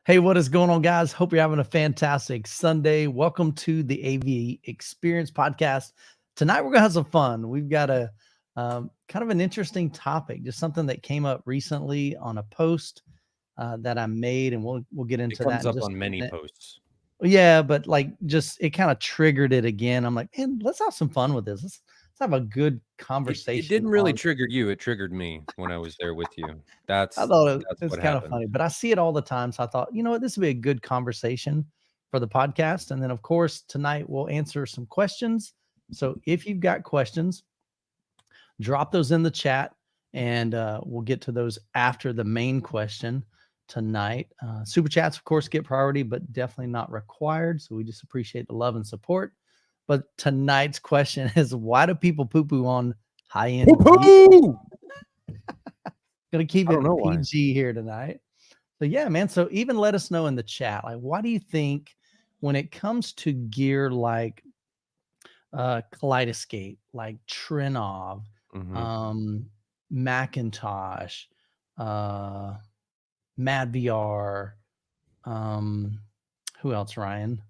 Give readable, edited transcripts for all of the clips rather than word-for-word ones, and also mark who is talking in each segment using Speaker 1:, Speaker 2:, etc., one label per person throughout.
Speaker 1: Hey, what is going on, guys? Hope you're having a fantastic Sunday. Welcome to the AV Experience Podcast. Tonight, we're going to have some fun. We've got a kind of an interesting topic, just something that came up recently on a post that I made, and we'll get into
Speaker 2: It comes
Speaker 1: that in
Speaker 2: up
Speaker 1: just
Speaker 2: on
Speaker 1: a
Speaker 2: many
Speaker 1: minute.
Speaker 2: posts.
Speaker 1: Yeah, but it kind of triggered it again. I'm like, man, let's have some fun with this. Let's have a good
Speaker 2: It
Speaker 1: conversation
Speaker 2: didn't really
Speaker 1: on.
Speaker 2: trigger you. It triggered me when I was there with you.
Speaker 1: I
Speaker 2: That's
Speaker 1: thought
Speaker 2: that's
Speaker 1: it's
Speaker 2: what
Speaker 1: kind of
Speaker 2: happened.
Speaker 1: funny, but I see it all the time. So I thought, you know what, this would be a good conversation for the podcast. And then, of course, tonight we'll answer some questions. So if you've got questions, drop those in the chat, and we'll get to those after the main question tonight. Super chats, of course, get priority, but definitely not required. So we just appreciate the love and support. But tonight's question is, why do people poo-poo on high-end gear?
Speaker 2: Poopoo!
Speaker 1: Gonna keep
Speaker 2: I don't
Speaker 1: it
Speaker 2: know why.
Speaker 1: PG here tonight. So yeah, man. So even let us know in the chat, like, why do you think when it comes to gear like Kaleidescape, like Trinov,
Speaker 2: Mhm.
Speaker 1: um, Macintosh, uh, Mad VR, um, who else, Ryan?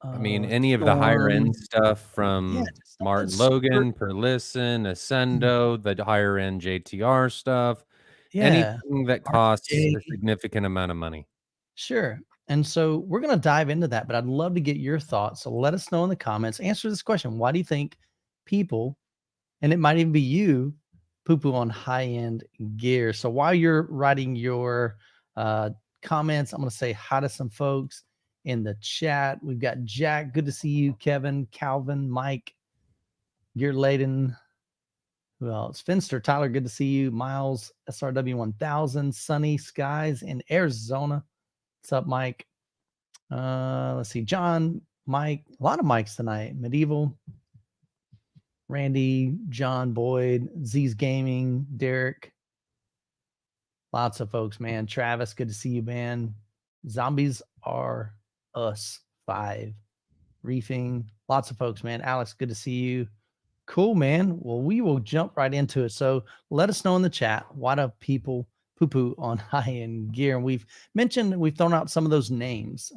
Speaker 2: I mean, any of the higher
Speaker 1: Storm.
Speaker 2: end stuff
Speaker 1: Yeah,
Speaker 2: from
Speaker 1: just something
Speaker 2: Martin
Speaker 1: super.
Speaker 2: Logan, Perlisten, Ascendo, the higher end JTR stuff,
Speaker 1: Yeah,
Speaker 2: anything that costs a
Speaker 1: RJ.
Speaker 2: significant amount of money.
Speaker 1: Sure. And so we're going to dive into that, but I'd love to get your thoughts. So let us know in the comments. Answer this question. Why do you think people, and it might even be you, poo-poo on high-end gear? So while you're writing your uh, comments, I'm going to say hi to some folks in the chat. We've got Jack. Good to see you. Kevin, Calvin, Mike, Gear Laden. Who else? Finster, Tyler. Good to see you. Miles, SRW 1000, Sunny Skies in Arizona. What's up, Mike? Let's see. John, Mike, a lot of Mikes tonight. Medieval, Randy, John Boyd, Z's Gaming, Derek. Lots of folks, man. Travis, good to see you, man. Zombies are us 5. Reefing. Lots of folks, man. Alex, good to see you. Cool, man. Well, we will jump right into it. So let us know in the chat, why do people poo-poo on high-end gear? And we've thrown out some of those names.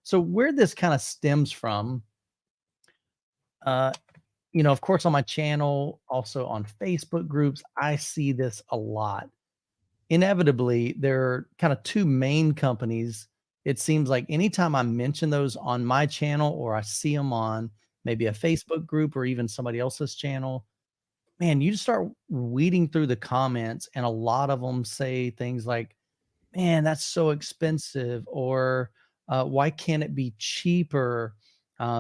Speaker 1: So where this kind of stems from, uh, of course, on my channel, also on Facebook groups, I see this a lot. Inevitably, there are kind of two main companies. It seems like anytime I mention those on my channel, or I see them on maybe a Facebook group or even somebody else's channel, man, you just start weeding through the comments, and a lot of them say things like, man, that's so expensive, or why can't it be cheaper?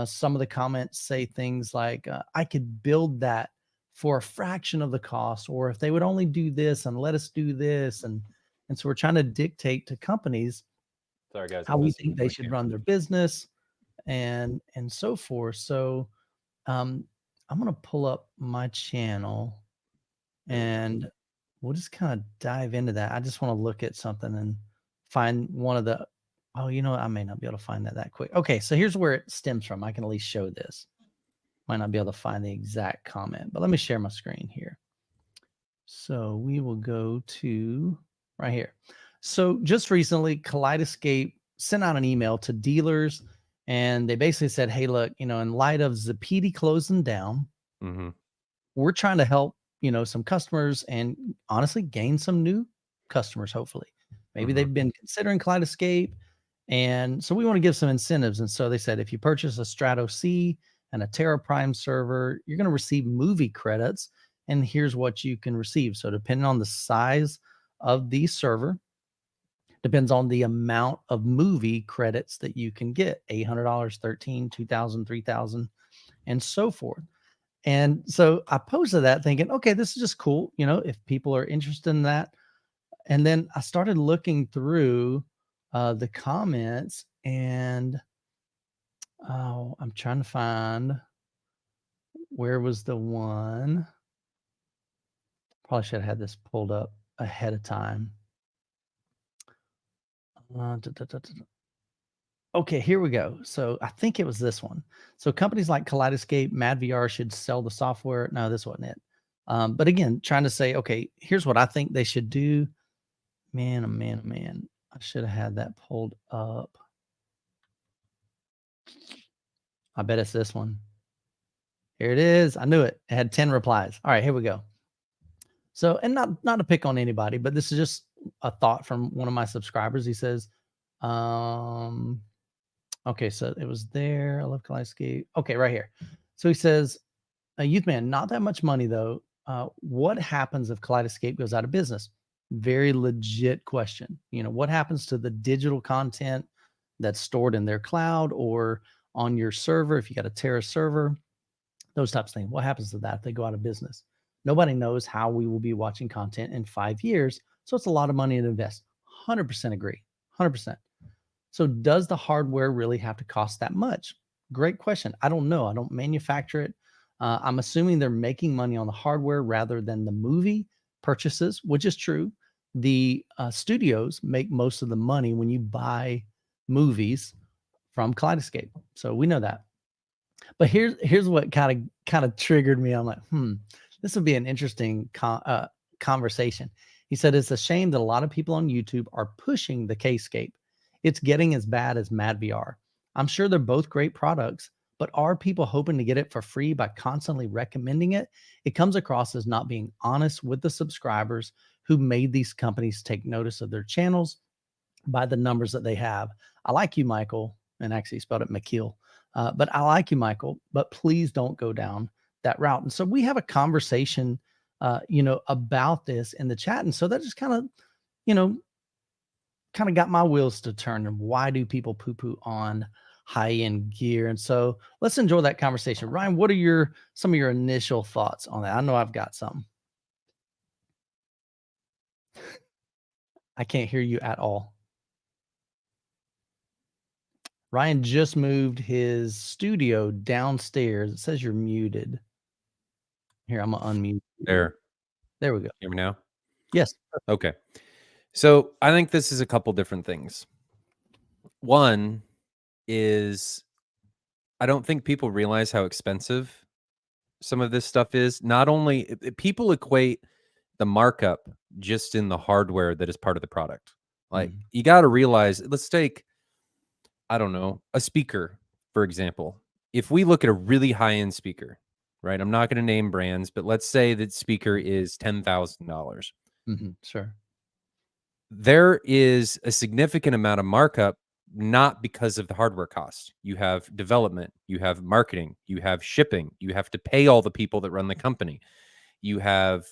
Speaker 1: Some of the comments say things like, I could build that for a fraction of the cost, or if they would only do this and let us do this. And so we're trying to dictate to companies
Speaker 2: Sorry, guys,
Speaker 1: how
Speaker 2: I'm
Speaker 1: we
Speaker 2: listening
Speaker 1: think
Speaker 2: to
Speaker 1: they
Speaker 2: my
Speaker 1: should
Speaker 2: camera.
Speaker 1: run their business and so forth. So um, I'm going to pull up my channel,
Speaker 2: There we go.
Speaker 1: and we'll just kind of dive into that. I just want to look at something and find one of the. Oh, you know what? I may not be able to find that quick. Okay, so here's where it stems from. I can at least show this. Might not be able to find the exact comment, but let me share my screen here. So we will go to right here. So just recently, Kaleidescape sent out an email to dealers, and they basically said, hey, look, in light of Zapiti closing down,
Speaker 2: Mhm.
Speaker 1: we're trying to help, some customers, and honestly gain some new customers, hopefully. Maybe
Speaker 2: Mhm.
Speaker 1: they've been considering Kaleidescape, and so we want to give some incentives. And so they said, if you purchase a Strato C and a Terra Prime server, you're going to receive movie credits, and here's what you can receive. So depending on the size of the server, depends on the amount of movie credits that you can get: $800, $13, $2,000, $3,000, and so forth. And so I posted that thinking, okay, this is just cool, if people are interested in that. And then I started looking through the comments, and I'm trying to find where was the one. Probably should have had this pulled up ahead of time. Okay, here we go. So I think it was this one. So companies like Kaleidescape, MadVR should sell the software. No, this wasn't it. But again, trying to say, okay, here's what I think they should do. Man, oh man, oh man. I should have had that pulled up. I bet it's this one. Here it is. I knew it. It had 10 replies. All right, here we go. So, and not to pick on anybody, but this is just a thought from one of my subscribers. He says, okay, so it was there. I love Kaleidescape. Okay, right here. So he says, a youth man, not that much money though. What happens if Kaleidescape goes out of business? Very legit question. You know, what happens to the digital content that's stored in their cloud or on your server if you got a Terra server? Those types of things. What happens to that if they go out of business? Nobody knows how we will be watching content in 5 years. So it's a lot of money to invest. 100% agree. 100%. So does the hardware really have to cost that much? Great question. I don't know. I don't manufacture it. I'm assuming they're making money on the hardware rather than the movie purchases, which is true. The studios make most of the money when you buy movies from Kaleidescape. So we know that. But here's what kind of triggered me. I'm like, this would be an interesting conversation. He said, it's a shame that a lot of people on YouTube are pushing the Kscape. It's getting as bad as Mad VR. I'm sure they're both great products, but are people hoping to get it for free by constantly recommending it? It comes across as not being honest with the subscribers who made these companies take notice of their channels by the numbers that they have. I like you, Michael, and actually he spelled it McKeel. But I like you, Michael, but please don't go down that route. And so we have a conversation, about this in the chat. And so that just kind of got my wheels to turn. And why do people poo-poo on high-end gear? And so let's enjoy that conversation. Ryan, what are some of your initial thoughts on that? I know I've got some. I can't hear you at all. Ryan just moved his studio downstairs. It says you're muted. Here, I'm gonna unmute you. There we go.
Speaker 2: Hear me now?
Speaker 1: Yes.
Speaker 2: Okay. So I think this is a couple different things. One is I don't think people realize how expensive some of this stuff is. Not only people equate the markup just in the hardware that is part of the product. Like you got to realize, let's take, I don't know, a speaker, for example. If we look at a really high-end speaker, right? I'm not going to name brands, but let's say that speaker is $10,000.
Speaker 1: Sure.
Speaker 2: There is a significant amount of markup, not because of the hardware cost. You have development, you have marketing, you have shipping, you have to pay all the people that run the company. You have,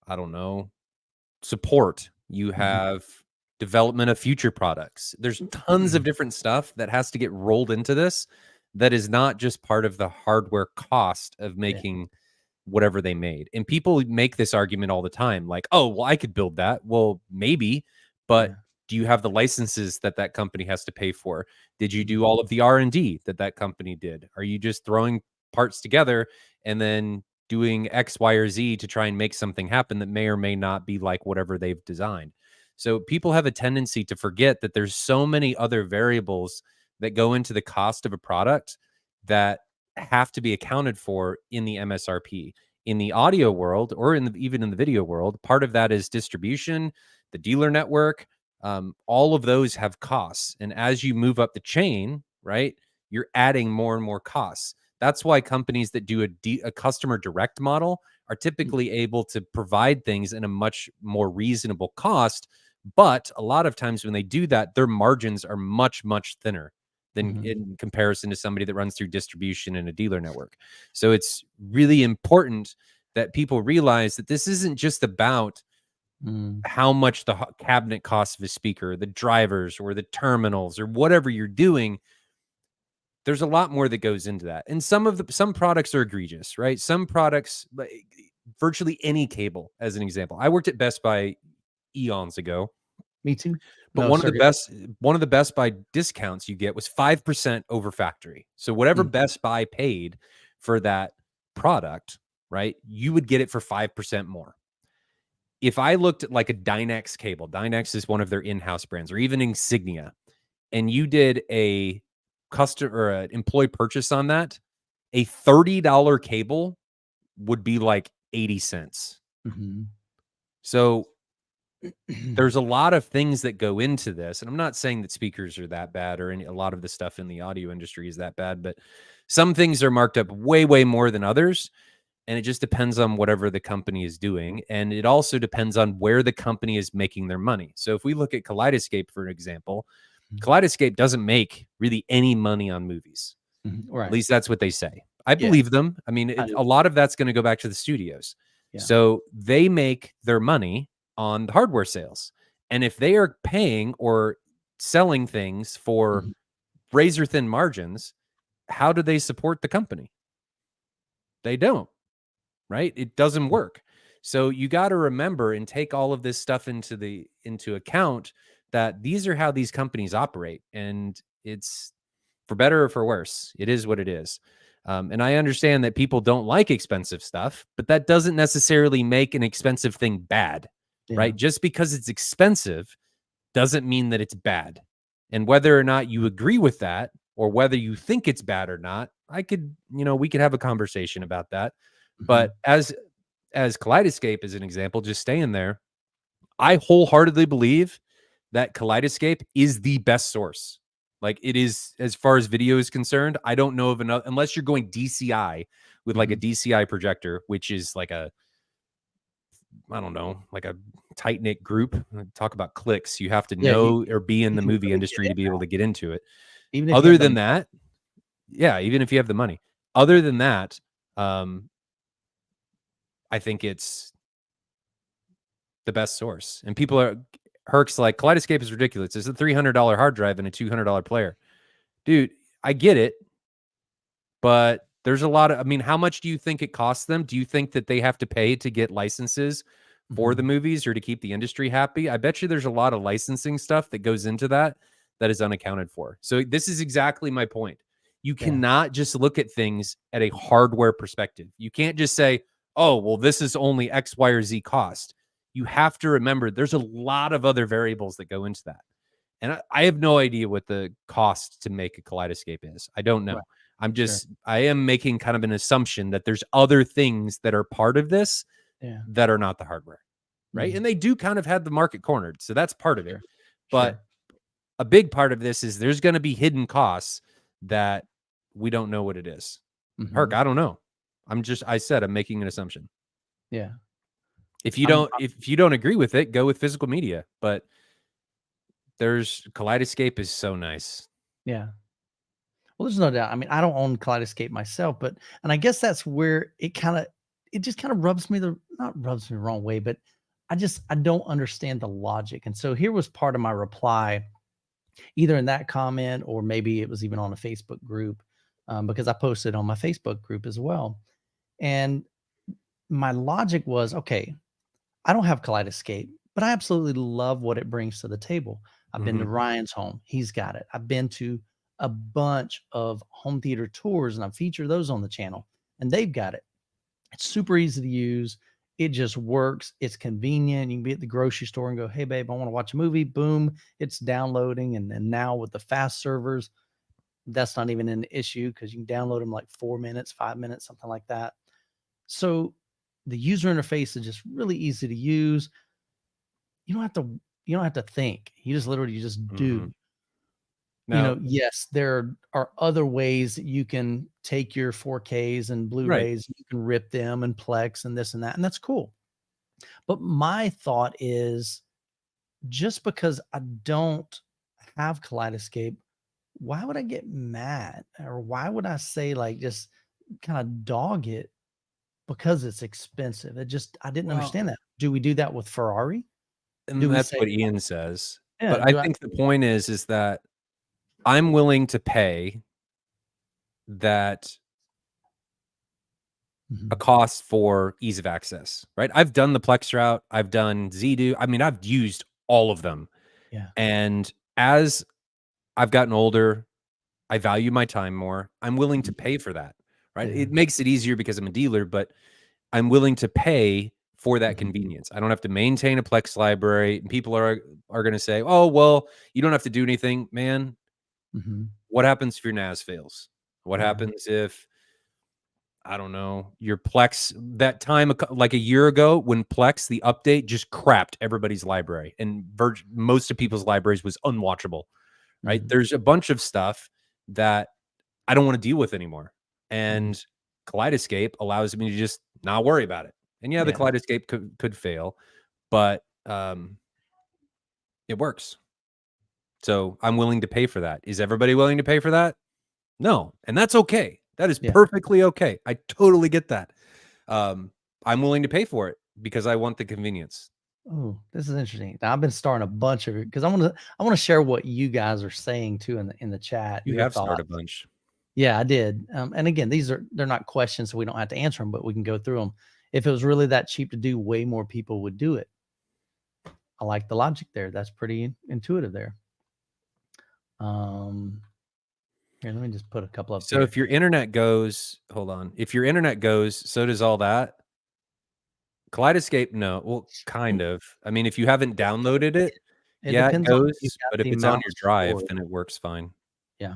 Speaker 2: I don't know, support, you have development of future products. There's tons of different stuff that has to get rolled into this that is not just part of the hardware cost of making whatever they made. And people make this argument all the time, like, oh, well, I could build that. Well, maybe, but do you have the licenses that company has to pay for? Did you do all of the R&D that company did? Are you just throwing parts together and then doing X, Y, or Z to try and make something happen that may or may not be like whatever they've designed? So people have a tendency to forget that there's so many other variables that go into the cost of a product that have to be accounted for in the MSRP. In the audio world, or even in the video world, part of that is distribution, the dealer network. All of those have costs. And as you move up the chain, right, you're adding more and more costs. That's why companies that do a customer direct model are typically able to provide things in a much more reasonable cost. But a lot of times when they do that, their margins are much, much thinner than in comparison to somebody that runs through distribution and a dealer network. So it's really important that people realize that this isn't just about how much the cabinet costs of a speaker, the drivers or the terminals or whatever you're doing. There's a lot more that goes into that. And some products are egregious, right? Some products, like virtually any cable, as an example. I worked at Best Buy eons ago.
Speaker 1: Me too.
Speaker 2: But one of the Best Buy discounts you get was 5% over factory. So whatever Best Buy paid for that product, right, you would get it for 5% more. If I looked at like a Dynex cable, Dynex is one of their in-house brands, or even Insignia, and you did a customer or an employee purchase on that, a $30 cable would be like 80 cents. So There's a lot of things that go into this, and I'm not saying that speakers are that bad or a lot of the stuff in the audio industry is that bad, but some things are marked up way, way more than others. And it just depends on whatever the company is doing. And it also depends on where the company is making their money. So if we look at Kaleidescape, for example, Kaleidescape doesn't make really any money on movies.
Speaker 1: Right.
Speaker 2: At least that's what they say. I
Speaker 1: Yeah.
Speaker 2: believe them. I mean, a lot of that's going to go back to the studios.
Speaker 1: Yeah.
Speaker 2: So they make their money on the hardware sales. And if they are paying or selling things for razor thin margins, how do they support the company? They don't. Right? It doesn't work. So you got to remember and take all of this stuff into account that these are how these companies operate, and it's for better or for worse. It is what it is. And I understand that people don't like expensive stuff, but that doesn't necessarily make an expensive thing bad, right? Just because it's expensive doesn't mean that it's bad. And whether or not you agree with that, or whether you think it's bad or not, we could have a conversation about that. But as Kaleidescape is an example, just staying there, I wholeheartedly believe that Kaleidescape is the best source. Like, it is, as far as video is concerned. I don't know of another, unless you're going DCI with like a DCI projector, which is like I don't know, like a tight knit group. Talk about clicks. You have to know or be in the movie industry to be able to get into it.
Speaker 1: Even if
Speaker 2: Other than that, yeah, even if you have the money. Other than that, I think it's the best source. And people are, Herc's like, Kaleidescape is ridiculous. It's a $300 hard drive and a $200 player. Dude, I get it. But there's a lot of, I mean, how much do you think it costs them? Do you think that they have to pay to get licenses for the movies or to keep the industry happy? I bet you there's a lot of licensing stuff that goes into that is unaccounted for. So this is exactly my point. You cannot just look at things at a hardware perspective. You can't just say, oh, well, this is only X, Y, or Z cost. You have to remember there's a lot of other variables that go into that. And I have no idea what the cost to make a Kaleidescape is. I don't know. Right. I am making kind of an assumption that there's other things that are part of this that are not the hardware. Right. And they do kind of have the market cornered. So that's part of it. But a big part of this is there's going to be hidden costs that we don't know what it is. Herc, I don't know. I said I'm making an assumption.
Speaker 1: Yeah.
Speaker 2: If you don't agree with it, go with physical media. But Kaleidescape is so nice.
Speaker 1: Yeah. Well, there's no doubt. I mean, I don't own Kaleidescape myself, and I guess that's where it just kind of rubs me the wrong way, but I don't understand the logic. And so here was part of my reply, either in that comment or maybe it was even on a Facebook group, because I posted on my Facebook group as well. And my logic was, okay, I don't have Kaleidescape, but I absolutely love what it brings to the table. I've been to Ryan's home. He's got it. I've been to a bunch of home theater tours and I've featured those on the channel and they've got it. It's super easy to use. It just works. It's convenient. You can be at the grocery store and go, hey, babe, I want to watch a movie. Boom, it's downloading. And then now with the fast servers, that's not even an issue because you can download them like 4 minutes, 5 minutes, something like that. So the user interface is just really easy to use. You don't have to think. You just do.
Speaker 2: Now,
Speaker 1: Yes, there are other ways that you can take your 4Ks and Blu-rays, you can rip them and Plex and this and that, and that's cool. But my thought is, just because I don't have Kaleidescape, why would I get mad? Or why would I say, like, just kind of dog it because it's expensive? I didn't understand that. Do we do that with Ferrari?
Speaker 2: And that's what Ian says.
Speaker 1: Yeah,
Speaker 2: but I think the point is that I'm willing to pay that a cost for ease of access, right? I've done the Plex route. I've done Zdo. I mean, I've used all of them.
Speaker 1: Yeah.
Speaker 2: And as I've gotten older, I value my time more. I'm willing to pay for that, right? It makes it easier because I'm a dealer, but I'm willing to pay for that convenience. I don't have to maintain a Plex library. And people are going to say, oh, well, you don't have to do anything, man. What happens if your NAS fails? What happens if I don't know, your Plex that time like a year ago when Plex the update just crapped everybody's library and most of people's libraries was unwatchable, right? There's a bunch of stuff that I don't want to deal with anymore. And Kaleidescape allows me to just not worry about it. And yeah, the Kaleidescape could fail, but it works. So I'm willing to pay for that. Is everybody willing to pay for that? No. And that's okay. That is perfectly okay. I totally get that. I'm willing to pay for it because I want the convenience.
Speaker 1: Oh, this is interesting. Now, I've been starting a bunch of it because I want to share what you guys are saying too in the chat.
Speaker 2: You
Speaker 1: your
Speaker 2: have
Speaker 1: thoughts.
Speaker 2: started a bunch.
Speaker 1: Yeah, I did. And again, they're not questions, so we don't have to answer them, but we can go through them. If it was really that cheap to do, way more people would do it. I like the logic there. That's pretty intuitive there. Here, let me just put a couple up.
Speaker 2: So if your internet goes, hold on. If your internet goes, so does all that. Kaleidescape, no. Well, kind of. I mean, if you haven't downloaded it, yeah, it goes. But if it's on your drive, then it works fine.
Speaker 1: Yeah.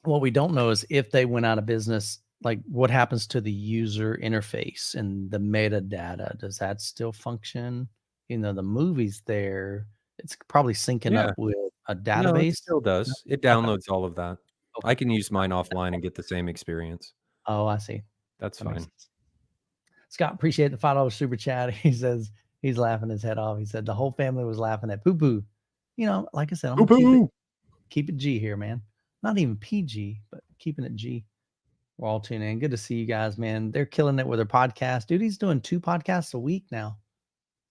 Speaker 1: What we don't know is if they went out of business, like what happens to the user interface and the metadata. Does that still function? You know, the movie's there. It's probably syncing up with a database.
Speaker 2: No, it still does. It downloads all of that. Okay. I can use mine offline and get the same experience.
Speaker 1: Oh, I see.
Speaker 2: That's fine.
Speaker 1: Scott, appreciate the $5 super chat. He says he's laughing his head off. He said the whole family was laughing at Poopoo. You know, like I said, I'm gonna keep it G here, man. Not even PG, but keeping it G. We're all tuning in. Good to see you guys, man. They're killing it with their podcast. Dude, he's doing 2 podcasts a week now.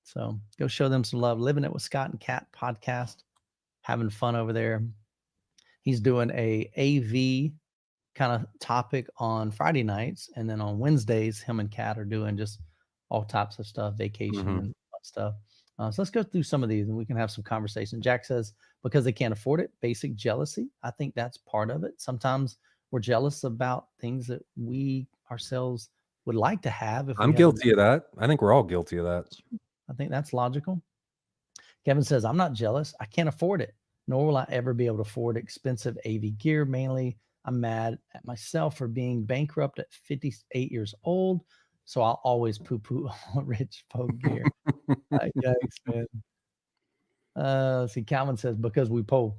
Speaker 1: So go show them some love. Living It with Scott and Kat podcast. Having fun over there. He's doing a AV kind of topic on Friday nights. And then on Wednesdays, him and Kat are doing just all types of stuff, vacation and stuff. So let's go through some of these and we can have some conversation. Jack says, because they can't afford it, basic jealousy. I think that's part of it. Sometimes we're jealous about things that we ourselves would like to have. If
Speaker 2: I'm guilty of that. I think we're all guilty of that.
Speaker 1: I think that's logical. Kevin says, I'm not jealous. I can't afford it, nor will I ever be able to afford expensive AV gear. Mainly, I'm mad at myself for being bankrupt at 58 years old. So I'll always poo-poo on rich folk gear. Yikes, man. Let's see, Calvin says, because we pull.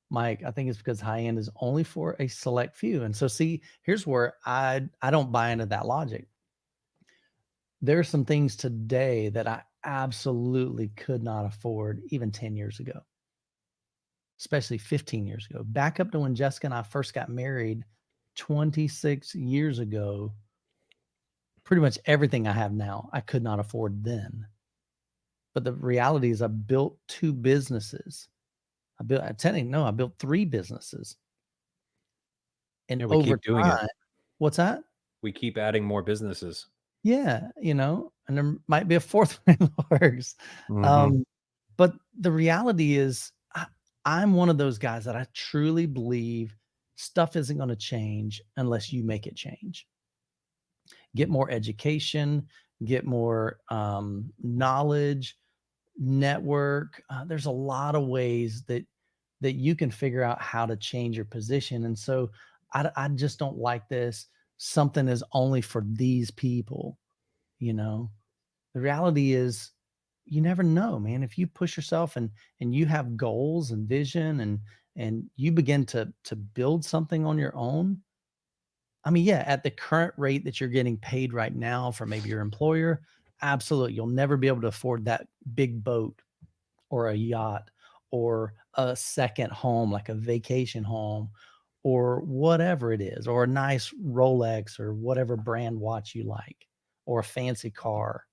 Speaker 1: Mike, I think it's because high-end is only for a select few. And so see, here's where I don't buy into that logic. There are some things today that I absolutely could not afford even 10 years ago, especially 15 years ago. Back up to when Jessica and I first got married 26 years ago, pretty much everything I have now, I could not afford then. But the reality is I built 2 businesses. I built 3 businesses. And
Speaker 2: we
Speaker 1: over
Speaker 2: keep doing
Speaker 1: time,
Speaker 2: it.
Speaker 1: What's that?
Speaker 2: We keep adding more businesses.
Speaker 1: Yeah, you know, and there might be a 4th one in the works. But the reality is I'm one of those guys that I truly believe stuff isn't going to change unless you make it change. Get more education, get more knowledge, network. There's a lot of ways that you can figure out how to change your position. And so I just don't like this. Something is only for these people, you know. The reality is you never know, man. If you push yourself and you have goals and vision and you begin to build something on your own. I mean, yeah, at the current rate that you're getting paid right now for maybe your employer, absolutely. You'll never be able to afford that big boat or a yacht or a second home, like a vacation home or whatever it is, or a nice Rolex or whatever brand watch you like, or a fancy car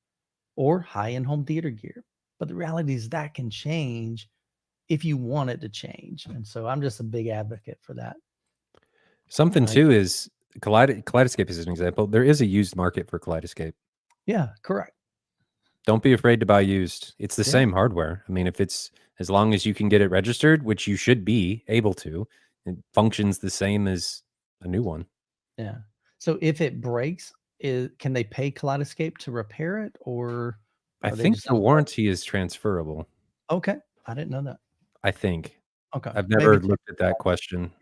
Speaker 1: or high-end home theater gear. But the reality is that can change if you want it to change. And so I'm just a big advocate for that.
Speaker 2: Something too is Kaleidescape is an example. There is a used market for Kaleidescape.
Speaker 1: Yeah, correct.
Speaker 2: Don't be afraid to buy used. It's the same hardware. I mean, if it's as long as you can get it registered, which you should be able to, it functions the same as a new one.
Speaker 1: Yeah. So if it breaks, can they pay Kaleidescape to repair it, or
Speaker 2: I think the warranty is transferable.
Speaker 1: Okay, I didn't know that.
Speaker 2: I think.
Speaker 1: Okay,
Speaker 2: I've never looked at that question.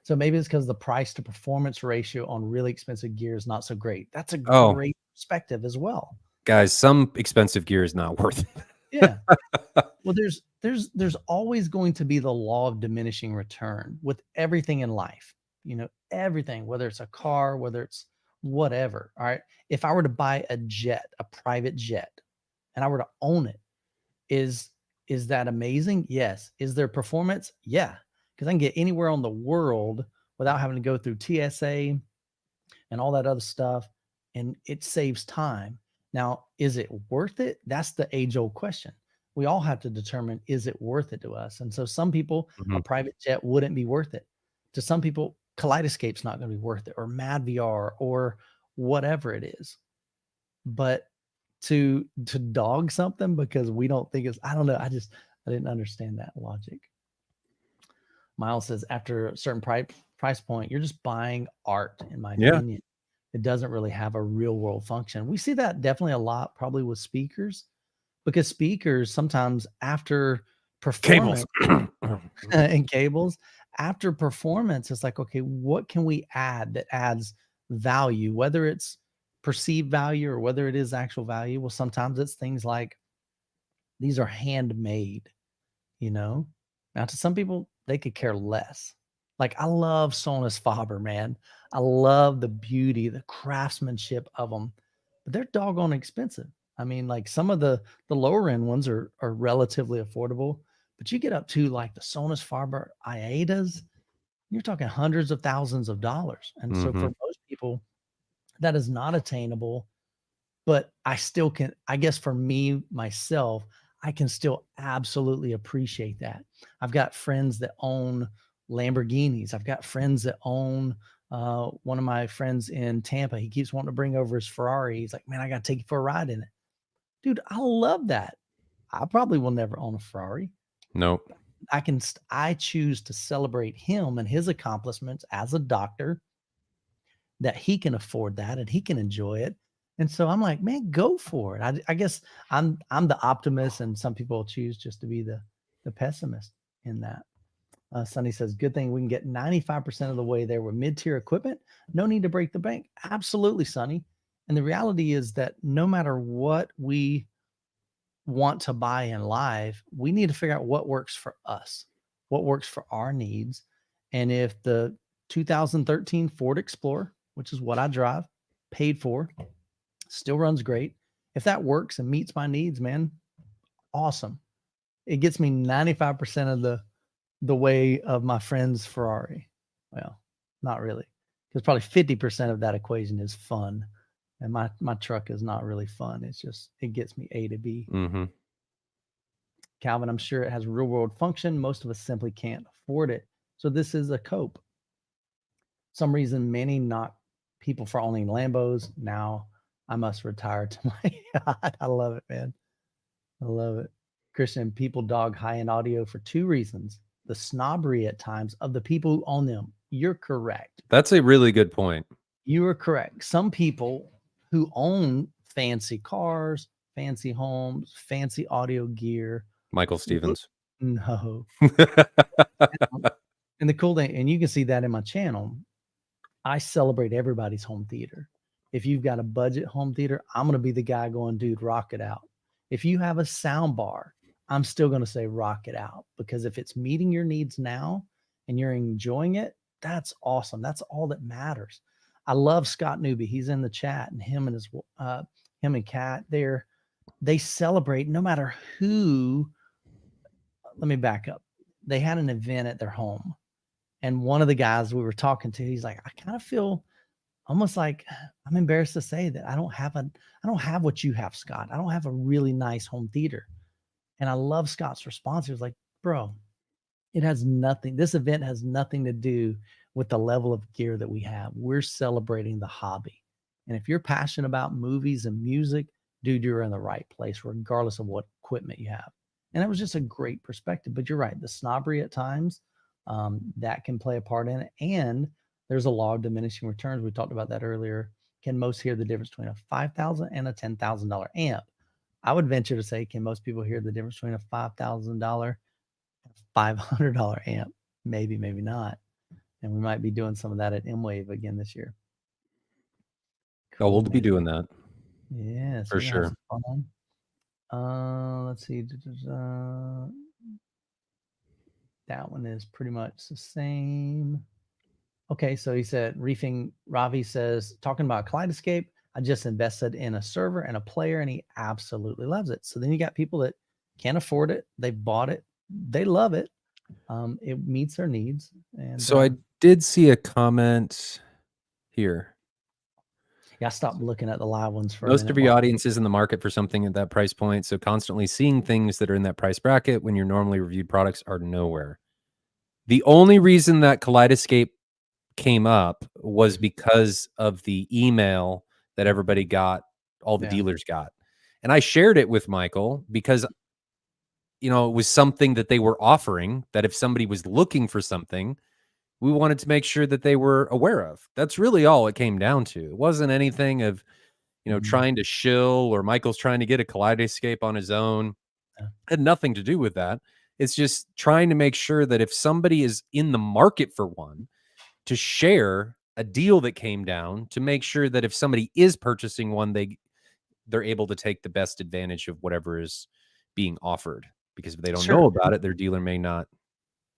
Speaker 1: So maybe it's because the price to performance ratio on really expensive gear is not so great. That's a
Speaker 2: Oh,
Speaker 1: great perspective as well.
Speaker 2: guys, some expensive gear is not worth it.
Speaker 1: Yeah. Well, there's always going to be the law of diminishing return with everything in life. Everything, whether it's a car, whether it's whatever. All right. If I were to buy a private jet, and I were to own it, is that amazing? Yes. Is there performance? Yeah. Because I can get anywhere on the world without having to go through TSA and all that other stuff, and it saves time. Now, is it worth it? That's the age-old question. We all have to determine, is it worth it to us? And so some people, a private jet wouldn't be worth it. To some people, Kaleidescape's not going to be worth it, or Mad VR, or whatever it is. But to dog something because we don't think it's, I don't know. I didn't understand that logic. Miles says, after a certain price point, you're just buying art, in my opinion. It doesn't really have a real world function. We see that definitely a lot, probably with speakers, because speakers sometimes after performance and cables, after performance, it's like, okay, what can we add that adds value, whether it's perceived value or whether it is actual value? Well, sometimes it's things like these are handmade, you know? Now, to some people, they could care less. Like, I love Sonus Faber, man. I love the beauty, the craftsmanship of them, but they're doggone expensive. I mean, like some of the lower end ones are relatively affordable, but you get up to like the Sonus Faber IATAs, you're talking hundreds of thousands of dollars. And so for most people, that is not attainable. But I still can, I guess for me, myself, I can still absolutely appreciate that. I've got friends that own Lamborghinis. I've got friends that own, one of my friends in Tampa, he keeps wanting to bring over his Ferrari. He's like, man, I got to take you for a ride in it. Dude, I love that. I probably will never own a Ferrari.
Speaker 2: Nope.
Speaker 1: I choose to celebrate him and his accomplishments as a doctor, that he can afford that and he can enjoy it. And so I'm like, man, go for it. I guess I'm the optimist, and some people choose just to be the pessimist in that. Sonny says, good thing we can get 95% of the way there with mid-tier equipment. No need to break the bank. Absolutely, Sonny. And the reality is that no matter what we want to buy in life, we need to figure out what works for us, what works for our needs. And if the 2013 Ford Explorer, which is what I drive, paid for, still runs great, if that works and meets my needs, man, awesome. It gets me 95% of the way of my friend's Ferrari. Well, not really, because probably 50% of that equation is fun. And my truck is not really fun. It's just, it gets me A to B. Calvin, I'm sure it has real world function. Most of us simply can't afford it. So this is a cope. Some reason many knock people for owning Lambos. Now I must retire to my yacht. I love it, man. I love it. Christian, people dog high-end audio for two reasons. The snobbery at times of the people who own them. You're correct.
Speaker 2: That's a really good point.
Speaker 1: You are correct. Some people who own fancy cars, fancy homes, fancy audio gear.
Speaker 2: Michael Stevens.
Speaker 1: No. And the cool thing, and you can see that in my channel, I celebrate everybody's home theater. If you've got a budget home theater, I'm going to be the guy going, dude, rock it out. If you have a sound bar, I'm still going to say rock it out, because if it's meeting your needs now and you're enjoying it, that's awesome. That's all that matters. I love Scott Newby. He's in the chat, and him and Kat, they celebrate no matter who. Let me back up. They had an event at their home, and one of the guys we were talking to, he's like, I kind of feel almost like, I'm embarrassed to say that I don't have what you have, Scott. I don't have a really nice home theater. And I love Scott's response. He was like, bro, this event has nothing to do with the level of gear that we have. We're celebrating the hobby. And if you're passionate about movies and music, dude, you're in the right place, regardless of what equipment you have. And that was just a great perspective. But you're right, the snobbery at times, that can play a part in it. And there's a law of diminishing returns. We talked about that earlier. Can most hear the difference between a $5,000 and a $10,000 amp? I would venture to say, can most people hear the difference between a $5,000 and a $500 amp? Maybe, maybe not. And we might be doing some of that at M-Wave again this year.
Speaker 2: Oh, we'll
Speaker 1: Cool,
Speaker 2: be
Speaker 1: man.
Speaker 2: doing that
Speaker 1: Yeah, so
Speaker 2: for
Speaker 1: we're gonna have
Speaker 2: sure.
Speaker 1: some fun. Let's see. That one is pretty much the same. Okay, so he said, Reefing Ravi says, talking about Kaleidescape, I just invested in a server and a player, and he absolutely loves it. So then you got people that can't afford it, they bought it, they love it. It meets their needs. And
Speaker 2: So I did see a comment here.
Speaker 1: yeah, I stopped looking at the live ones for a
Speaker 2: Most
Speaker 1: minute.
Speaker 2: of your audience is in the market for something at that price point, so constantly seeing things that are in that price bracket when your normally reviewed products are nowhere. The only reason that Kaleidescape came up was because of the email that everybody got, all the dealers got. And I shared it with Michael because, you know, it was something that they were offering, that if somebody was looking for something, we wanted to make sure that they were aware of. That's really all it came down to. It wasn't anything of, you know, trying to shill or Michael's trying to get a Kaleidescape on his own.
Speaker 1: Yeah.
Speaker 2: It had nothing to do with that. It's just trying to make sure that if somebody is in the market for one, to share a deal that came down to make sure that if somebody is purchasing one, they're able to take the best advantage of whatever is being offered. Because if they don't know about it, their dealer may not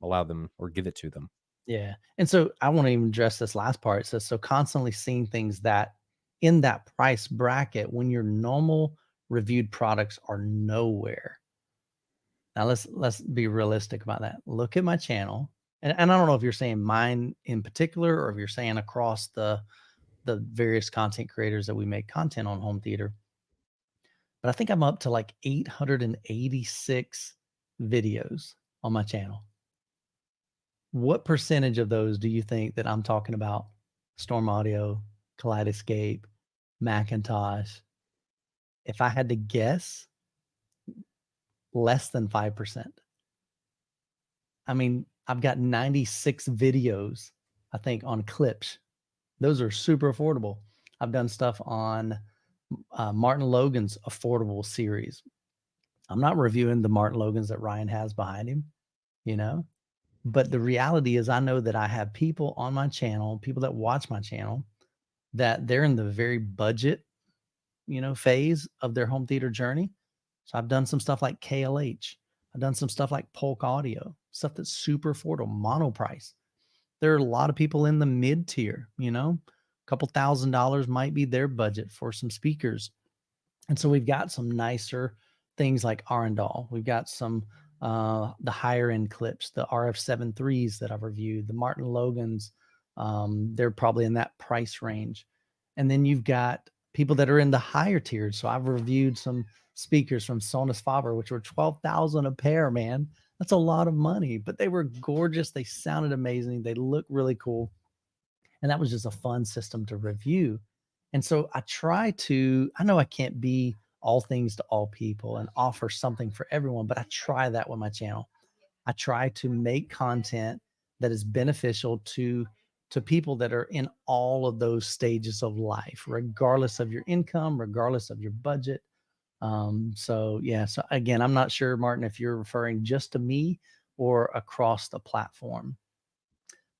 Speaker 2: allow them or give it to them.
Speaker 1: Yeah. And so I want to even address this last part. It says, so constantly seeing things that in that price bracket when your normal reviewed products are nowhere. Now let's be realistic about that. Look at my channel. And I don't know if you're saying mine in particular or if you're saying across the various content creators that we make content on home theater. But I think I'm up to like 886 videos on my channel. What percentage of those do you think that I'm talking about Storm Audio, Kaleidescape, Macintosh? If I had to guess, less than 5%. I mean, I've got 96 videos, I think, on clips. Those are super affordable. I've done stuff on Martin Logan's affordable series. I'm not reviewing the Martin Logans that Ryan has behind him, you know, but the reality is I know that I have people on my channel, people that watch my channel, that they're in the very budget, you know, phase of their home theater journey. So I've done some stuff like KLH. I've done some stuff like Polk Audio, stuff that's super affordable, mono price. There are a lot of people in the mid tier, you know, a couple $1,000s might be their budget for some speakers. And so we've got some nicer things like Arendal. We've got some the higher end clips, the RF73s that I've reviewed, the Martin Logans. They're probably in that price range. And then you've got people that are in the higher tiers. So I've reviewed some speakers from Sonus Faber, which were 12,000 a pair, man. That's a lot of money, but they were gorgeous. They sounded amazing. They look really cool. And that was just a fun system to review. And so I know I can't be all things to all people and offer something for everyone, but I try that with my channel. I try to make content that is beneficial to people that are in all of those stages of life, regardless of your income, regardless of your budget. So yeah, so again, I'm not sure, Martin, if you're referring just to me or across the platform.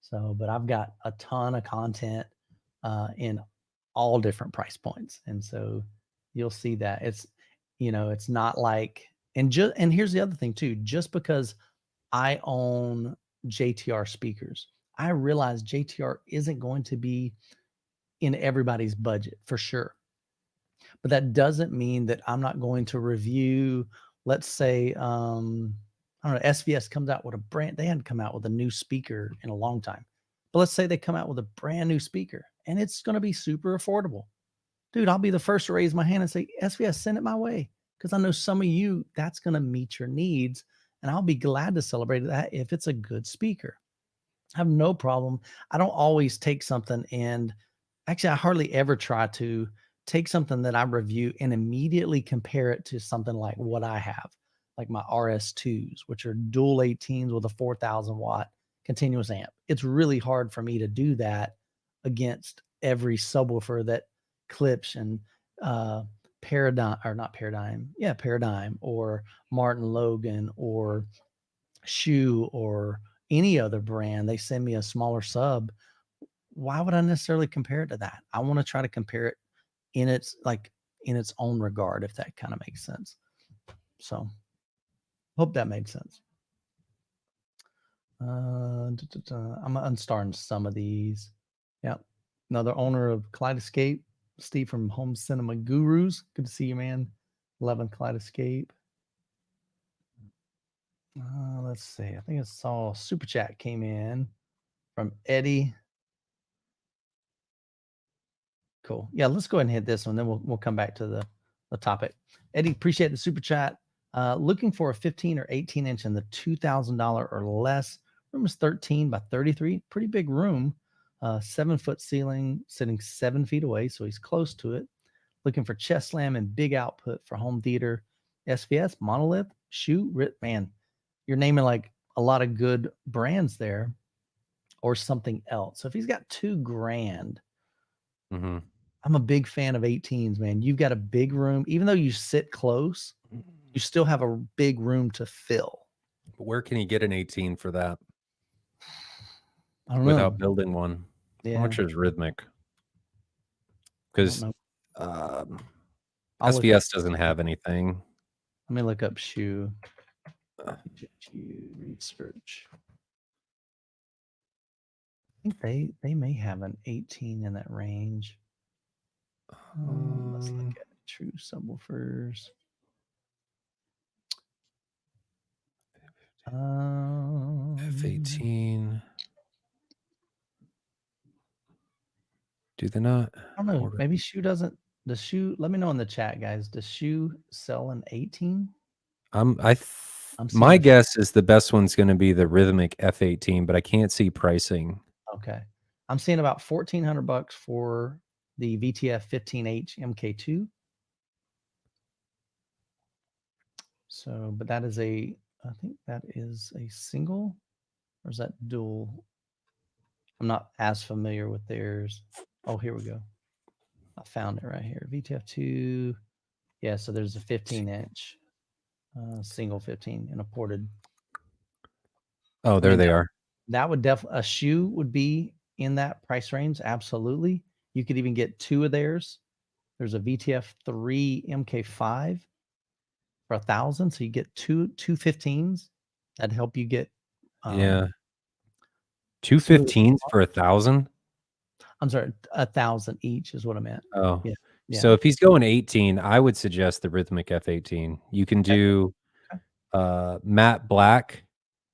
Speaker 1: So, but I've got a ton of content in all different price points. And so you'll see that it's, you know, it's not like, and here's the other thing too, just because I own JTR speakers, I realize JTR isn't going to be in everybody's budget for sure. But that doesn't mean that I'm not going to review, let's say, I don't know, SVS comes out with a brand, they hadn't come out with a new speaker in a long time. But let's say they come out with a brand new speaker and it's going to be super affordable. Dude, I'll be the first to raise my hand and say, SVS, send it my way. Because I know some of you, that's going to meet your needs. And I'll be glad to celebrate that if it's a good speaker. I have no problem. I don't always take something and actually, I hardly ever try to take something that I review and immediately compare it to something like what I have, like my RS2s, which are dual 18s with a 4,000 watt continuous amp. It's really hard for me to do that against every subwoofer that Klipsch and Paradigm, or not Paradigm, Paradigm, or Martin Logan, or Shoe, or any other brand, they send me a smaller sub. Why would I necessarily compare it to that? I want to try to compare it in its own regard, if that kind of makes sense. So hope that made sense. I'm unstarring some of these. Yep. Another owner of Kaleidescape, Steve from Home Cinema Gurus. Good to see you, man. 11 Kaleidescape. Let's see. I think I saw super chat came in from Eddie. Cool. Yeah, let's go ahead and hit this one. Then we'll come back to the topic. Eddie, appreciate the super chat. Looking for a 15 or 18 inch in the $2,000 or less. Room is 13 by 33. Pretty big room. 7-foot ceiling, sitting 7 feet away, so he's close to it. Looking for chest slam and big output for home theater. SVS, monolith, shoe, man. You're naming like a lot of good brands there, or something else. So if he's got $2,000, I'm a big fan of 18s, man. You've got a big room. Even though you sit close, you still have a big room to fill.
Speaker 2: But where can you get an 18 for that?
Speaker 1: I don't
Speaker 2: without
Speaker 1: know.
Speaker 2: building one.
Speaker 1: Yeah.
Speaker 2: How much is Rhythmic? Because SVS doesn't have anything.
Speaker 1: Let me look up shoe. Research. I think they may have an 18 in that range. Let's look at true subwoofers.
Speaker 2: F18. Do they not?
Speaker 1: I don't know. Maybe shoe doesn't. Does shoe? Let me know in the chat, guys. Does shoe sell an 18?
Speaker 2: My guess is the best one's going to be the Rhythmic F18, but I can't see pricing.
Speaker 1: Okay, I'm seeing about $1,400 for the VTF 15H MK2. So, but that is I think that is a single, or is that dual? I'm not as familiar with theirs. Oh, here we go. I found it right here. VTF2. Yeah, so there's a 15-inch single 15 and a ported.
Speaker 2: Oh, there they are.
Speaker 1: That would definitely, a shoe would be in that price range. Absolutely. You could even get 2 of theirs. There's a VTF3 MK5 for $1,000. So you get two 15s. That'd help you get.
Speaker 2: Yeah. 2 15s for $1,000.
Speaker 1: I'm sorry, 1,000 each is what I meant.
Speaker 2: Oh,
Speaker 1: yeah.
Speaker 2: So if he's going 18, I would suggest the Rhythmic F18. You can do matte black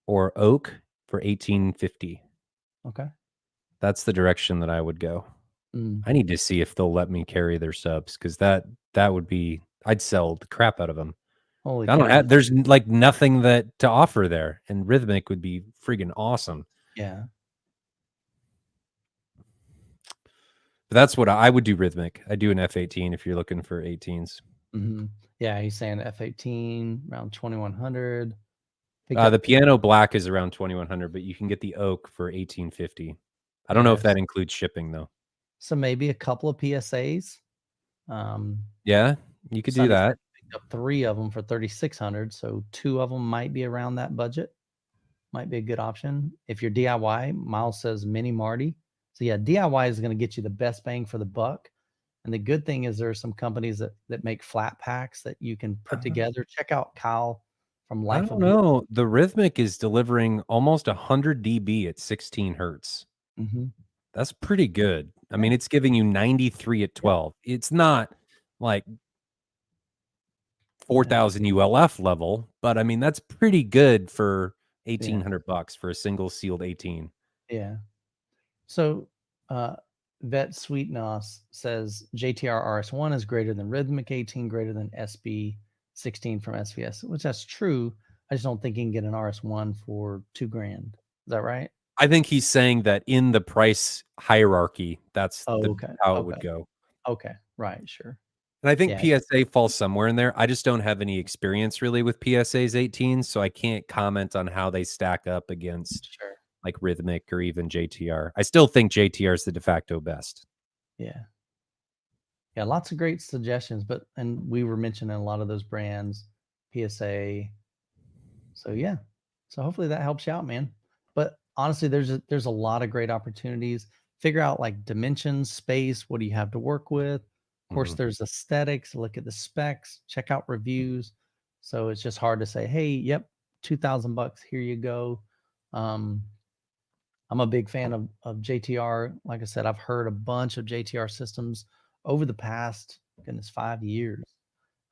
Speaker 2: or oak for $1,850.
Speaker 1: Okay.
Speaker 2: That's the direction that I would go. I need to see if they'll let me carry their subs, because that would be, I'd sell the crap out of them.
Speaker 1: Holy
Speaker 2: I don't have, there's like nothing that to offer there, and Rhythmic would be freaking awesome.
Speaker 1: Yeah.
Speaker 2: But that's what I would do. Rhythmic. I do an F18 if you're looking for 18s.
Speaker 1: Yeah, he's saying F18 around 2,100.
Speaker 2: The piano black is around 2,100, but you can get the oak for 1,850. I don't know if that includes shipping though.
Speaker 1: So maybe a couple of PSAs.
Speaker 2: Yeah, you could do that.
Speaker 1: Picked up 3 of them for 3,600. So 2 of them might be around that budget. Might be a good option. If you're DIY, Miles says Mini Marty. So yeah, DIY is going to get you the best bang for the buck. And the good thing is there are some companies that make flat packs that you can put together. Check out Kyle from Life.
Speaker 2: I don't know. The Rhythmic is delivering almost 100 dB at 16 hertz. That's pretty good. I mean, it's giving you 93 at 12. It's not like 4,000 ULF level, but I mean, that's pretty good for $1,800 for a single sealed 18.
Speaker 1: Yeah. So Vet Sweetnos says JTR RS1 is greater than Rhythmic 18, greater than SB 16 from SVS, which that's true. I just don't think you can get an RS1 for $2,000. Is that right?
Speaker 2: I think he's saying that in the price hierarchy, that's how it would go.
Speaker 1: Okay. Right. Sure.
Speaker 2: And I think PSA falls somewhere in there. I just don't have any experience really with PSA's 18, so I can't comment on how they stack up against like Rhythmic or even JTR. I still think JTR is the de facto best.
Speaker 1: Yeah. Yeah, lots of great suggestions, and we were mentioning a lot of those brands, PSA. So yeah. So hopefully that helps you out, man. But honestly, there's a lot of great opportunities. Figure out like dimensions, space, what do you have to work with? Of course,
Speaker 2: Mhm.
Speaker 1: there's aesthetics, look at the specs, check out reviews. So it's just hard to say, hey, yep, $2,000, here you go. Um, I'm a big fan of JTR. Like I said, I've heard a bunch of JTR systems over the past, goodness, 5 years.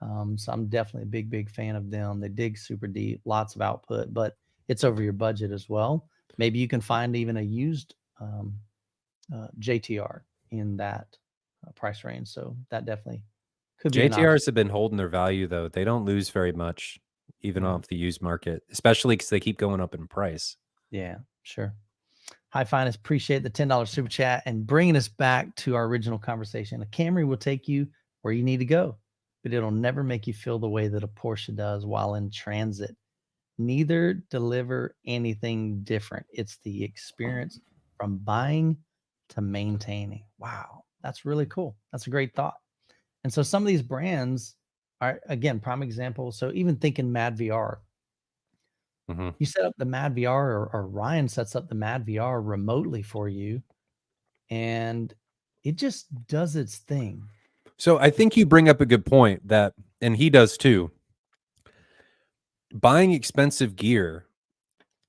Speaker 1: So I'm definitely a big fan of them. They dig super deep, lots of output, but it's over your budget as well. Maybe you can find even a used JTR in that price range. So that definitely could be an option.
Speaker 2: JTRs have been holding their value though. They don't lose very much, even
Speaker 1: Yeah,
Speaker 2: off the used market, especially because they keep going up in price.
Speaker 1: yeah, sure. Hi, Finest. Appreciate the $10 super chat and bringing us back to our original conversation. A Camry will take you where you need to go, but it'll never make you feel the way that a Porsche does while in transit. Neither deliver anything different. It's the experience from buying to maintaining. Wow, that's really cool. That's a great thought. And so some of these brands are, again, prime example. So even thinking Mad VR,
Speaker 2: Mhm.
Speaker 1: you set up the Mad VR, or Ryan sets up the Mad VR remotely for you, and it just does its thing.
Speaker 2: So I think you bring up a good point that, and he does too. Buying expensive gear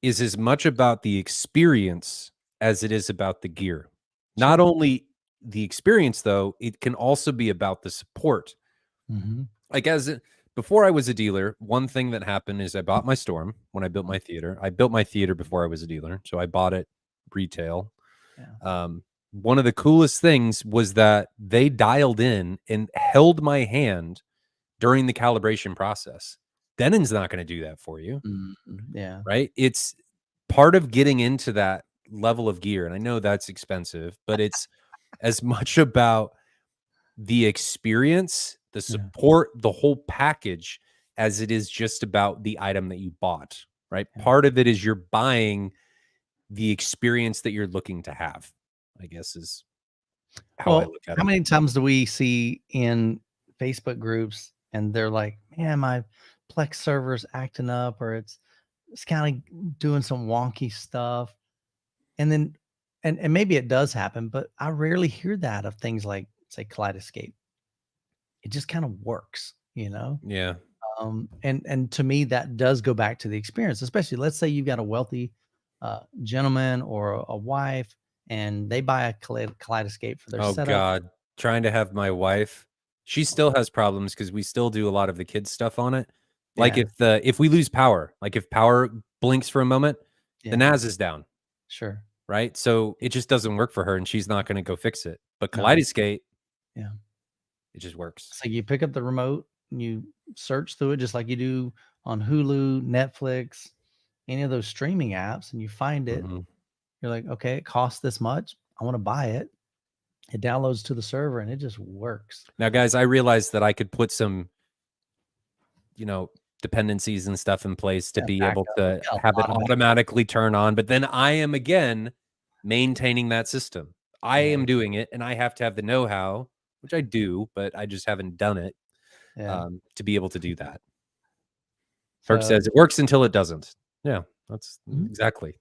Speaker 2: is as much about the experience as it is about the gear. Not
Speaker 1: Sure.
Speaker 2: only the experience though, it can also be about the support.
Speaker 1: Mhm.
Speaker 2: Like before I was a dealer, one thing that happened is I bought my Storm when I built my theater. I built my theater before I was a dealer, so I bought it retail.
Speaker 1: Yeah.
Speaker 2: One of the coolest things was that they dialed in and held my hand during the calibration process. Denon's not going to do that for you,
Speaker 1: Mhm. Yeah.
Speaker 2: right? It's part of getting into that level of gear. And I know that's expensive, but it's as much about the experience, the
Speaker 1: Yeah.
Speaker 2: support, the whole package as it is just about the item that you bought, right?
Speaker 1: Yeah.
Speaker 2: Part of it is you're buying the experience that you're looking to have, I guess is how I
Speaker 1: Well,
Speaker 2: look at
Speaker 1: how
Speaker 2: it.
Speaker 1: many times do we see in Facebook groups and they're like, "Man, my Plex server's acting up, or it's kind of doing some wonky stuff." And then and maybe it does happen, but I rarely hear that of things like, say, Kaleidescape. It just kind of works, you know?
Speaker 2: Yeah.
Speaker 1: And to me, that does go back to the experience, especially let's say you've got a wealthy gentleman or a wife, and they buy a Kaleidescape for their
Speaker 2: Oh
Speaker 1: setup.
Speaker 2: God. Trying to have my wife, she still has problems because we still do a lot of the kids stuff on it. Like
Speaker 1: Yeah,
Speaker 2: if we lose power, like if power blinks for a moment, the
Speaker 1: yeah,
Speaker 2: NAS is down,
Speaker 1: sure.
Speaker 2: right? So it just doesn't work for her and she's not going to go fix it. But
Speaker 1: No,
Speaker 2: Kaleidescape,
Speaker 1: yeah.
Speaker 2: it just works.
Speaker 1: So you pick up the remote and you search through it just like you do on Hulu, Netflix, any of those streaming apps, and you find it.
Speaker 2: Mhm.
Speaker 1: You're like, okay, it costs this much. I want to buy it. It downloads to the server and it just works.
Speaker 2: Now, guys, I realized that I could put some, you know, dependencies and stuff in place to
Speaker 1: Yeah,
Speaker 2: be able
Speaker 1: backup. You
Speaker 2: to
Speaker 1: got
Speaker 2: have
Speaker 1: a
Speaker 2: it
Speaker 1: lot of back.
Speaker 2: automatically turn on. But then I am again maintaining that system. I
Speaker 1: Yeah,
Speaker 2: am doing it and I have to have the know how, which I do, but I just haven't done it
Speaker 1: yeah.
Speaker 2: to be able to do that. Herc
Speaker 1: So
Speaker 2: says it works until it doesn't. Yeah, that's
Speaker 1: mhm.
Speaker 2: exactly.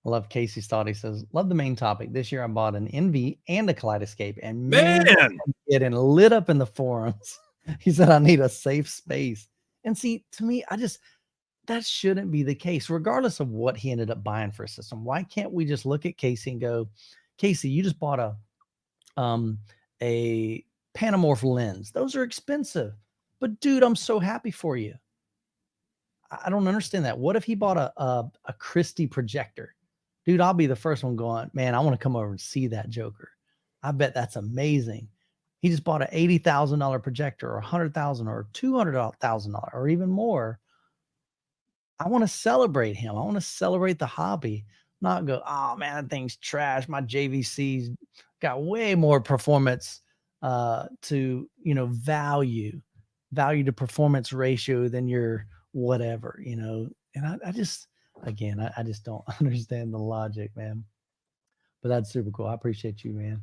Speaker 1: I love Casey's thought. He says, love the main topic. This year I bought an NV and a Kaleidescape, and man,
Speaker 2: Man.
Speaker 1: it and lit up in the forums. He said, I need a safe space. And see, to me, that shouldn't be the case, regardless of what he ended up buying for a system. Why can't we just look at Casey and go, Casey, you just bought um a Panamorph lens. Those are expensive. But dude, I'm so happy for you. I don't understand that. What if he bought a Christie projector? Dude, I'll be the first one going, man, I want to come over and see that Joker. I bet that's amazing. He just bought an $80,000 projector, or $100,000, or $200,000, or even more. I want to celebrate him. I want to celebrate the hobby, not go, oh man, that thing's trash. My JVC's got way more performance to, value to performance ratio than your whatever. And I just, again, I just don't understand the logic, man. But that's super cool. I appreciate you, man.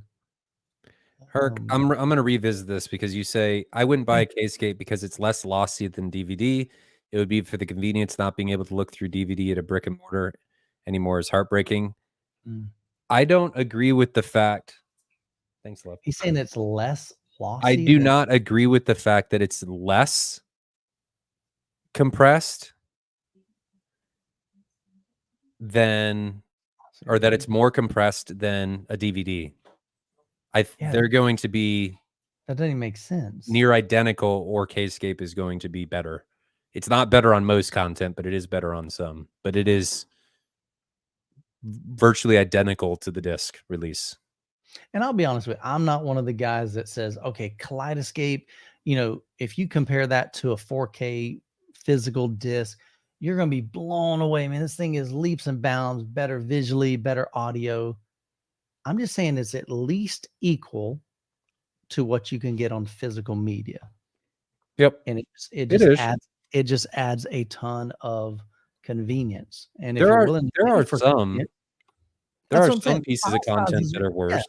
Speaker 2: Herc,
Speaker 1: Um,
Speaker 2: I'm gonna revisit this because you say I wouldn't buy
Speaker 1: yeah,
Speaker 2: a Kscape because it's less lossy than DVD. It would be for the convenience not being able to look through DVD at a brick and mortar anymore is heartbreaking.
Speaker 1: Mm.
Speaker 2: I don't agree with the fact. Thanks, love.
Speaker 1: He's saying it's less
Speaker 2: I
Speaker 1: lossy
Speaker 2: do
Speaker 1: than
Speaker 2: not agree with the fact that it's less compressed than, or that it's more compressed than a DVD.
Speaker 1: Yeah.
Speaker 2: They're going to be
Speaker 1: That doesn't even make sense.
Speaker 2: near identical, or Kscape is going to be better. It's not better on most content, but it is better on some. But it is virtually identical to the disc release.
Speaker 1: And I'll be honest with you, I'm not one of the guys that says, okay, Kaleidescape, you know, if you compare that to a 4K physical disc, you're going to be blown away, man. This thing is leaps and bounds, better visually, better audio. I'm just saying it's at least equal to what you can get on physical media.
Speaker 2: Yep.
Speaker 1: And it just adds a ton of convenience. And if
Speaker 2: There
Speaker 1: you're
Speaker 2: are
Speaker 1: willing to
Speaker 2: there
Speaker 1: pay
Speaker 2: are
Speaker 1: for
Speaker 2: some
Speaker 1: it,
Speaker 2: there
Speaker 1: that's
Speaker 2: are
Speaker 1: what I'm
Speaker 2: some
Speaker 1: saying.
Speaker 2: pieces
Speaker 1: File
Speaker 2: of content
Speaker 1: sizes
Speaker 2: that are
Speaker 1: yeah,
Speaker 2: worse.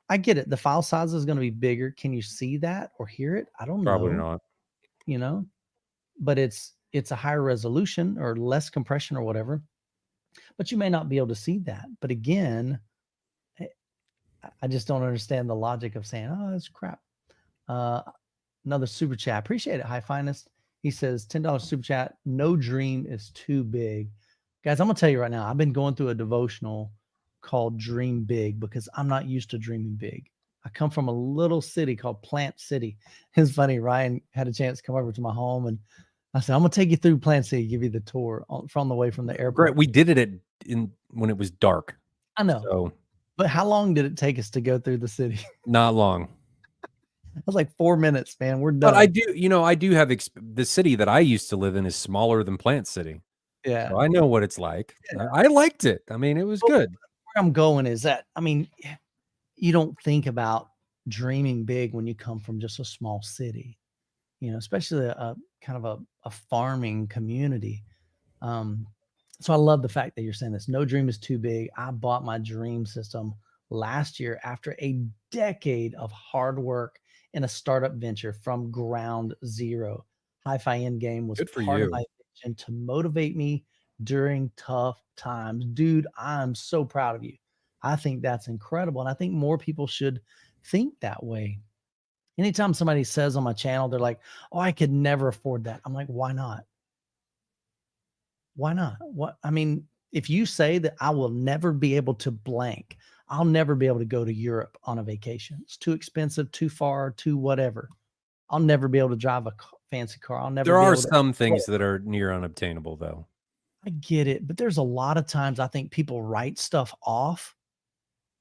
Speaker 1: I get it. The file size is going to be bigger. Can you see that or hear it? I don't
Speaker 2: Probably
Speaker 1: know,
Speaker 2: not.
Speaker 1: you know, but it's a higher resolution or less compression or whatever. But you may not be able to see that. But again, I just don't understand the logic of saying, "Oh, that's crap." Another super chat. Appreciate it, High Finest. He says $10 super chat. No dream is too big. Guys, I'm gonna tell you right now, I've been going through a devotional called Dream Big because I'm not used to dreaming big. I come from a little city called Plant City. It's funny, Ryan had a chance to come over to my home and I said, I'm gonna take you through Plant City, give you the tour from the way from the airport.
Speaker 2: Great. We did it when it was dark.
Speaker 1: I know.
Speaker 2: So
Speaker 1: But how long did it take us to go through the city?
Speaker 2: not long.
Speaker 1: It was like 4 minutes, man. We're
Speaker 2: But
Speaker 1: done.
Speaker 2: I do have the city that I used to live in is smaller than Plant City.
Speaker 1: Yeah.
Speaker 2: So I know what it's like.
Speaker 1: Yeah.
Speaker 2: I liked it. I mean, it was good.
Speaker 1: Where I'm going is that, I mean, you don't think about dreaming big when you come from just a small city, you know, especially a kind of a farming community. So I love the fact that you're saying this. No dream is too big. I bought my dream system last year after a decade of hard work in a startup venture from ground zero. Hi-Fi Endgame was
Speaker 2: Good for
Speaker 1: part of
Speaker 2: you.
Speaker 1: my vision to motivate me during tough times. Dude, I'm so proud of you. I think that's incredible. And I think more people should think that way. Anytime somebody says on my channel, they're like, oh, I could never afford that. I'm like, why not? Why not? What I mean, if you say that I will never be able to blank, I'll never be able to go to Europe on a vacation. It's too expensive, too far, too whatever. I'll never be able to drive a fancy car. I'll never
Speaker 2: There
Speaker 1: be
Speaker 2: are
Speaker 1: able to.
Speaker 2: some things that are near unobtainable, though.
Speaker 1: I get it, but there's a lot of times I think people write stuff off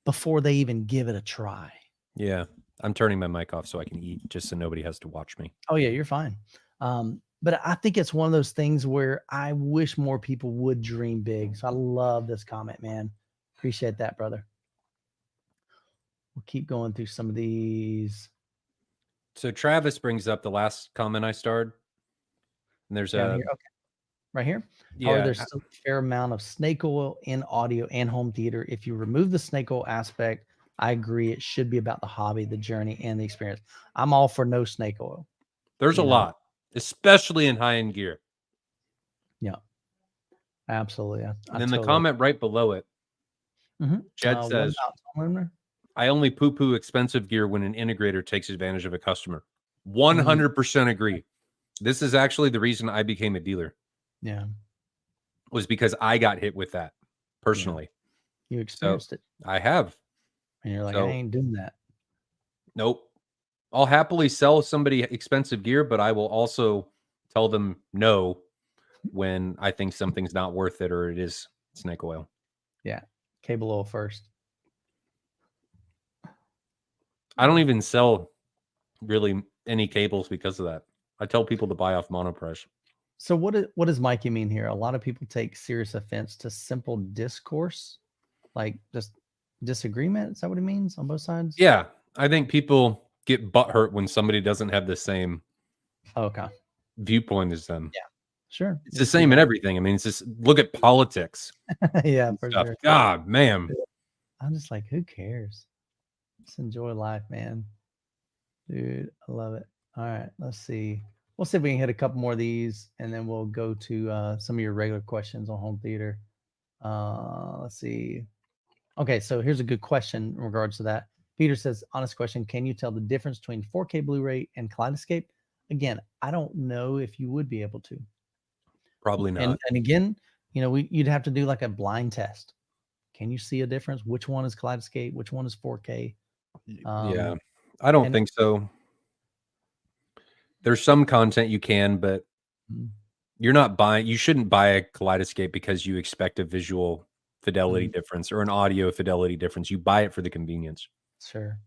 Speaker 1: before they even give it a try.
Speaker 2: Yeah. I'm turning my mic off so I can eat, just so nobody has to watch me.
Speaker 1: Oh yeah, you're fine. But I think it's one of those things where I wish more people would dream big. So I love this comment, man. Appreciate that, brother. We'll keep going through some of these.
Speaker 2: So Travis brings up the last comment I starred. And there's
Speaker 1: Down here. Okay. Right here. However,
Speaker 2: yeah.
Speaker 1: there's still a fair amount of snake oil in audio and home theater. If you remove the snake oil aspect, I agree. It should be about the hobby, the journey, and the experience. I'm all for no snake oil.
Speaker 2: There's a lot, especially in high-end gear.
Speaker 1: Yeah. Absolutely.
Speaker 2: And then the comment right below it, Jed says, I only poo-poo expensive gear when an integrator takes advantage of a customer. 100% agree. This is actually the reason I became a dealer.
Speaker 1: Yeah.
Speaker 2: Was because I got hit with that personally.
Speaker 1: Yeah. You experienced it.
Speaker 2: I have.
Speaker 1: And you're like, I ain't doing that.
Speaker 2: Nope. I'll happily sell somebody expensive gear, but I will also tell them no when I think something's not worth it or it is snake oil.
Speaker 1: Yeah. Cable oil first.
Speaker 2: I don't even sell really any cables because of that. I tell people to buy off Monoprice.
Speaker 1: So what does Mikey mean here? A lot of people take serious offense to simple discourse, like just disagreement. Is that what he means on both sides?
Speaker 2: Yeah. I think people get butthurt when somebody doesn't have the same
Speaker 1: viewpoint
Speaker 2: as them.
Speaker 1: Yeah, sure.
Speaker 2: It's the same in everything. I mean, it's just look at politics.
Speaker 1: Yeah, for sure.
Speaker 2: God, man.
Speaker 1: I'm just like, who cares? Just enjoy life, man. Dude, I love it. All right, let's see. We'll see if we can hit a couple more of these, and then we'll go to some of your regular questions on home theater. Let's see. Okay, so here's a good question in regards to that. Peter says, honest question, can you tell the difference between 4K Blu-ray and Kaleidescape? Again, I don't know if you would be able to.
Speaker 2: Probably not.
Speaker 1: And again, you'd have to do like a blind test. Can you see a difference? Which one is Kaleidescape? Which one is 4K?
Speaker 2: Yeah, I don't think so. There's some content you can, but you're not buying. You shouldn't buy a Kaleidescape because you expect a visual fidelity difference or an audio fidelity difference. You buy it for the convenience.
Speaker 1: Sure.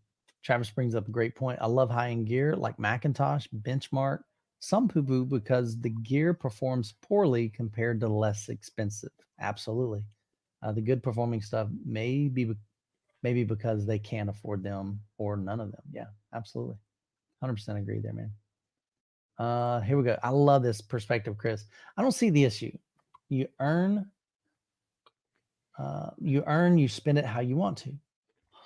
Speaker 1: Travis brings up a great point. I love high-end gear like Macintosh, Benchmark, some Poopoo because the gear performs poorly compared to less expensive. Absolutely. The good performing stuff maybe because they can't afford them or none of them. Yeah, absolutely. 100% agree there, man. Here we go. I love this perspective, Chris. I don't see the issue. You earn, you spend it how you want to.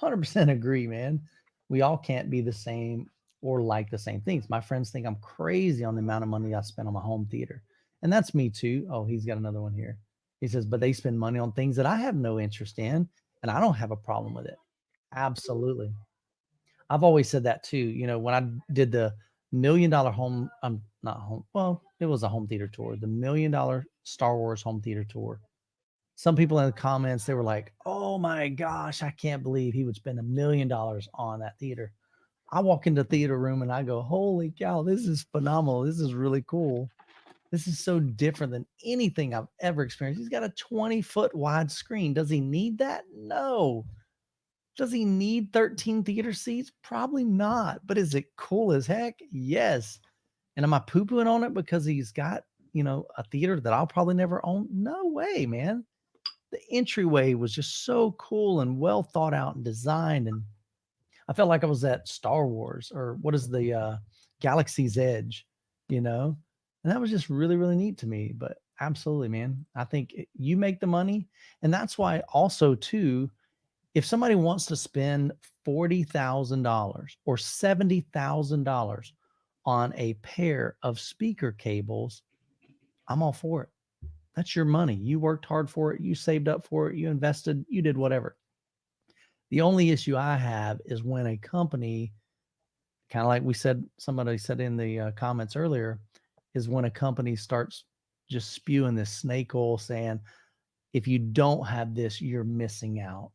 Speaker 1: 100% agree, man. We all can't be the same or like the same things. My friends think I'm crazy on the amount of money I spend on my home theater. And that's me too. Oh, he's got another one here. He says, but they spend money on things that I have no interest in, and I don't have a problem with it. Absolutely. I've always said that too. When I did the $1 million home, not home, well, it was a home theater tour, the $1 million Star Wars home theater tour. Some people in the comments, they were like, oh my gosh, I can't believe he would spend $1 million on that theater. I walk into the theater room and I go, holy cow, this is phenomenal. This is really cool. This is so different than anything I've ever experienced. He's got a 20-foot wide screen. Does he need that? No. Does he need 13 theater seats? Probably not. But is it cool as heck? Yes. And am I poo-pooing on it because he's got, a theater that I'll probably never own? No way, man. The entryway was just so cool and well thought out and designed. And I felt like I was at Star Wars, or what is the Galaxy's Edge, And that was just really, really neat to me. But absolutely, man. I think you make the money. And that's why also too, if somebody wants to spend $40,000 or $70,000 on a pair of speaker cables, I'm all for it. That's your money. You worked hard for it. You saved up for it. You invested. You did whatever. The only issue I have is when a company, kind of like somebody said in the comments earlier, is when a company starts just spewing this snake oil saying, if you don't have this, you're missing out.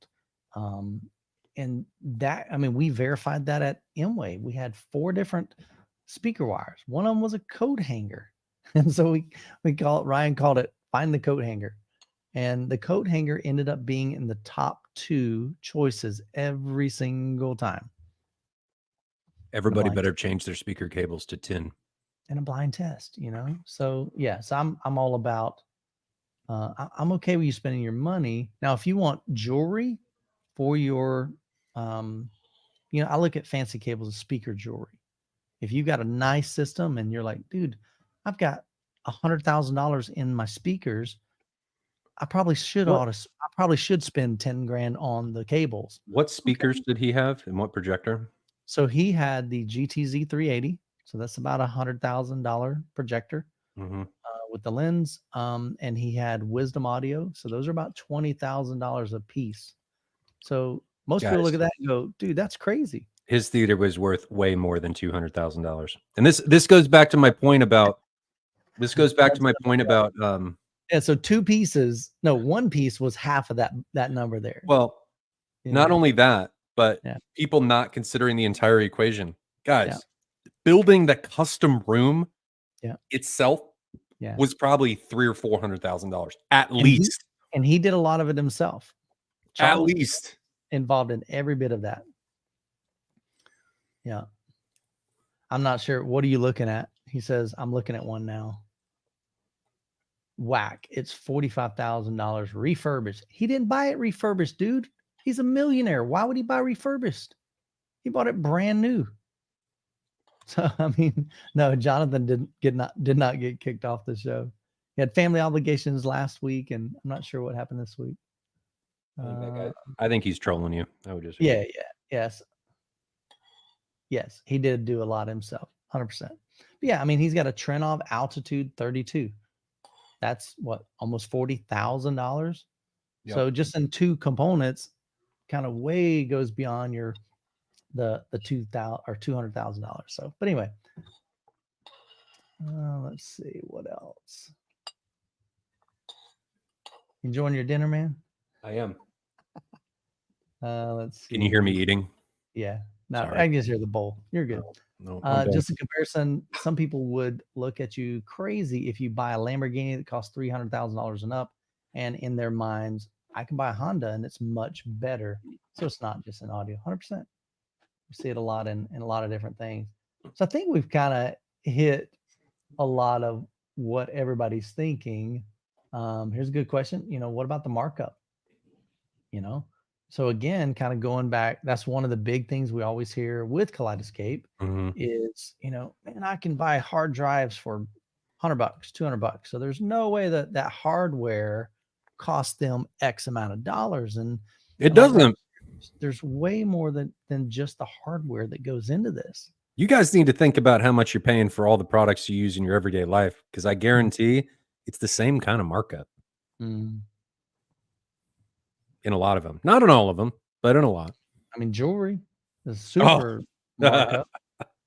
Speaker 1: And that, we verified that at Mway. We had 4 different speaker wires. One of them was a coat hanger. And so Ryan called it find the coat hanger. And the coat hanger ended up being in the top 2 choices every single time.
Speaker 2: Everybody better change their speaker cables to tin.
Speaker 1: And a blind test, So yes, I'm all about, I'm okay with you spending your money. Now, if you want jewelry for your, I look at fancy cables as speaker jewelry. If you've got a nice system and you're like, dude, I've got $100,000 in my speakers, I probably should spend 10 grand on the cables.
Speaker 2: What speakers did he have and what projector?
Speaker 1: So he had the GTZ 380. So that's about $100,000 projector with the lens. And he had Wisdom Audio. So those are about $20,000 a piece. So most people look at that and go, dude, that's crazy.
Speaker 2: His theater was worth way more than $200,000. And this goes back to my point about
Speaker 1: yeah, so 2 pieces, no, 1 piece was half of that number there.
Speaker 2: Well, not only that, but people not considering the entire equation. Guys, building the custom room itself was probably $300,000 or $400,000 at least.
Speaker 1: And he did a lot of it himself.
Speaker 2: At least
Speaker 1: involved in every bit of that. Yeah. I'm not sure. What are you looking at? He says, I'm looking at one now. Whack. It's $45,000 refurbished. He didn't buy it refurbished, dude. He's a millionaire. Why would he buy refurbished? He bought it brand new. So, no, Jonathan did not get kicked off the show. He had family obligations last week, and I'm not sure what happened this week.
Speaker 2: I think he's trolling you. I would just
Speaker 1: yes, he did do a lot himself, 100%. But yeah, he's got a Trenov Altitude 32. That's what, almost $40,000. So just in two components, kind of way goes beyond your the $2,000 or $200,000. So, but anyway, let's see what else. Enjoying your dinner, man?
Speaker 2: I am.
Speaker 1: Let's see.
Speaker 2: Can you hear me eating?
Speaker 1: Yeah. No,
Speaker 2: Sorry.
Speaker 1: I can just hear the bowl. You're good.
Speaker 2: No, I'm done.
Speaker 1: Just a comparison, some people would look at you crazy if you buy a Lamborghini that costs $300,000 and up, and in their minds, I can buy a Honda and it's much better. So it's not just an audio, 100%. We see it a lot in a lot of different things. So I think we've kind of hit a lot of what everybody's thinking. Here's a good question. What about the markup? So again, kind of going back, that's one of the big things we always hear with Kaleidescape is, man, I can buy hard drives for $100, $200. So there's no way that that hardware costs them X amount of dollars. And
Speaker 2: It
Speaker 1: like
Speaker 2: doesn't.
Speaker 1: there's way more than just the hardware that goes into this.
Speaker 2: You guys need to think about how much you're paying for all the products you use in your everyday life, because I guarantee it's the same kind of markup in a lot of them. Not in all of them, but in a lot.
Speaker 1: I mean, jewelry is super markup.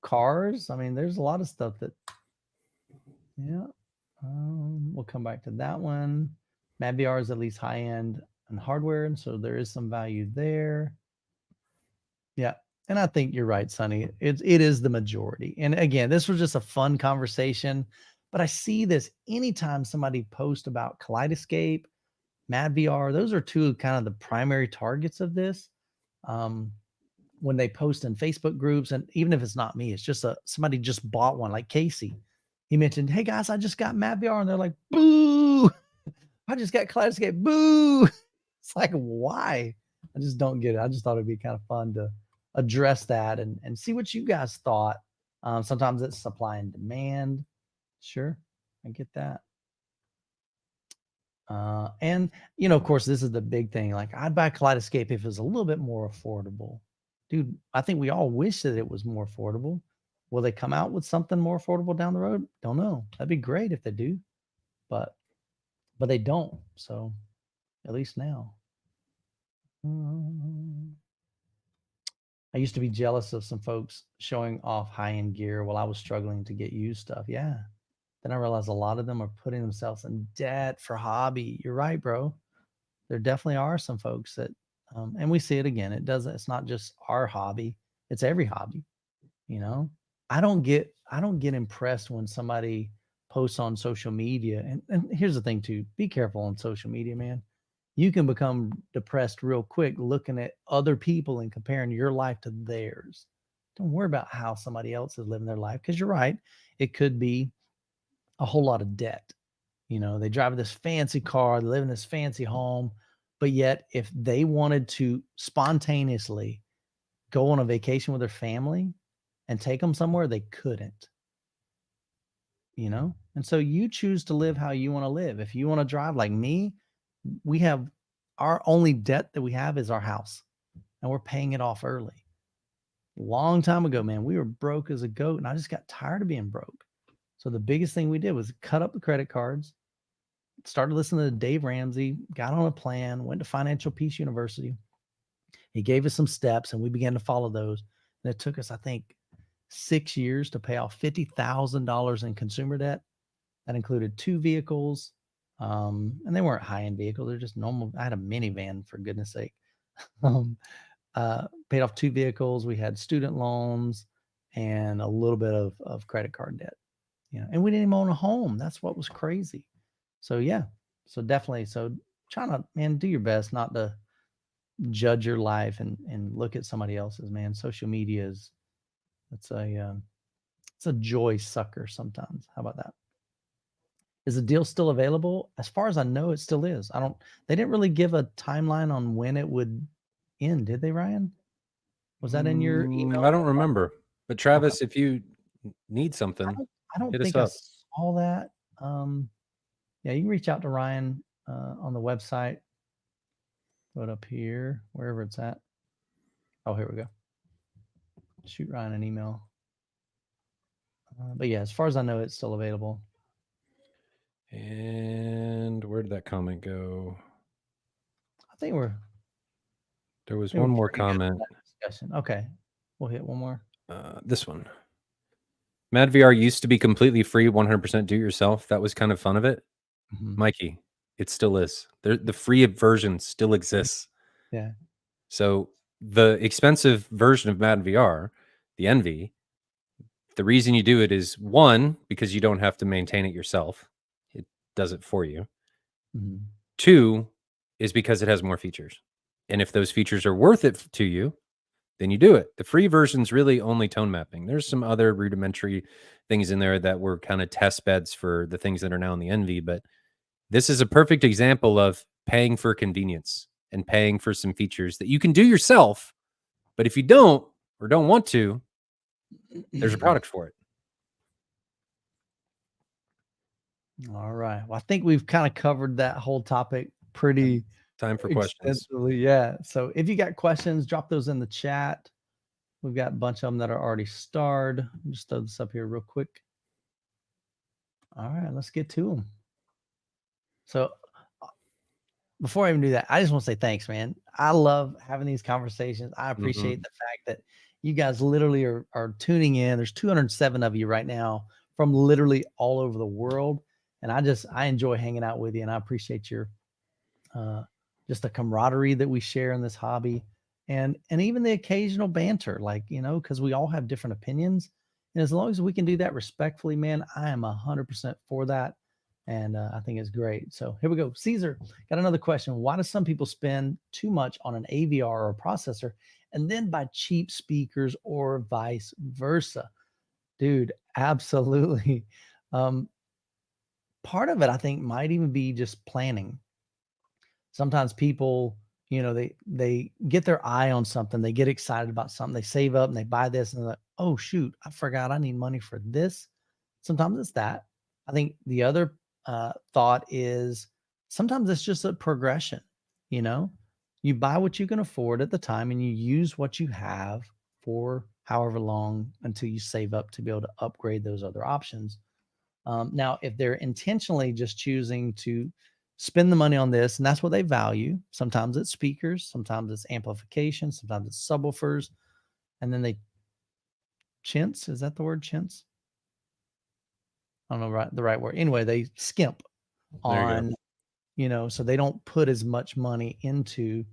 Speaker 1: Cars, I mean, there's a lot of stuff that, yeah. We'll come back to that one. MadVR is at least high end and hardware, and so there is some value there. Yeah, and I think you're right, Sonny. It is the majority. And again, this was just a fun conversation, but I see this anytime somebody posts about Kaleidescape, MadVR. Those are two kind of the primary targets of this. When they post in Facebook groups, and even if it's not me, it's just somebody just bought one, like Casey. He mentioned, "Hey guys, I just got MadVR," and they're like, "Boo! I just got Kaleidescape, boo!" It's like, why? I just don't get it. I just thought it'd be kind of fun to address that and see what you guys thought. Sometimes it's supply and demand. Sure, I get that. And of course, this is the big thing. Like, I'd buy Kaleidescape if it was a little bit more affordable. Dude, I think we all wish that it was more affordable. Will they come out with something more affordable down the road? Don't know. That'd be great if they do, but they don't. So at least now. I used to be jealous of some folks showing off high-end gear while I was struggling to get used stuff. Yeah. Then I realized a lot of them are putting themselves in debt for hobby. You're right, bro. There definitely are some folks that, and we see it again. It's not just our hobby. It's every hobby. I don't get impressed when somebody posts on social media. And here's the thing too, be careful on social media, man. You can become depressed real quick looking at other people and comparing your life to theirs. Don't worry about how somebody else is living their life, because you're right. It could be a whole lot of debt. They drive this fancy car, they live in this fancy home, but yet if they wanted to spontaneously go on a vacation with their family and take them somewhere, they couldn't. And so you choose to live how you want to live. If you want to drive like me, we have our only debt that we have is our house, and we're paying it off early. Long time ago, man, we were broke as a goat, and I just got tired of being broke. So the biggest thing we did was cut up the credit cards, started listening to Dave Ramsey, got on a plan, went to Financial Peace University. He gave us some steps, and we began to follow those. And it took us, I think, 6 years to pay off $50,000 in consumer debt. That included 2 vehicles, and they weren't high-end vehicles. They're just normal. I had a minivan, for goodness sake. Paid off 2 vehicles. We had student loans and a little bit of credit card debt. And we didn't even own a home. That's what was crazy. So yeah, so definitely. So try to, man, do your best not to judge your life and look at somebody else's. Man, social media is it's a joy sucker sometimes. How about that? Is the deal still available? As far as I know, it still is. They didn't really give a timeline on when it would end, did they, Ryan? Was that in your email?
Speaker 2: I don't remember. But Travis, if you need something,
Speaker 1: I don't
Speaker 2: hit
Speaker 1: think
Speaker 2: us
Speaker 1: I saw that. Yeah, you can reach out to Ryan on the website. Throw it up here, wherever it's at. Oh, here we go. Shoot Ryan an email. But yeah, as far as I know, it's still available.
Speaker 2: And where did that comment go?
Speaker 1: think
Speaker 2: There was
Speaker 1: we're
Speaker 2: one more
Speaker 1: pretty good on
Speaker 2: comment.
Speaker 1: that discussion. Okay, we'll hit one more.
Speaker 2: This one. Mad VR used to be completely free, 100% do it yourself. That was kind of fun of it. Mikey, it still is. The free version still exists.
Speaker 1: Yeah.
Speaker 2: So the expensive version of Mad VR, the Envy, the reason you do it is one, because you don't have to maintain it yourself. It does it for you. Two is because it has more features. And if those features are worth it to you, then you do it. The free version's really only tone mapping. There's some other rudimentary things in there that were kind of test beds for the things that are now in the Envy, but this is a perfect example of paying for convenience and paying for some features that you can do yourself. But if you don't or don't want to, there's a product for it.
Speaker 1: All right. Well, I think we've kind of covered that whole topic pretty
Speaker 2: Time for questions.
Speaker 1: Yeah. So if you got questions, drop those in the chat. We've got a bunch of them that are already starred. Just throw this up here real quick. All right, let's get to them. So before I even do that, I just want to say thanks, man. I love having these conversations. I appreciate the fact that you guys literally are tuning in. There's 207 of you right now from literally all over the world. And I enjoy hanging out with you, and I appreciate your just the camaraderie that we share in this hobby, and even the occasional banter, like, because we all have different opinions. And as long as we can do that respectfully, man, I am 100% for that. And I think it's great. So here we go. Caesar got another question. Why do some people spend too much on an AVR or a processor and then buy cheap speakers or vice versa? Dude, absolutely. Part of it, I think, might even be just planning. Sometimes people, they get their eye on something, they get excited about something, they save up and they buy this, and they're like, oh shoot, I forgot I need money for this. Sometimes it's that. I think the other thought is sometimes it's just a progression. You buy what you can afford at the time and you use what you have for however long until you save up to be able to upgrade those other options. Now, if they're intentionally just choosing to spend the money on this, and that's what they value, sometimes it's speakers, sometimes it's amplification, sometimes it's subwoofers, and then they chintz. Is that the word, chintz? I don't know the right word. Anyway, they skimp on, so they don't put as much money into,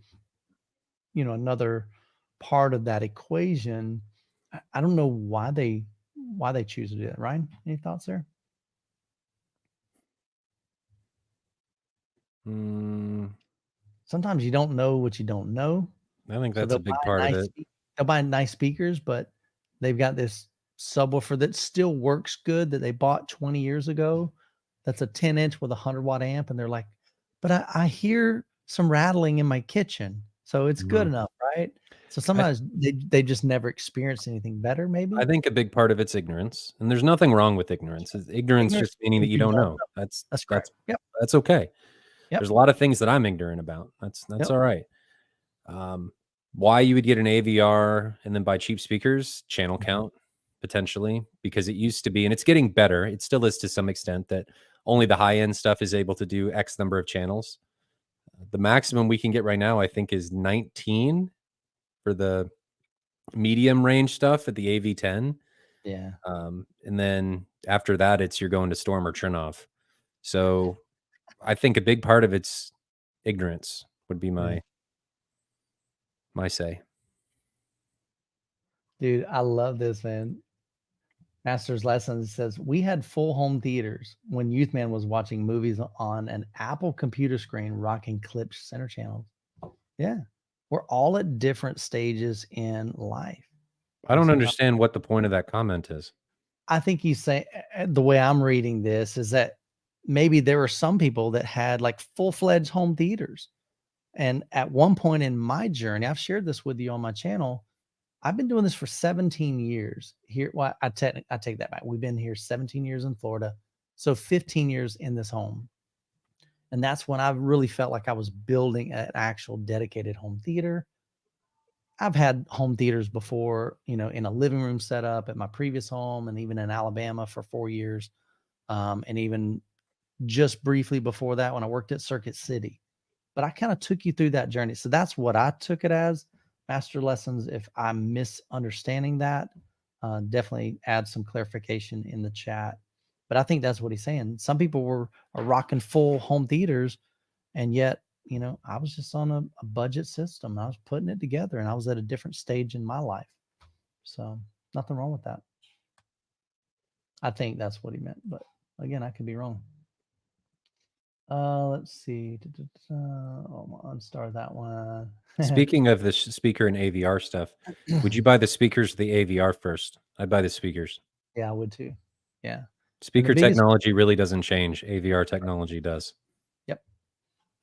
Speaker 1: another part of that equation. I don't know why they choose to do that. Ryan, any thoughts there? Sometimes you don't know what you don't know.
Speaker 2: I think that's a big part of it.
Speaker 1: They'll buy nice speakers, but they've got this subwoofer that still works good that they bought 20 years ago. That's a 10-inch with a 100-watt amp, and they're like, but I hear some rattling in my kitchen, so it's good enough, right? So sometimes they just never experienced anything better, maybe?
Speaker 2: I think a big part of it's ignorance, and there's nothing wrong with ignorance. Ignorance just meaning that you don't know. That's
Speaker 1: correct. Yep.
Speaker 2: That's okay.
Speaker 1: Yep.
Speaker 2: There's a lot of things that I'm ignorant about. That's all right. Why you would get an AVR and then buy cheap speakers, channel count, potentially, because it used to be, and it's getting better. It still is to some extent, that only the high end stuff is able to do X number of channels. The maximum we can get right now, I think, is 19 for the medium range stuff at the AV10.
Speaker 1: Yeah.
Speaker 2: And then after that, it's you're going to Storm or Chernoff. So I think a big part of it's ignorance would be my say.
Speaker 1: Dude, I love this, man. Master's Lessons says, we had full home theaters when Youthman was watching movies on an Apple computer screen rocking clipped center channels. Yeah. We're all at different stages in life.
Speaker 2: I don't understand what the point of that comment is.
Speaker 1: I think he's saying, the way I'm reading this is that maybe there were some people that had like full-fledged home theaters. And at one point in my journey, I've shared this with you on my channel, I've been doing this for 17 years here. Well, I take that back. We've been here 17 years in Florida. So 15 years in this home. And that's when I really felt like I was building an actual dedicated home theater. I've had home theaters before, in a living room setup at my previous home, and even in Alabama for 4 years. And even just briefly before that, when I worked at Circuit City. but I kind of took you through that journey. So that's what I took it as, master lessons. If I'm misunderstanding that, definitely add some clarification in the chat. But I think that's what he's saying. Some people are rocking full home theaters, and yet, you know, I was just on a budget system. I was putting it together, and I was at a different stage in my life. So nothing wrong with that. I think that's what he meant, but again, I could be wrong. Let's see. Oh, I'll unstar that one.
Speaker 2: Speaking of the speaker and AVR stuff, would you buy the speakers or the AVR first? I'd buy the speakers.
Speaker 1: Yeah, I would too. Yeah.
Speaker 2: Speaker
Speaker 1: biggest
Speaker 2: technology really doesn't change. AVR technology does.
Speaker 1: Yep.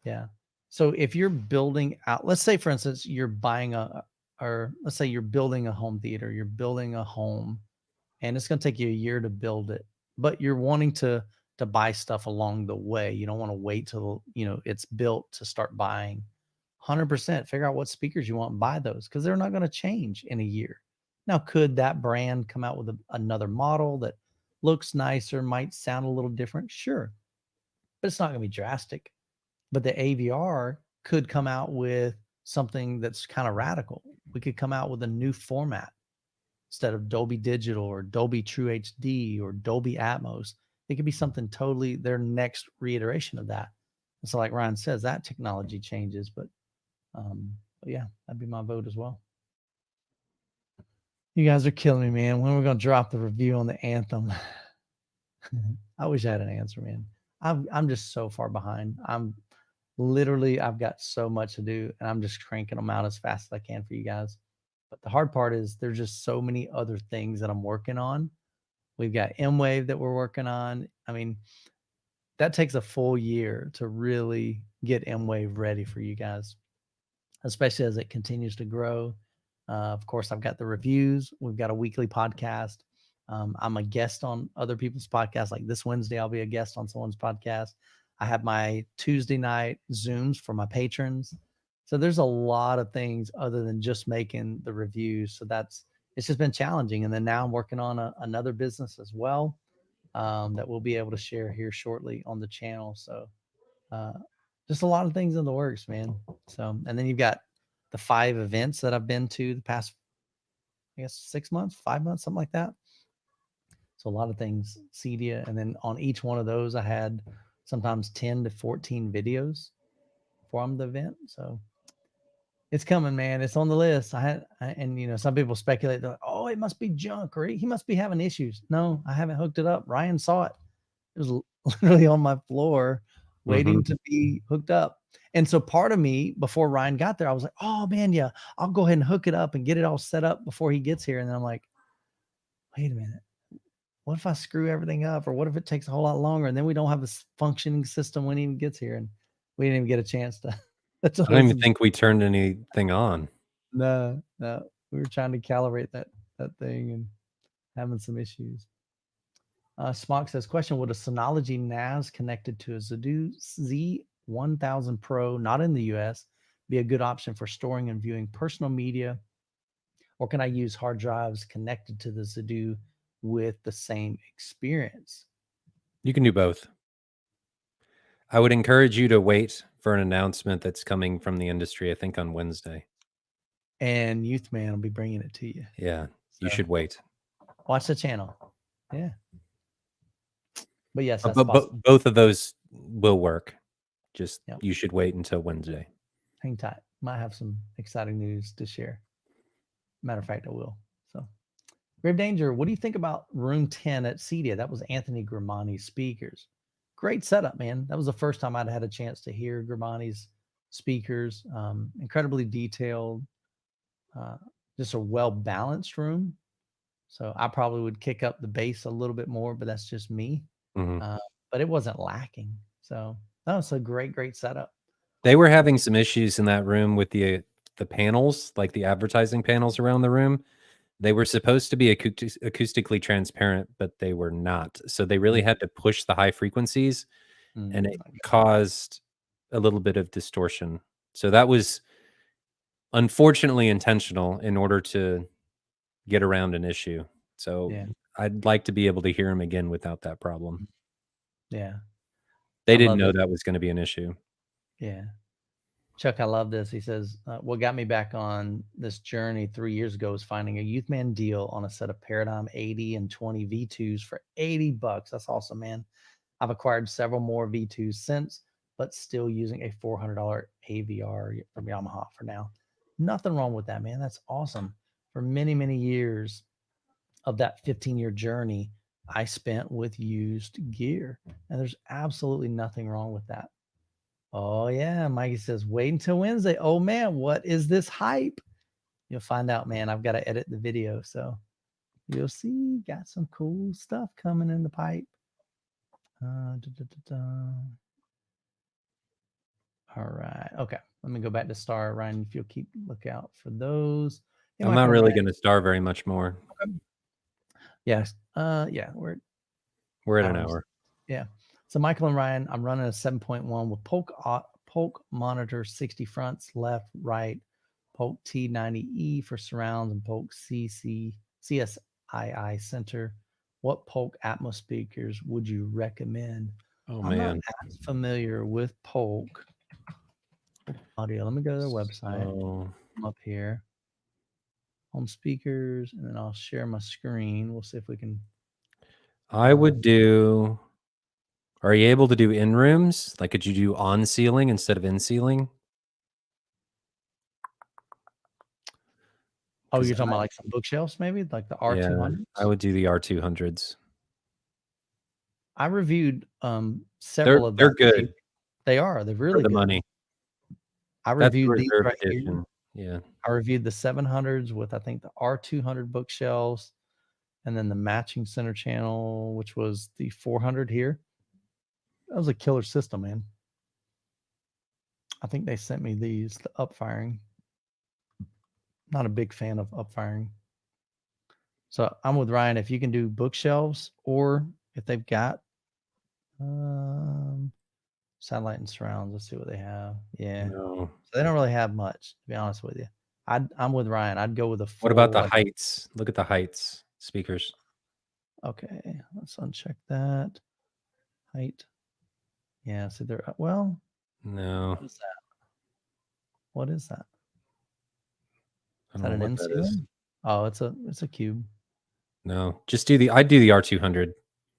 Speaker 1: Yeah. So if you're building out, let's say for instance, you're buying or let's say you're building a home theater, you're building a home, and it's going to take you a year to build it, but you're wanting to buy stuff along the way. You don't want to wait till, you know, it's built to start buying. 100% figure out what speakers you want and buy those, because they're not going to change in a year. Now, could that brand come out with another model that looks nicer, might sound a little different? Sure, but it's not going to be drastic. But the AVR could come out with something that's kind of radical. We could come out with a new format instead of Dolby Digital or Dolby True HD or Dolby Atmos. It could be something totally their next reiteration of that. And so, like Ryan says, that technology changes, but yeah, that'd be my vote as well. You guys are killing me, man. When are we gonna drop the review on the Anthem? I wish I had an answer, man. I'm just so far behind. I've got so much to do, and I'm just cranking them out as fast as I can for you guys. But the hard part is there's just so many other things that I'm working on. We've got M-Wave that we're working on. I mean, that takes a full year to really get M-Wave ready for you guys, especially as it continues to grow. Of course, I've got the reviews. We've got a weekly podcast. I'm a guest on other people's podcasts. Like this Wednesday, I'll be a guest on someone's podcast. I have my Tuesday night Zooms for my patrons. So there's a lot of things other than just making the reviews. So it's just been challenging. And then now I'm working on another business as well, that we'll be able to share here shortly on the channel. So just a lot of things in the works, man. So, and then you've got the 5 events that I've been to the past, I guess, 6 months, 5 months, something like that. So a lot of things, Cedia. And then on each one of those, I had sometimes 10 to 14 videos from the event. So it's coming, man. It's on the list. And you know, some people speculate, they're like, oh, it must be junk, or he must be having issues. No, I haven't hooked it up. Ryan saw it. It was literally on my floor waiting to be hooked up. And so part of me, before Ryan got there, I was like, oh man, yeah, I'll go ahead and hook it up and get it all set up before he gets here. And then I'm like, wait a minute. What if I screw everything up? Or what if it takes a whole lot longer and then we don't have a functioning system when he even gets here? And we didn't even get a chance to.
Speaker 2: I don't even think we turned anything on.
Speaker 1: No. We were trying to calibrate that thing and having some issues. Smock says, question, would a Synology NAS connected to a Z1000 Pro, not in the US, be a good option for storing and viewing personal media? Or can I use hard drives connected to the Zadu with the same experience?
Speaker 2: You can do both. I would encourage you to wait for an announcement that's coming from the industry, I think on Wednesday.
Speaker 1: And Youth Man will be bringing it to you.
Speaker 2: Yeah, you should wait.
Speaker 1: Watch the channel. Yeah. But yes, that's
Speaker 2: both of those will work. Just you should wait until Wednesday.
Speaker 1: Hang tight. Might have some exciting news to share. Matter of fact, I will. So, Grave Danger, what do you think about room 10 at Cedia? That was Anthony Grimani's speakers. Great setup, man. That was the first time I'd had a chance to hear Grimani's speakers. Incredibly detailed, just a well-balanced room. So I probably would kick up the bass a little bit more, but that's just me. But it wasn't lacking. So that was a great setup.
Speaker 2: They were having some issues in that room with the panels, like the advertising panels around the room. They were supposed to be acoustically transparent, but they were not. So they really had to push the high frequencies, and it caused a little bit of distortion. So that was unfortunately intentional in order to get around an issue. So I'd like to be able to hear him again without that problem.
Speaker 1: Yeah.
Speaker 2: They didn't know that was going to be an issue.
Speaker 1: Yeah. Chuck, I love this. He says, what got me back on this journey 3 years ago was finding a Youth Man deal on a set of Paradigm 80 and 20 V2s for $80. That's awesome, man. I've acquired several more V2s since, but still using a $400 AVR from Yamaha for now. Nothing wrong with that, man. That's awesome. For many, many years of that 15-year journey, I spent with used gear, and there's absolutely nothing wrong with that. Oh, yeah. Mikey says, wait until Wednesday. Oh, man, what is this hype? You'll find out, man. I've got to edit the video. So you'll see. Got some cool stuff coming in the pipe. All right. Okay. Let me go back to Star. Ryan, if you'll keep lookout for those. Hey,
Speaker 2: I'm not really going to star very much more.
Speaker 1: Okay. Yes. Yeah.
Speaker 2: We're at an hour.
Speaker 1: Yeah. So Michael and Ryan, I'm running a 7.1 with Polk monitor, 60 fronts, left, right, Polk T90E for surrounds, and Polk CSII center. What Polk Atmos speakers would you recommend?
Speaker 2: Oh,
Speaker 1: I'm not as familiar with Polk audio. Let me go to their website. I'm up here. Home speakers, and then I'll share my screen. We'll see if we can.
Speaker 2: I would do. Are you able to do in rooms? Like, could you do on ceiling instead of in ceiling?
Speaker 1: Oh, you're talking about like some bookshelves, maybe like the R200s?
Speaker 2: Yeah, I would do the R200s.
Speaker 1: I reviewed several of them.
Speaker 2: They're good.
Speaker 1: They are. They're really
Speaker 2: for the
Speaker 1: good.
Speaker 2: Money.
Speaker 1: I reviewed these right
Speaker 2: edition.
Speaker 1: here.
Speaker 2: Yeah.
Speaker 1: I reviewed the 700s with, I think, the R200 bookshelves, and then the matching center channel, which was the 400 here. That was a killer system, man. I think they sent me these, the upfiring. Not a big fan of upfiring. So I'm with Ryan. If you can do bookshelves, or if they've got satellite and surrounds, let's see what they have. Yeah.
Speaker 2: No.
Speaker 1: So they don't really have much, to be honest with you. I'm with Ryan. I'd go with a full.
Speaker 2: What about the heights? Look at the heights speakers.
Speaker 1: Okay, let's uncheck that. Height. Yeah, so they're well.
Speaker 2: No.
Speaker 1: What is that? What is that?
Speaker 2: Is that an in ceiling?
Speaker 1: Oh, it's a cube.
Speaker 2: No, just I'd do the R200.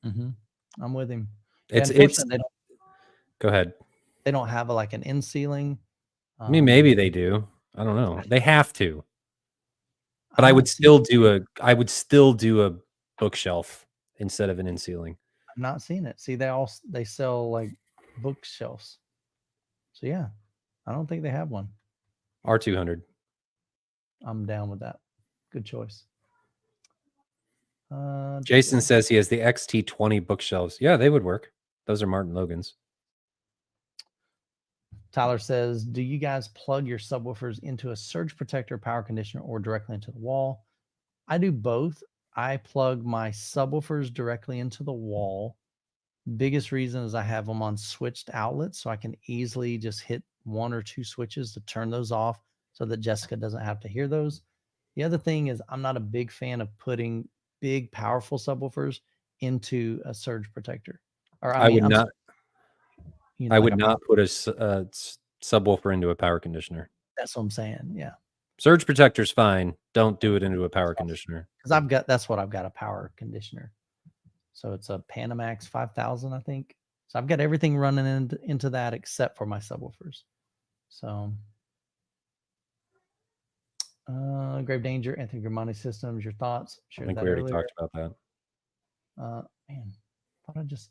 Speaker 1: I'm with him.
Speaker 2: It's go ahead.
Speaker 1: They don't have like an in ceiling.
Speaker 2: I mean, maybe they do. I don't know. They have to. But I would still do a bookshelf instead of an in ceiling.
Speaker 1: I'm not seeing it. See, they sell like bookshelves. So yeah, I don't think they have one.
Speaker 2: R200.
Speaker 1: I'm down with that. Good choice.
Speaker 2: Jason says he has the XT20 bookshelves. Yeah, they would work. Those are Martin Logan's.
Speaker 1: Tyler says, do you guys plug your subwoofers into a surge protector, power conditioner, or directly into the wall? I do both. I plug my subwoofers directly into the wall. Biggest reason is I have them on switched outlets, so I can easily just hit one or two switches to turn those off so that Jessica doesn't have to hear those. The other thing is I'm not a big fan of putting big, powerful subwoofers into a surge protector. Or
Speaker 2: I would not put a subwoofer into a power conditioner.
Speaker 1: That's what I'm saying. Yeah.
Speaker 2: Surge protector's fine. Don't do it into a power conditioner.
Speaker 1: Because that's what I've got, a power conditioner. So it's a Panamax 5000, I think. So I've got everything running into that except for my subwoofers. So Grave Danger, Anthony Grimani Systems, your thoughts?
Speaker 2: I think we already talked about that.
Speaker 1: Man, thought I just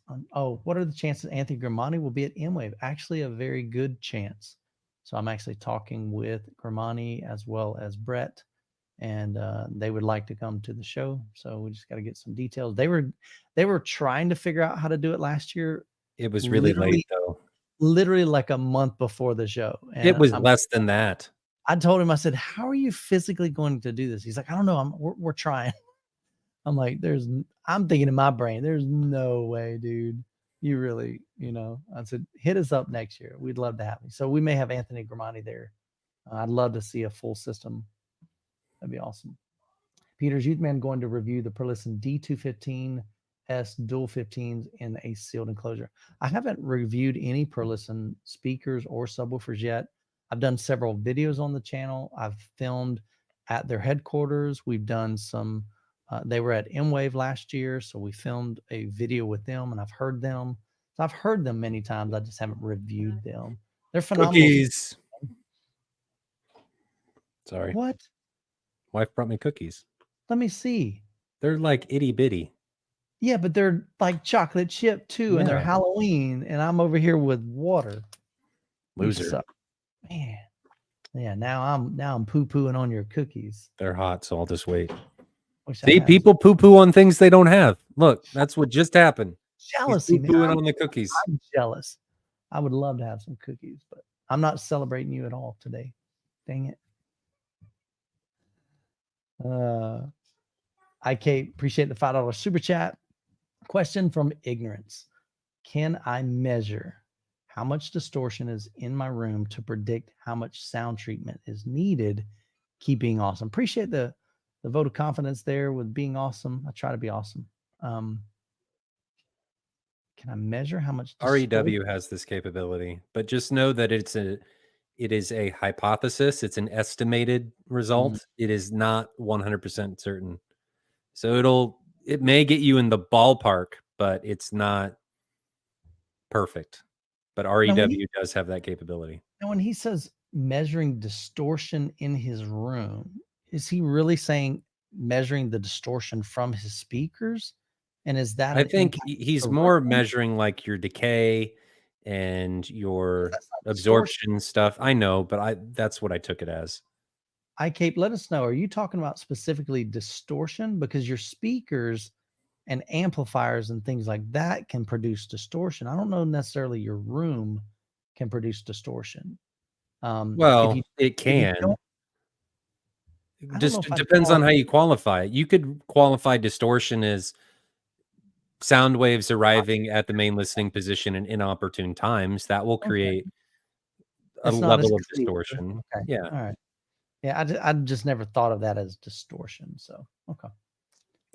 Speaker 1: what are the chances Anthony Grimani will be at M-Wave? Actually, a very good chance. So I'm actually talking with Grimani as well as Brett, and they would like to come to the show. So we just got to get some details. They were trying to figure out how to do it last year.
Speaker 2: It was really late though.
Speaker 1: Literally like a month before the show. And
Speaker 2: it was less than that.
Speaker 1: I told him, I said, how are you physically going to do this? He's like, I don't know. We're trying. I'm like, I'm thinking in my brain, there's no way, dude. You really, I said, hit us up next year. We'd love to have you. So we may have Anthony Grimani there. I'd love to see a full system. That'd be awesome. Peter's Youthman going to review the Perlison D215S dual 15s in a sealed enclosure. I haven't reviewed any Perlison speakers or subwoofers yet. I've done several videos on the channel. I've filmed at their headquarters. We've done some, they were at M-Wave last year, so we filmed a video with them, and I've heard them. So I've heard them many times. I just haven't reviewed them. They're phenomenal.
Speaker 2: Cookies. Sorry.
Speaker 1: What?
Speaker 2: Wife brought me cookies.
Speaker 1: Let me see.
Speaker 2: They're like itty bitty.
Speaker 1: Yeah, but they're like chocolate chip too, and they're
Speaker 2: Yeah.
Speaker 1: Halloween, and I'm over here with water. You
Speaker 2: Loser.
Speaker 1: suck. Man. Yeah, now I'm poo-pooing on your cookies.
Speaker 2: They're hot, so I'll just wait.
Speaker 1: Wish I
Speaker 2: See,
Speaker 1: had
Speaker 2: people poo-poo on things they don't have. Look, that's what just happened.
Speaker 1: jealousy, man.
Speaker 2: Poo-pooing on the cookies.
Speaker 1: I'm jealous. I would love to have some cookies, but I'm not celebrating you at all today. Dang it. IK, appreciate the $5 super chat. Question from Ignorance. Can I measure how much distortion is in my room to predict how much sound treatment is needed? Keep being awesome. Appreciate the vote of confidence there with being awesome. I try to be awesome. Can I measure how much
Speaker 2: REW has this capability, but just know that it is a hypothesis. It's an estimated result. It is not 100% certain. So it may get you in the ballpark, but it's not perfect. But REW does have that capability.
Speaker 1: And when he says measuring distortion in his room, is he really saying measuring the distortion from his speakers? And is that
Speaker 2: I think he's more measuring like your decay and your absorption stuff. I know, but that's what I took it as.
Speaker 1: IK, let us know. Are you talking about specifically distortion? Because your speakers and amplifiers and things like that can produce distortion. I don't know necessarily your room can produce distortion.
Speaker 2: Well, it can. Just depends on how you qualify it. You could qualify distortion as sound waves arriving at the main listening position in inopportune times. That will create a level of distortion.
Speaker 1: Okay.
Speaker 2: Yeah.
Speaker 1: All right. Yeah, I just never thought of that as distortion. So, okay.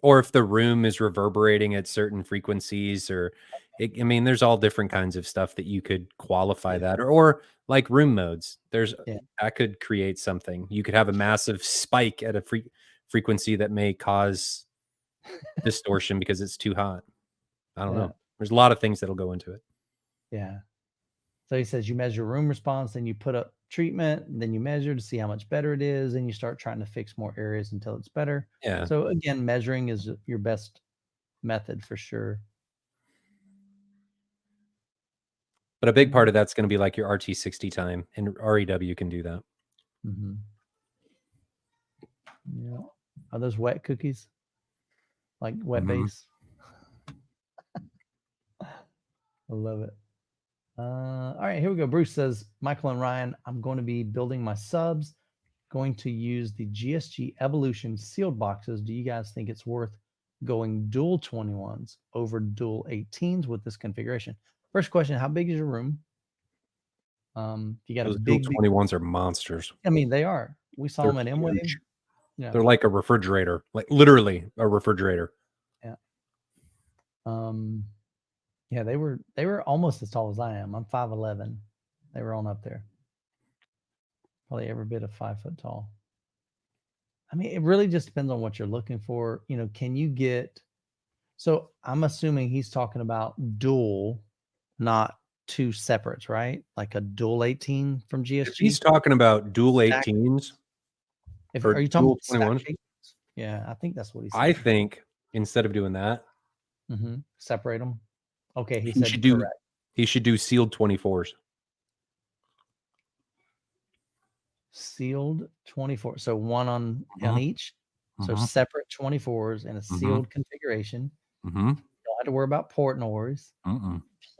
Speaker 2: Or if the room is reverberating at certain frequencies, or I mean, there's all different kinds of stuff that you could qualify that, or like room modes. That could create something. You could have a massive spike at a frequency that may cause distortion because it's too hot. I don't know. There's a lot of things that'll go into it.
Speaker 1: Yeah. So he says you measure room response, then you put up treatment, and then you measure to see how much better it is, and you start trying to fix more areas until it's better.
Speaker 2: Yeah.
Speaker 1: So again, measuring is your best method for sure.
Speaker 2: But a big part of that's going to be like your RT60 time, and REW can do that.
Speaker 1: Mm-hmm. Yeah. Are those wet cookies? Like wet base? I love it. All right, here we go. Bruce says, Michael and Ryan, I'm going to be building my subs, going to use the GSG Evolution sealed boxes. Do you guys think it's worth going dual 21s over dual 18s with this configuration? First question, how big is your room? You got
Speaker 2: those
Speaker 1: a big
Speaker 2: 21s are monsters.
Speaker 1: I mean, they are. We saw them at M-Wave.
Speaker 2: Yeah. They're like a refrigerator, like literally a refrigerator.
Speaker 1: Yeah. Yeah, they were almost as tall as I am. I'm 5'11". They were on up there. Probably every bit of 5 foot tall. I mean, it really just depends on what you're looking for. You know, can you get, so I'm assuming he's talking about dual, not two separates, right? Like a dual 18 from GSG.
Speaker 2: If he's talking about dual 18s.
Speaker 1: Are you talking about 21s? Yeah, I think that's what he said.
Speaker 2: I think instead of doing that,
Speaker 1: separate them. Okay, he
Speaker 2: should do sealed 24s.
Speaker 1: Sealed 24. So one on each. So separate 24s in a sealed configuration. You don't have to worry about port noise.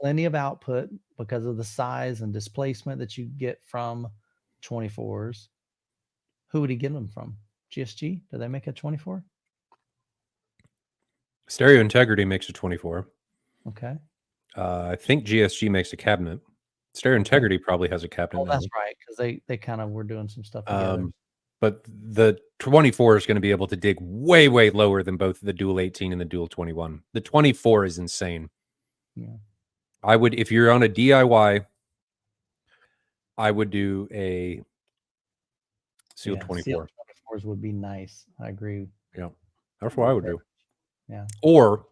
Speaker 1: Plenty of output because of the size and displacement that you get from 24s. Who would he get them from? GSG? Do they make a 24?
Speaker 2: Stereo Integrity makes a 24.
Speaker 1: Okay.
Speaker 2: I think GSG makes a cabinet. Stereo Integrity probably has a cabinet.
Speaker 1: Oh, that's right, because they kind of were doing some stuff together.
Speaker 2: But the 24 is going to be able to dig way, way lower than both the dual 18 and the dual 21. The 24 is insane.
Speaker 1: Yeah.
Speaker 2: I would, if you're on a DIY, I would do a sealed
Speaker 1: Yeah,
Speaker 2: 24.
Speaker 1: sealed 24s would be nice. I agree.
Speaker 2: Yeah, that's what I would do.
Speaker 1: Yeah.
Speaker 2: Or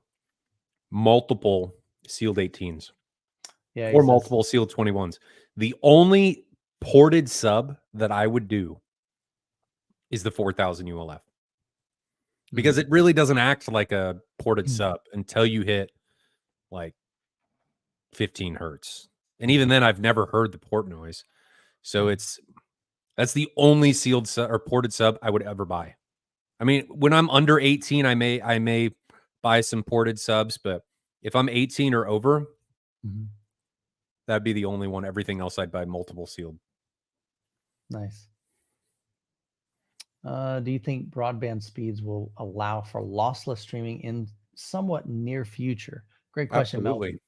Speaker 2: multiple sealed 18s.
Speaker 1: Yeah.
Speaker 2: Or multiple sealed 21s. The only ported sub that I would do is the 4000 ULF. Because it really doesn't act like a ported sub until you hit like 15 hertz. And even then, I've never heard the port noise. So that's the only sealed sub or ported sub I would ever buy. I mean, when I'm under 18, I may buy some ported subs, but if I'm 18 or over, that'd be the only one. Everything else I'd buy multiple sealed.
Speaker 1: Nice. Do you think broadband speeds will allow for lossless streaming in somewhat near future? Great question,
Speaker 2: Absolutely.
Speaker 1: Melvin.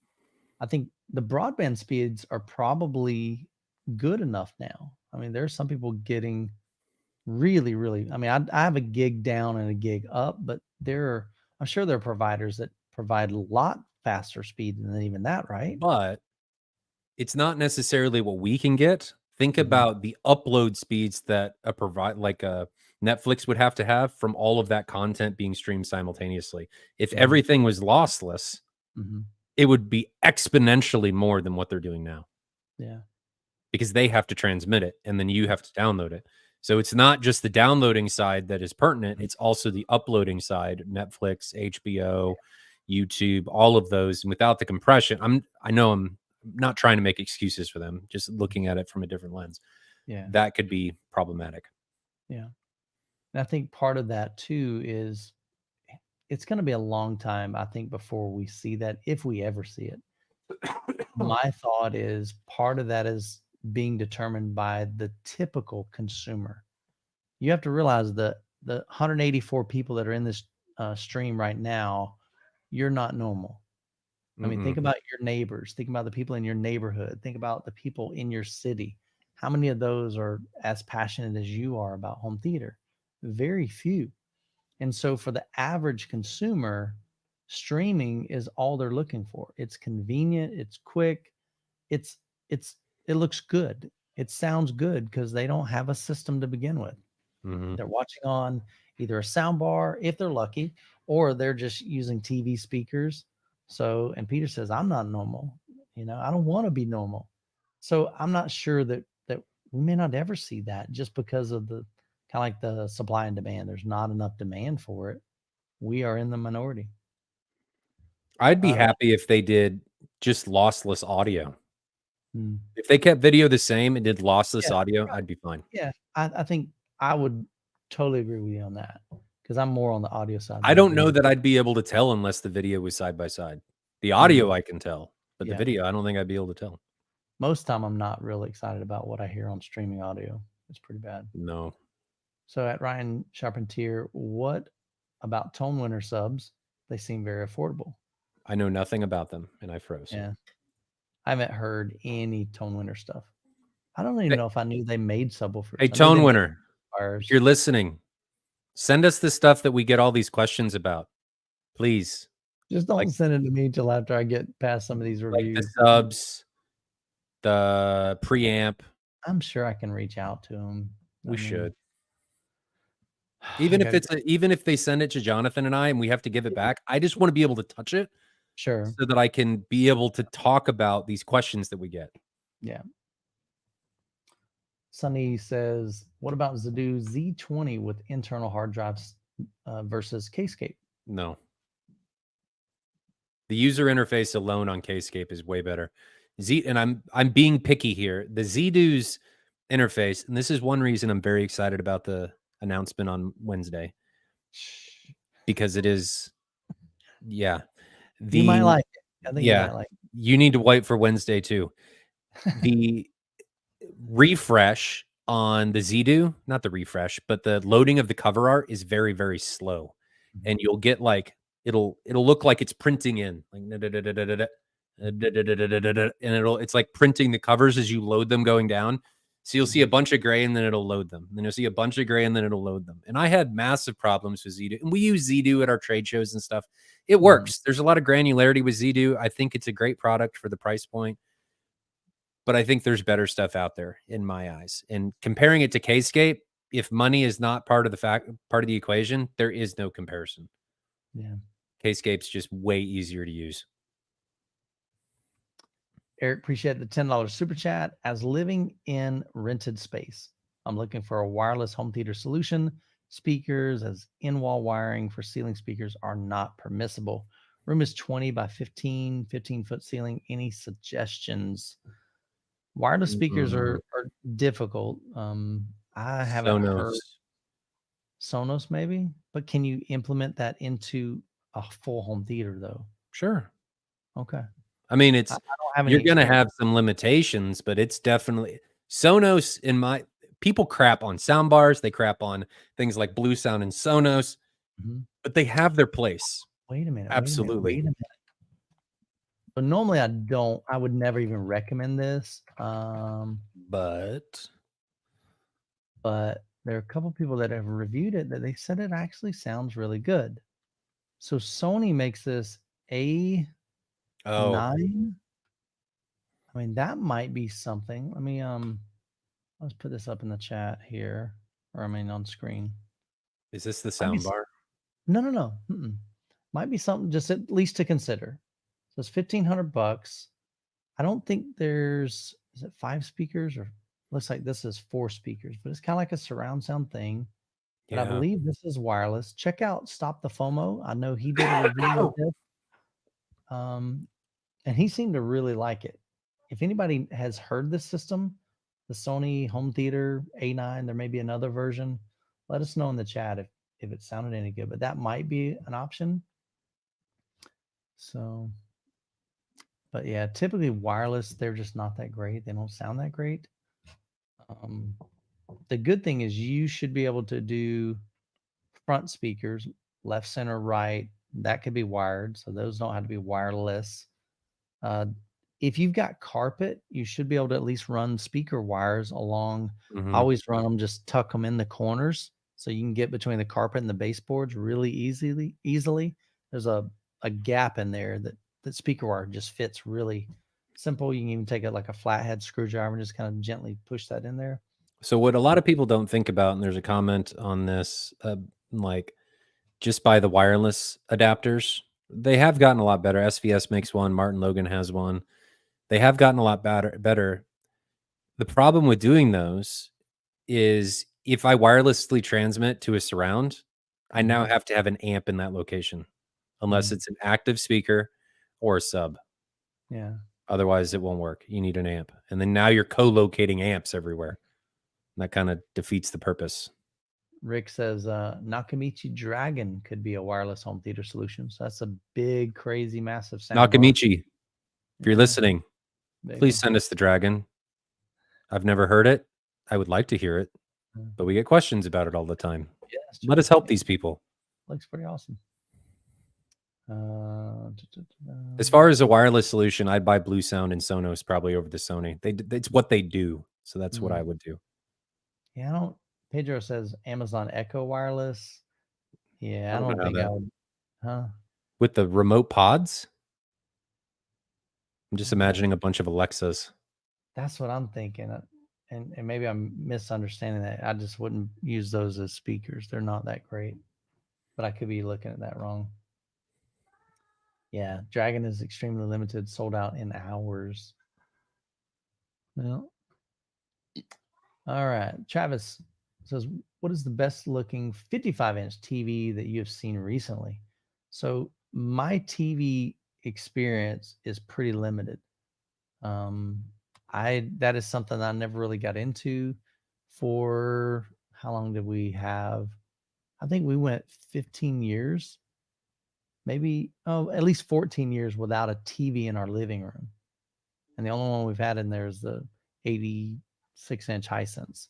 Speaker 1: I think the broadband speeds are probably good enough now. I mean, there's some people getting really, really. I mean, I have a gig down and a gig up, but I'm sure there are providers that provide a lot faster speed than even that, right?
Speaker 2: But it's not necessarily what we can get. Think about the upload speeds that a Netflix would have to have from all of that content being streamed simultaneously. If everything was lossless, it would be exponentially more than what they're doing now.
Speaker 1: Yeah.
Speaker 2: Because they have to transmit it and then you have to download it. So it's not just the downloading side that is pertinent, it's also the uploading side, Netflix, HBO, YouTube, all of those. And without the compression, I know I'm not trying to make excuses for them, just looking at it from a different lens.
Speaker 1: Yeah.
Speaker 2: That could be problematic.
Speaker 1: Yeah. And I think part of that too is it's going to be a long time, I think, before we see that, if we ever see it. My thought is part of that is being determined by the typical consumer. You have to realize that the 184 people that are in this stream right now, you're not normal. I mean, think about your neighbors. Think about the people in your neighborhood. Think about the people in your city. How many of those are as passionate as you are about home theater? Very few. And so for the average consumer, streaming is all they're looking for. It's convenient, it's quick, it's it looks good. It sounds good because they don't have a system to begin with. They're watching on either a sound bar if they're lucky, or they're just using TV speakers. So, and Peter says, I'm not normal. I don't want to be normal. So I'm not sure that we may not ever see that, just because of the kind of like the supply and demand. There's not enough demand for it. We are in the minority.
Speaker 2: I'd be happy if they did just lossless audio.
Speaker 1: Hmm.
Speaker 2: If they kept video the same and did lossless audio, I'd be fine.
Speaker 1: Yeah, I think I would totally agree with you on that, because I'm more on the audio side.
Speaker 2: I don't know that I'd be able to tell unless the video was side by side. The audio I can tell, but the video, I don't think I'd be able to tell.
Speaker 1: Most time I'm not really excited about what I hear on streaming audio. It's pretty bad.
Speaker 2: No.
Speaker 1: So at Ryan Charpentier, what about Tone Winner subs? They seem very affordable.
Speaker 2: I know nothing about them, and I froze.
Speaker 1: Yeah. I haven't heard any Tone Winner stuff. I don't even know if I knew they made subwoofers.
Speaker 2: Hey, Tone Winner, if you're listening, send us the stuff that we get all these questions about, please.
Speaker 1: Just don't send it to me until after I get past some of these reviews.
Speaker 2: Like the subs, the preamp.
Speaker 1: I'm sure I can reach out to them.
Speaker 2: We should. Even if they send it to Jonathan and I, and we have to give it back, I just want to be able to touch it.
Speaker 1: Sure.
Speaker 2: So that I can be able to talk about these questions that we get.
Speaker 1: Yeah. Sunny says, what about Zadoo Z20 with internal hard drives versus Kaleidescape?
Speaker 2: No. The user interface alone on Kaleidescape is way better. And I'm being picky here. The Zadoo's interface, and this is one reason I'm very excited about the announcement on Wednesday, because it is, you might like it. I think you might like it. You need to wait for Wednesday too. The refresh on the Zadoo, not the refresh, but the loading of the cover art is very, very slow. And you'll get like, it'll look like it's printing in, like, and it's like printing the covers as you load them going down. So you'll see a bunch of gray and then it'll load them. And then you'll see a bunch of gray and then it'll load them. And I had massive problems with Zadoo. And we use Zadoo at our trade shows and stuff. It works. There's a lot of granularity with Zadoo. I think it's a great product for the price point. but I think there's better stuff out there in my eyes. And comparing it to Kscape, if money is not part of the equation, there is no comparison.
Speaker 1: Yeah.
Speaker 2: Kscape's just way easier to use.
Speaker 1: Eric, appreciate the $10 super chat. As living in rented space, I'm looking for a wireless home theater solution. Speakers as in-wall wiring for ceiling speakers are not permissible. Room is 20 by 15-foot ceiling. Any suggestions? Wireless speakers are difficult. I haven't heard Sonos maybe, but can you implement that into a full home theater though?
Speaker 2: Sure.
Speaker 1: Okay.
Speaker 2: I mean,
Speaker 1: I don't have any
Speaker 2: you're going to
Speaker 1: experience.
Speaker 2: have some limitations, but it's definitely Sonos. People crap on sound bars. They crap on things like Blue Sound and Sonos, but they have their place.
Speaker 1: Wait a minute.
Speaker 2: Absolutely.
Speaker 1: Wait a minute. But normally I would never even recommend this. But there are a couple people that have reviewed it that they said it actually sounds really good. So Sony makes this A9. I mean, that might be something. Let me let's put this up in the chat here, or I mean on screen.
Speaker 2: Is this the sound bar?
Speaker 1: No. Might be something just at least to consider. So it's $1,500. I don't think is it 5 speakers, or looks like this is 4 speakers, but it's kind of like a surround sound thing. But I believe this is wireless. Check out Stop the FOMO. I know he did a review of this. And he seemed to really like it. If anybody has heard this system, the Sony home theater A9, there may be another version. Let us know in the chat if it sounded any good, but that might be an option. So, but yeah, typically wireless, they're just not that great. They don't sound that great. The good thing is you should be able to do front speakers, left, center, right. That could be wired. So those don't have to be wireless. If you've got carpet, you should be able to at least run speaker wires along. I always run them, just tuck them in the corners so you can get between the carpet and the baseboards really easily. There's a gap in there that speaker wire just fits really simple. You can even take it like a flathead screwdriver and just kind of gently push that in there.
Speaker 2: So what a lot of people don't think about, and there's a comment on this, like just by the wireless adapters, they have gotten a lot better. SVS makes one. Martin Logan has one. They have gotten a lot better. The problem with doing those is if I wirelessly transmit to a surround, I now have to have an amp in that location, unless it's an active speaker or a sub.
Speaker 1: Yeah.
Speaker 2: Otherwise, it won't work. You need an amp. And then now you're co-locating amps everywhere. And that kind of defeats the purpose.
Speaker 1: Rick says Nakamichi Dragon could be a wireless home theater solution. So that's a big, crazy, massive sound.
Speaker 2: Nakamichi, if you're listening, please send us the Dragon. I've never heard it. I would like to hear it, but we get questions about it all the time.
Speaker 1: Yeah,
Speaker 2: let us help these people.
Speaker 1: Looks pretty awesome.
Speaker 2: As far as a wireless solution, I'd buy Blue Sound and Sonos probably over the Sony. It's what they do, so that's what I would do.
Speaker 1: Yeah, Pedro says Amazon Echo wireless. Yeah, I don't think I would. Huh?
Speaker 2: With the remote pods? I'm just imagining a bunch of Alexas.
Speaker 1: That's what I'm thinking. And maybe I'm misunderstanding that. I just wouldn't use those as speakers. They're not that great. But I could be looking at that wrong. Yeah, Dragon is extremely limited, sold out in hours. Well, all right. Travis says, what is the best looking 55-inch TV that you have seen recently? So my TV experience is pretty limited. That is something I never really got into. For how long did we have? I think we went 15 years, maybe at least 14 years without a TV in our living room. And the only one we've had in there is the 86-inch Hisense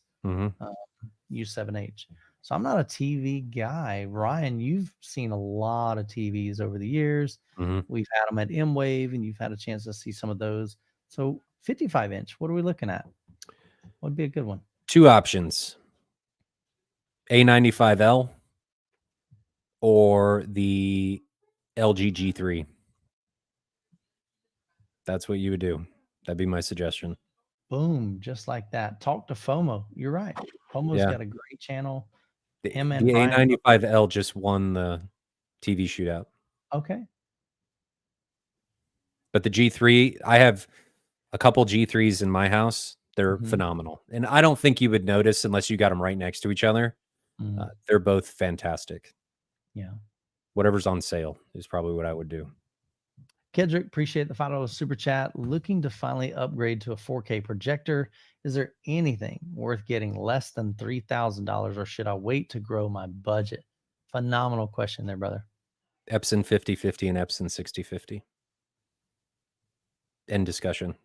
Speaker 1: U7H. So I'm not a TV guy. Ryan, you've seen a lot of TVs over the years. We've had them at M-Wave, and you've had a chance to see some of those. So 55-inch, what are we looking at? What would be a good one?
Speaker 2: 2 options. A95L or the LG G3. That's what you would do. That'd be my suggestion.
Speaker 1: Boom, just like that. Talk to FOMO. You're right. FOMO's
Speaker 2: Yeah.
Speaker 1: got a great channel.
Speaker 2: The
Speaker 1: Him and
Speaker 2: the
Speaker 1: Brian.
Speaker 2: A95L just won the TV shootout.
Speaker 1: Okay.
Speaker 2: But the G3, I have a couple G3s in my house. They're
Speaker 1: Mhm.
Speaker 2: phenomenal. And I don't think you would notice unless you got them right next to each other.
Speaker 1: Mhm.
Speaker 2: They're both fantastic.
Speaker 1: Yeah.
Speaker 2: Whatever's on sale is probably what I would do.
Speaker 1: Kedrick, appreciate the $5 super chat. Looking to finally upgrade to a 4K projector. Is there anything worth getting less than $3,000, or should I wait to grow my budget? Phenomenal question there, brother.
Speaker 2: Epson 5050 and Epson 6050. End discussion.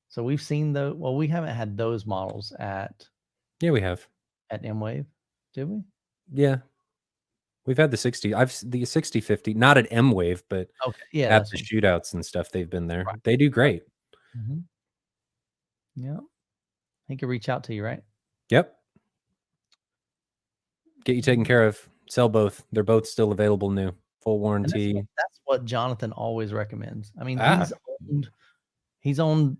Speaker 1: So we've seen we haven't had those models at
Speaker 2: Yeah, we have.
Speaker 1: M-Wave, did we?
Speaker 2: Yeah. We've had the 6050, not at M-Wave, but
Speaker 1: Okay. Yeah.
Speaker 2: at
Speaker 1: That's
Speaker 2: the shootouts and stuff. They've been there.
Speaker 1: right.
Speaker 2: They do great.
Speaker 1: Mm-hmm. Yeah. He could reach out to you, right?
Speaker 2: Yep. Get you taken care of. Sell both. They're both still available new. Full warranty.
Speaker 1: That's what Jonathan always recommends. I mean,
Speaker 2: Ah.
Speaker 1: he's on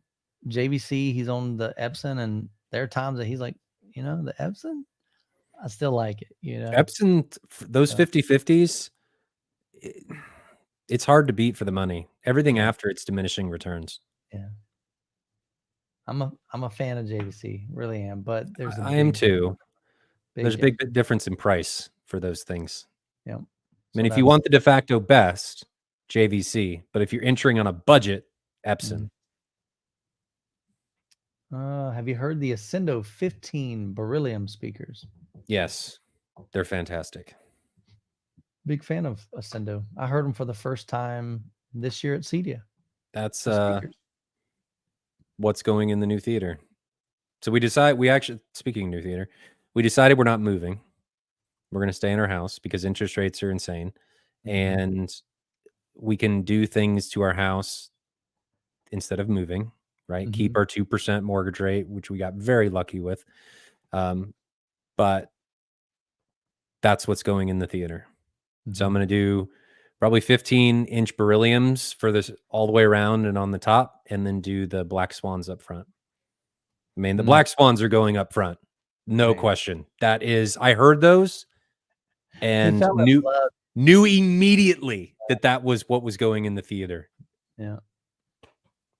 Speaker 1: JVC, he's on the Epson, and there are times that he's like, the Epson, I still like it,
Speaker 2: Epson, those 5050s, it's hard to beat for the money. Everything after it's diminishing returns.
Speaker 1: Yeah. I'm a fan of JVC, really am, but there's
Speaker 2: I am too. There's a big difference in price for those things.
Speaker 1: Yeah.
Speaker 2: I mean, if you want the de facto best, JVC, but if you're entering on a budget, Epson.
Speaker 1: Have you heard the Ascendo 15 beryllium speakers?
Speaker 2: Yes, they're fantastic.
Speaker 1: Big fan of Ascendo. I heard them for the first time this year at Cedia.
Speaker 2: That's what's going in the new theater. So speaking of new theater, we decided we're not moving. We're going to stay in our house because interest rates are insane. And we can do things to our house instead of moving, right? Keep our 2% mortgage rate, which we got very lucky with. But that's what's going in the theater. So I'm going to do probably 15-inch berylliums for this all the way around and on the top, and then do the black swans up front. I mean, the black swans are going up front. No question. That is, I heard those and knew immediately that was what was going in the theater.
Speaker 1: Yeah.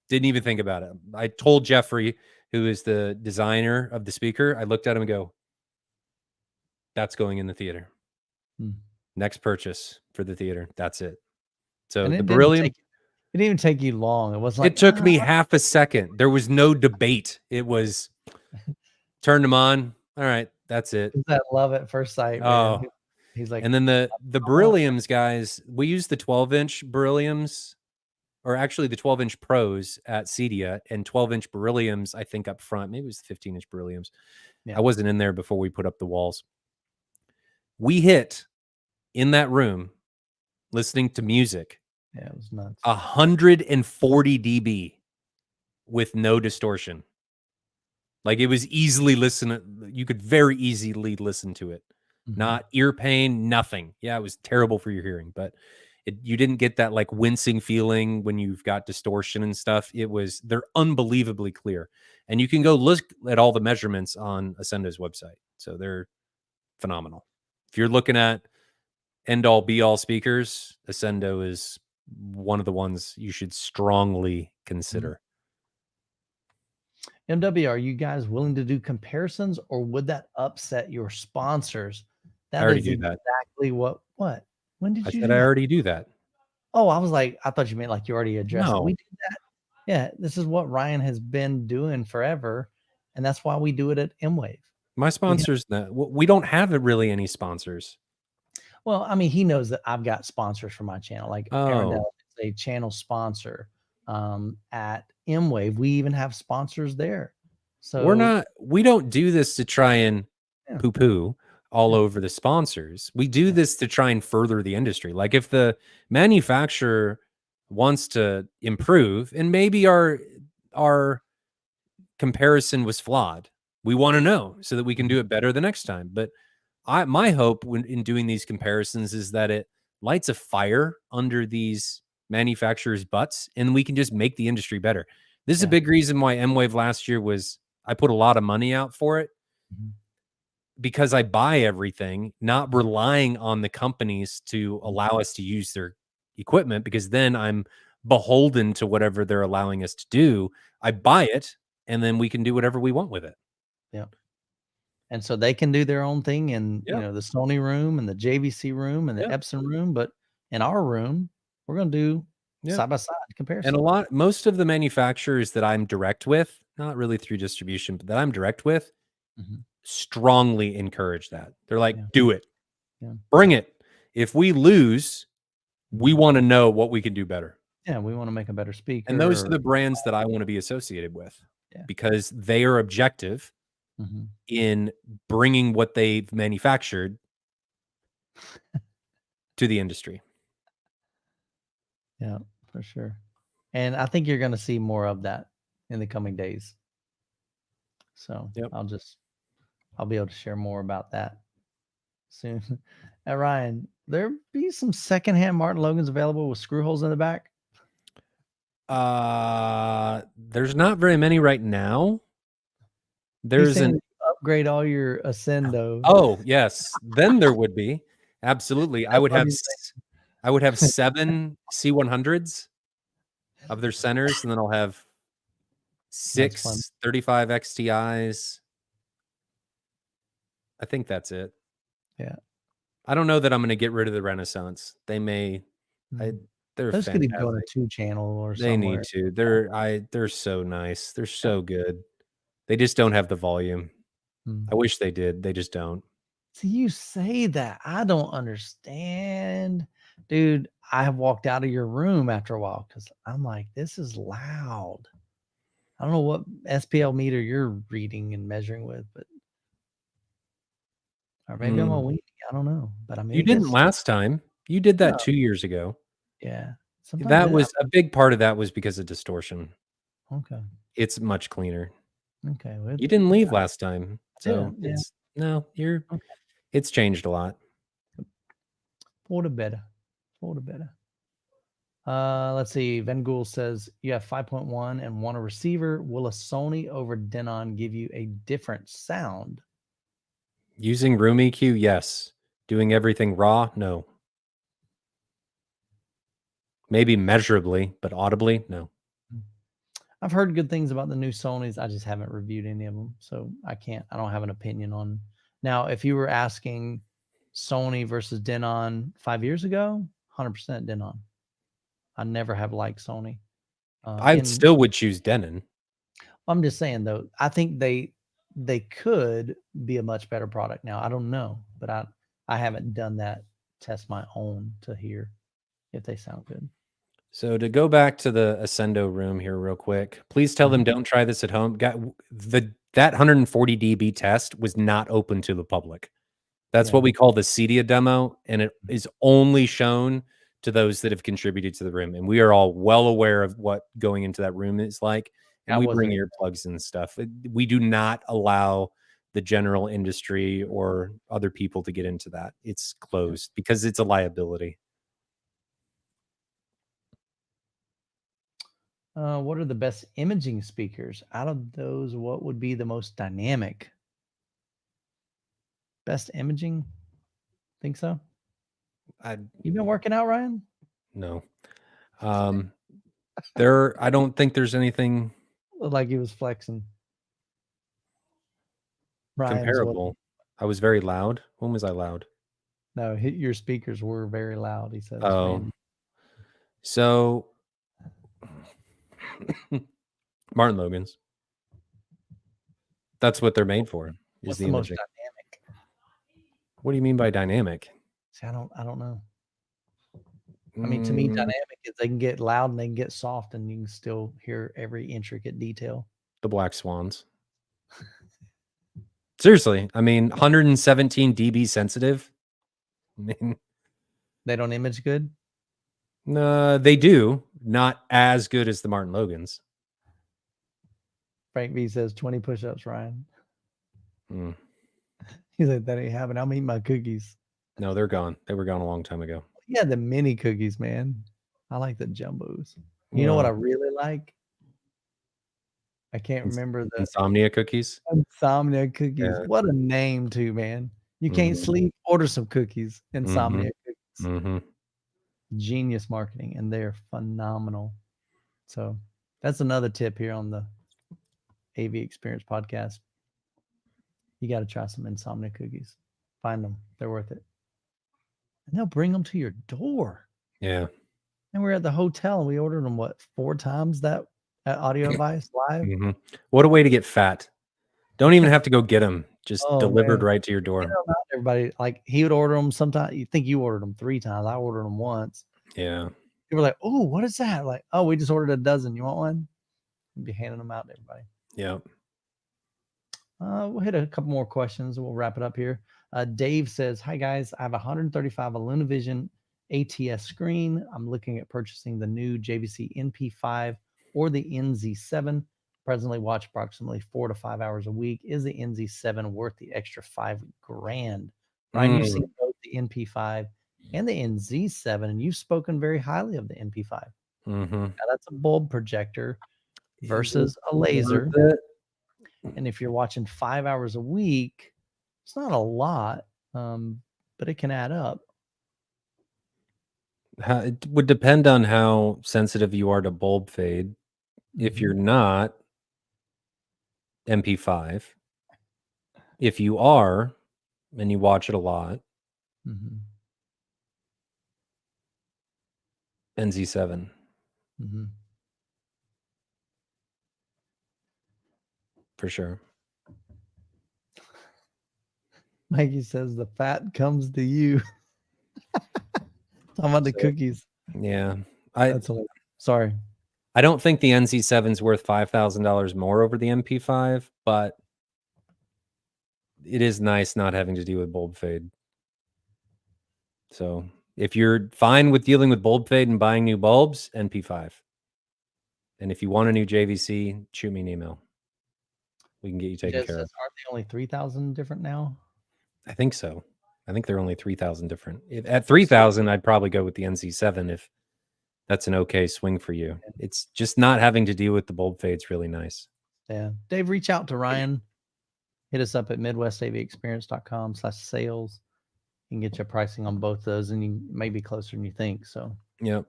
Speaker 2: Didn't even think about it. I told Jeffrey, who is the designer of the speaker, I looked at him and go, that's going in the theater. Next purchase for the theater. That's it. So the beryllium.
Speaker 1: It didn't even take you long. It was like,
Speaker 2: it took me half a second. There was no debate. It was turned them on. All right. That's it.
Speaker 1: It's that love at first sight.
Speaker 2: Oh,
Speaker 1: man. He's like,
Speaker 2: and then the berylliums, guys, we use the 12-inch berylliums, or actually the 12-inch pros at Cedia, and 12-inch berylliums, I think, up front. Maybe it was the 15-inch berylliums. Yeah. I wasn't in there before we put up the walls. We hit in that room listening to music.
Speaker 1: Yeah, it was nuts.
Speaker 2: 140 dB with no distortion. Like, it was easily you could very easily listen to it. Not ear pain, nothing. Yeah, it was terrible for your hearing, but you didn't get that like wincing feeling when you've got distortion and stuff. They're unbelievably clear. And you can go look at all the measurements on Ascendo's website. So they're phenomenal. If you're looking at end all be all speakers, Ascendo is one of the ones you should strongly consider.
Speaker 1: MW, are you guys willing to do comparisons, or would that upset your sponsors?
Speaker 2: I already do that.
Speaker 1: Exactly what? When did you?
Speaker 2: I already do that.
Speaker 1: Oh, I was like, I thought you meant like you already addressed it. We did that. Yeah, this is what Ryan has been doing forever, and that's why we do it at M-Wave.
Speaker 2: My sponsors, we don't have really any sponsors.
Speaker 1: Well, I mean, he knows that I've got sponsors for my channel. Like Arendelle is a channel sponsor at M-Wave. We even have sponsors there. So
Speaker 2: we don't do this to try and poo-poo all over the sponsors. We do this to try and further the industry. Like, if the manufacturer wants to improve, and maybe our comparison was flawed, we want to know so that we can do it better the next time. But my hope in doing these comparisons is that it lights a fire under these manufacturers' butts, and we can just make the industry better. This is a big reason why M-Wave last year was, I put a lot of money out for it because I buy everything, not relying on the companies to allow us to use their equipment, because then I'm beholden to whatever they're allowing us to do. I buy it and then we can do whatever we want with it.
Speaker 1: Yeah. And so they can do their own thing in,
Speaker 2: Yeah.
Speaker 1: you know, the Sony room and the JVC room and the
Speaker 2: Yeah.
Speaker 1: Epson room, but in our room, we're going to do
Speaker 2: Yeah.
Speaker 1: side by side
Speaker 2: And
Speaker 1: comparison.
Speaker 2: most of the manufacturers that I'm direct with, not really through distribution, but that I'm direct with, strongly encourage that. They're like, do it.
Speaker 1: Yeah.
Speaker 2: Bring it. If we lose, we want to know what we can do better.
Speaker 1: Yeah, we want to make a better speaker.
Speaker 2: And those are the brands that I want to be associated with, because they are objective in bringing what they've manufactured to the industry.
Speaker 1: Yeah, for sure. And I think you're going to see more of that in the coming days. So I'll be able to share more about that soon. Ryan, there be some secondhand Martin Logans available with screw holes in the back?
Speaker 2: There's not very many right now. There's an
Speaker 1: upgrade all your Ascendo.
Speaker 2: Oh, yes. Then there would be. Absolutely. I would have 7 C100s of their centers, and then I'll have 6 35 XTIs. I think that's it.
Speaker 1: Yeah.
Speaker 2: I don't know that I'm going to get rid of the Renaissance. They may. They're
Speaker 1: Those could even go
Speaker 2: fantastic.
Speaker 1: to 2-channel or
Speaker 2: They
Speaker 1: somewhere.
Speaker 2: need to. They're so nice. They're so good. They just don't have the volume. I wish they did. They just don't.
Speaker 1: See, you say that. I don't understand. Dude, I have walked out of your room after a while because I'm like, this is loud. I don't know what SPL meter you're reading and measuring with, but or maybe I'm a weenie. I don't know. But I mean,
Speaker 2: you didn't last time. You did that 2 years ago.
Speaker 1: Yeah.
Speaker 2: That was a big part of that was because of distortion.
Speaker 1: Okay.
Speaker 2: It's much cleaner.
Speaker 1: Okay.
Speaker 2: Well, you didn't leave last time. So it's changed a lot.
Speaker 1: For the better. For the better. Let's see. Vengool says you have 5.1 and want a receiver. Will a Sony over Denon give you a different sound?
Speaker 2: Using room EQ, yes. Doing everything raw, no. Maybe measurably, but audibly, no.
Speaker 1: I've heard good things about the new Sonys. I just haven't reviewed any of them, so I don't have an opinion on. Now, if you were asking Sony versus Denon 5 years ago, 100% Denon. I never have liked Sony.
Speaker 2: I still would choose Denon.
Speaker 1: I'm just saying though, I think they could be a much better product. Now, I don't know, but I haven't done that test my own to hear if they sound good.
Speaker 2: So to go back to the Ascendo room here real quick, please tell them don't try this at home. That 140 dB test was not open to the public. That's what we call the Cedia demo, and it is only shown to those that have contributed to the room. And we are all well aware of what going into that room is like. And we bring earplugs and stuff. We do not allow the general industry or other people to get into that. It's closed because it's a liability.
Speaker 1: What are the best imaging speakers? Out of those, what would be the most dynamic? Best imaging? Think so? You been working out, Ryan?
Speaker 2: No. I don't think there's anything.
Speaker 1: Looked like he was flexing.
Speaker 2: Comparable. I was very loud. When was I loud?
Speaker 1: No, your speakers were very loud, he says.
Speaker 2: Oh. So Martin Logans. That's what they're made for.
Speaker 1: What's the most dynamic?
Speaker 2: What do you mean by dynamic?
Speaker 1: See, I don't know. I mean, to me, dynamic is they can get loud and they can get soft, and you can still hear every intricate detail.
Speaker 2: The Black Swans. Seriously, I mean, 117 dB sensitive. I mean,
Speaker 1: they don't image good.
Speaker 2: No, they do. Not as good as the Martin Logans.
Speaker 1: Frank V says 20 push-ups, Ryan. He's like, that ain't happening. I'm eating my cookies.
Speaker 2: No, they're gone. They were gone a long time ago.
Speaker 1: Yeah, the mini cookies, man. I like the jumbos. You know what I really like? I can't remember the
Speaker 2: Insomnia cookies.
Speaker 1: Insomnia cookies.
Speaker 2: Yeah.
Speaker 1: What a name too, man. You can't sleep, order some cookies.
Speaker 2: Mhm.
Speaker 1: Insomnia cookies.
Speaker 2: Mhm.
Speaker 1: Genius marketing, and they're phenomenal. So that's another tip here on the AV Experience podcast. You got to try some Insomnia cookies. Find them. They're worth it. And they'll bring them to your door.
Speaker 2: Yeah.
Speaker 1: And we're at the hotel and we ordered them, what, 4 times that at Audio Advice Live?
Speaker 2: Mhm. What a way to get fat. Don't even have to go get them. Just
Speaker 1: Oh,
Speaker 2: delivered
Speaker 1: man.
Speaker 2: right to your
Speaker 1: Get
Speaker 2: door.
Speaker 1: 'em out to everybody. Like, he would order them sometimes. You think you ordered them 3 times. I ordered them once.
Speaker 2: Yeah.
Speaker 1: People were like, "Oh, what is that?" Like, "Oh, we just ordered a dozen. You want one?" We'd be handing them out to everybody.
Speaker 2: Yeah.
Speaker 1: We'll hit a couple more questions. We'll wrap it up here. Dave says, "Hi guys, I have a 135 LunaVision ATS screen. I'm looking at purchasing the new JVC NP5 or the NZ7. Presently watch approximately 4 to 5 hours a week. Is the NZ7 worth the extra $5,000?" Ryan, you've seen both the NP5 and the NZ7, and you've spoken very highly of the NP5.
Speaker 2: Mhm.
Speaker 1: Now, that's a bulb projector
Speaker 2: Is
Speaker 1: versus
Speaker 2: it
Speaker 1: a laser.
Speaker 2: worth it?
Speaker 1: And if you're watching 5 hours a week, it's not a lot, but it can add up.
Speaker 2: It would depend on how sensitive you are to bulb fade. If you're not, MP5. If you are, and you watch it a lot,
Speaker 1: Mhm.
Speaker 2: NZ7.
Speaker 1: Mhm.
Speaker 2: For sure.
Speaker 1: Mikey says the fat comes to you. Talking about the
Speaker 2: So,
Speaker 1: cookies.
Speaker 2: yeah. I
Speaker 1: That's hilarious. Sorry.
Speaker 2: I don't think the NZ7 is worth $5,000 more over the MP5, but it is nice not having to deal with bulb fade. So, if you're fine with dealing with bulb fade and buying new bulbs, NP5. And if you want a new JVC, shoot me an email. We can get you taken
Speaker 1: Jez
Speaker 2: care of.
Speaker 1: says, aren't they only 3,000 different now?
Speaker 2: I think so. I think they're only 3,000 different. At 3,000, I'd probably go with the NZ7 if that's an okay swing for you. It's just not having to deal with the bulb fade's really nice.
Speaker 1: Yeah. Dave, reach out to Ryan. Hit us up at midwestavexperience.com/sales. You can get your pricing on both those, and you may be closer than you think. So,
Speaker 2: Yep.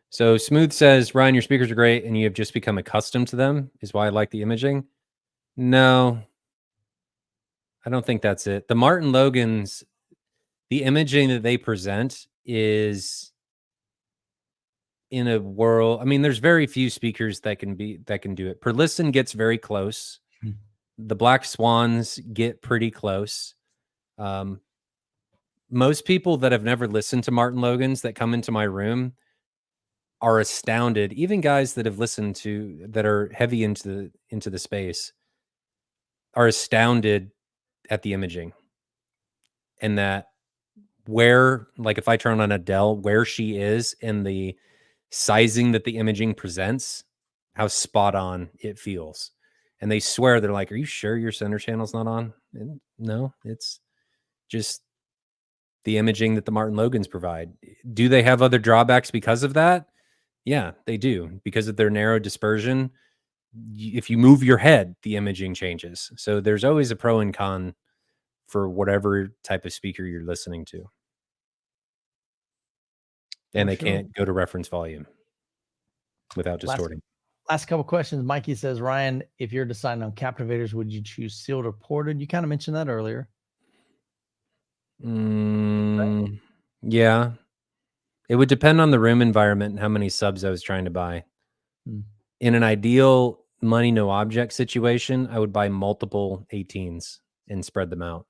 Speaker 2: So Smooth says, Ryan, your speakers are great and you have just become accustomed to them, is why I like the imaging. No, I don't think that's it. The Martin Logans, the imaging that they present is in a world. I mean, there's very few speakers that can do it. Perlisten gets very close. The Black Swans get pretty close. Most people that have never listened to Martin Logans that come into my room are astounded. Even guys that have listened to that are heavy into the space are astounded at the imaging, and that where, like, if I turn on Adele, where she is and the sizing that the imaging presents, how spot on it feels. And they swear, they're like, "Are you sure your center channel's not on?" And no, it's just the imaging that the Martin Logans provide. Do they have other drawbacks because of that? Yeah, they do. Because of their narrow dispersion, if you move your head, the imaging changes. So there's always a pro and con for whatever type of speaker you're listening to. And they can't go to reference volume without distorting.
Speaker 1: Last couple questions. Mikey says, Ryan, if you're deciding on captivators, would you choose sealed or ported? You kind of mentioned that earlier.
Speaker 2: Yeah. It would depend on the room environment and how many subs I was trying to buy. In an ideal money, no object situation, I would buy multiple 18s and spread them out.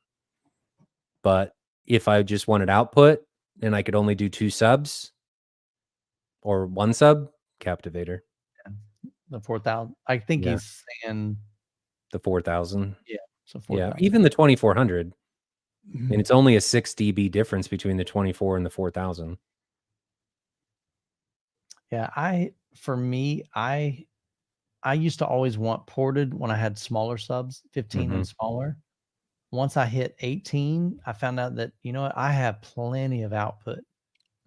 Speaker 2: But if I just wanted output and I could only do 2 subs or 1 sub, Captivator.
Speaker 1: The 4,000. I think he's saying
Speaker 2: the 4,000.
Speaker 1: Yeah. So 4,000.
Speaker 2: Yeah. Even the 2,400. And it's only a 6 dB difference between the 24 and the 4,000.
Speaker 1: Yeah. For me, I used to always want ported when I had smaller subs, 15 and smaller. Once I hit 18, I found out that, you know what, I have plenty of output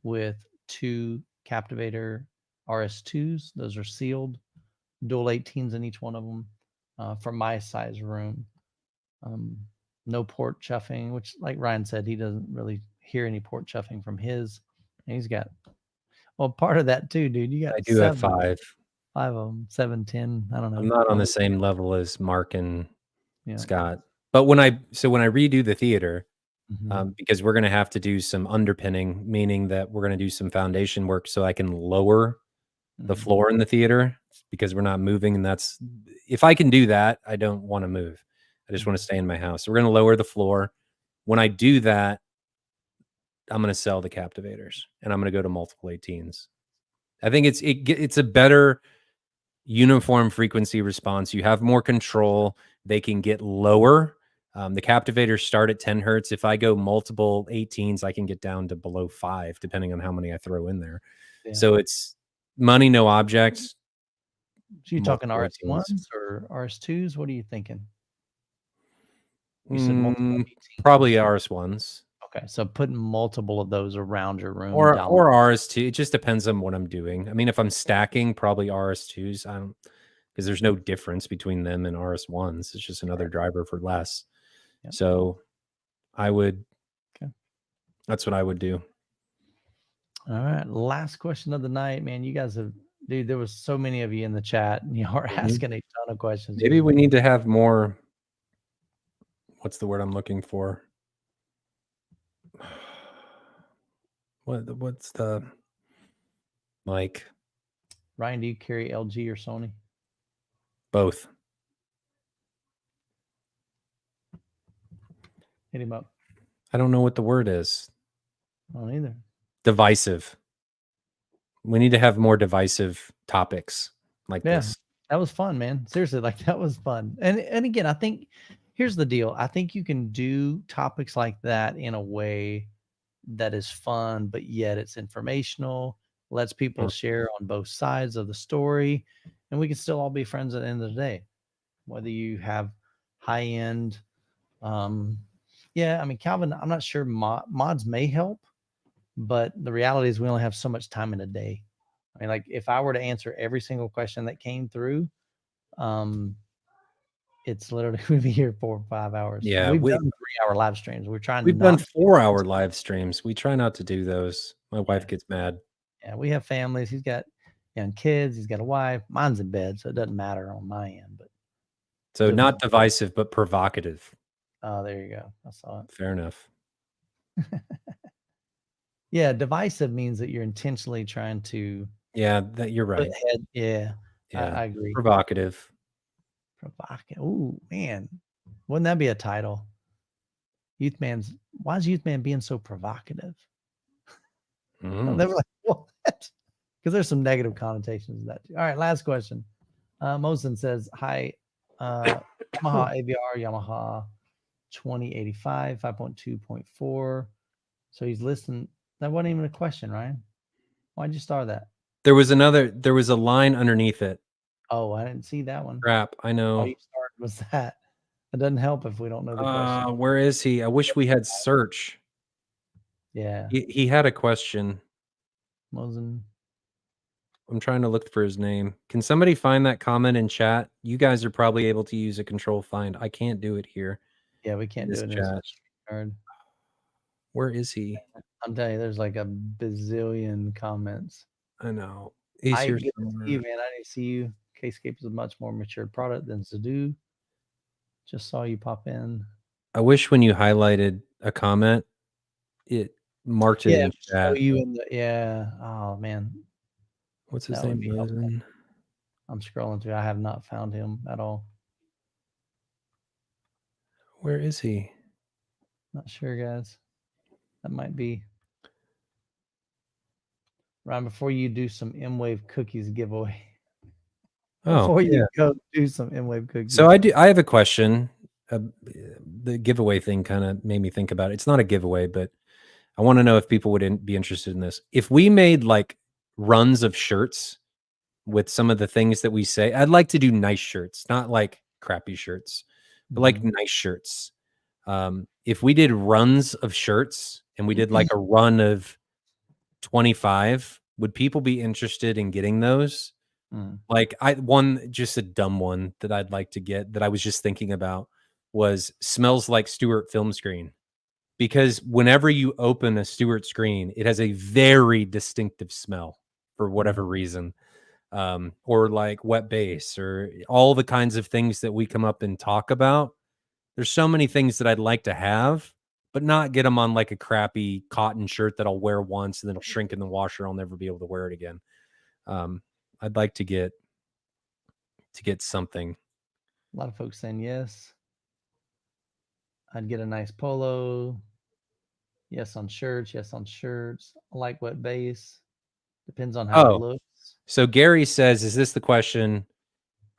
Speaker 1: with 2 Captivator RS2s. Those are sealed. dual 18s in each one of them for my size room. No port chuffing, which, like Ryan said, he doesn't really hear any port chuffing from his. And he's got, well, part of that too, dude. You got
Speaker 2: I do have 5.
Speaker 1: 5 of them, 7, 10. I don't know.
Speaker 2: I'm not on the same level as Mark and
Speaker 1: Yeah.
Speaker 2: Scott. But when I redo the theater,
Speaker 1: Mm-hmm.
Speaker 2: because we're going to have to do some underpinning, meaning that we're going to do some foundation work so I can lower the floor in the theater because we're not moving. And that's, if I can do that, I don't want to move. I just want to stay in my house. So we're going to lower the floor. When I do that, I'm going to sell the captivators and I'm going to go to multiple 18s. I think it's a better uniform frequency response. You have more control. They can get lower. The captivators start at 10 hertz. If I go multiple 18s, I can get down to below 5, depending on how many I throw in there. Yeah. So it's money, no objects.
Speaker 1: So you talking RS1s or RS2s? What are you thinking?
Speaker 2: You said multiple 18s. Probably RS1s.
Speaker 1: Okay, so putting multiple of those around your room,
Speaker 2: or RS2. It just depends on what I'm doing. I mean, if I'm stacking, probably RS2s. I don't, because there's no difference between them and RS1s. It's just another driver for less. Yep. So I would. Okay. That's what I would do.
Speaker 1: All right, last question of the night, man. You guys have, dude. There was so many of you in the chat, and you are asking a ton of questions.
Speaker 2: Maybe we need to have more. What's the word I'm looking for? What's the like?
Speaker 1: Ryan, do you carry LG or Sony?
Speaker 2: Both.
Speaker 1: Hit him up.
Speaker 2: I don't know what the word is.
Speaker 1: I don't either.
Speaker 2: Divisive. We need to have more divisive topics like this.
Speaker 1: That was fun, man. Seriously, like that was fun. And again, I think here's the deal. I think you can do topics like that in a way that is fun, but yet it's informational, lets people share on both sides of the story, and we can still all be friends at the end of the day. Whether you have high end, yeah, I mean, Calvin, I'm not sure mods may help, but the reality is we only have so much time in a day. I mean, like if I were to answer every single question that came through, it's literally we'd be here 4 or 5 hours.
Speaker 2: Yeah,
Speaker 1: we've done 3-hour live streams. We've
Speaker 2: done 4-hour live streams. We try not to do those. My wife gets mad.
Speaker 1: Yeah, we have families. He's got young kids. He's got a wife. Mine's in bed, so it doesn't matter on my end. But
Speaker 2: so not divisive, but provocative.
Speaker 1: Oh, there you go. I saw it.
Speaker 2: Fair enough.
Speaker 1: Yeah, divisive means that you're intentionally trying to.
Speaker 2: Yeah, that you're right.
Speaker 1: Yeah, I agree.
Speaker 2: Provocative.
Speaker 1: Oh man, wouldn't that be a title? Why is Youth Man being so provocative? They were like, what? Because there's some negative connotations to that. All right, last question. Mosen says, hi, Yamaha AVR, Yamaha 2085, 5.2.4. So he's listening. That wasn't even a question, Ryan. Why'd you star that?
Speaker 2: There was a line underneath it.
Speaker 1: Oh, I didn't see that one.
Speaker 2: Crap, I know.
Speaker 1: All you started was that. It doesn't help if we don't know the question.
Speaker 2: Where is he? I wish we had search.
Speaker 1: Yeah.
Speaker 2: He had a question.
Speaker 1: Mosen.
Speaker 2: I'm trying to look for his name. Can somebody find that comment in chat? You guys are probably able to use a control find. I can't do it here.
Speaker 1: Yeah, we can't do it in chat.
Speaker 2: Where is he?
Speaker 1: I'm telling you, there's like a bazillion comments.
Speaker 2: I know. He's here somewhere.
Speaker 1: You, man. I didn't see you. Kaleidescape is a much more mature product than Zadoo. Just saw you pop in.
Speaker 2: I wish when you highlighted a comment, it marked it in chat.
Speaker 1: You in the, oh man.
Speaker 2: What's his name?
Speaker 1: I'm scrolling through. I have not found him at all.
Speaker 2: Where is he?
Speaker 1: Not sure, guys. That might be. Ryan, before you do some M-Wave cookies giveaway. Before you go do some M-Wave cookies.
Speaker 2: So I have a question. The giveaway thing kind of made me think about it. It's not a giveaway, but I want to know if people would be interested in this. If we made like runs of shirts with some of the things that we say, I'd like to do nice shirts, not like crappy shirts, but like nice shirts. If we did runs of shirts and we did like a run of 25, would people be interested in getting those? Like just a dumb one that I'd like to get that I was just thinking about was smells like Stewart film screen. Because whenever you open a Stewart screen, it has a very distinctive smell for whatever reason. Or like wet base or all the kinds of things that we come up and talk about. There's so many things that I'd like to have, but not get them on like a crappy cotton shirt that I'll wear once and then it'll shrink in the washer. I'll never be able to wear it again. I'd like to get something.
Speaker 1: A lot of folks saying yes. I'd get a nice polo. Yes on shirts. Yes on shirts. I like wet base. Depends on how it looks.
Speaker 2: So Gary says, is this the question?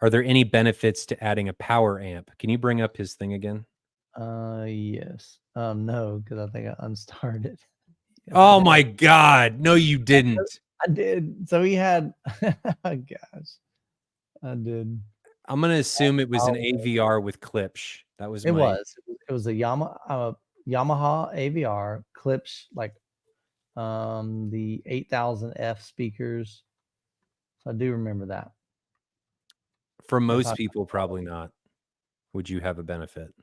Speaker 2: Are there any benefits to adding a power amp? Can you bring up his thing again?
Speaker 1: Yes. No, because I think I unstarred it. Yes,
Speaker 2: oh my God. No, you didn't.
Speaker 1: I did. So he had, oh gosh, I did.
Speaker 2: I'm going to assume it was an AVR with Klipsch. That was
Speaker 1: It was a Yamaha AVR Klipsch, like the 8000F speakers. So I do remember that.
Speaker 2: For most people, probably not. Would you have a benefit?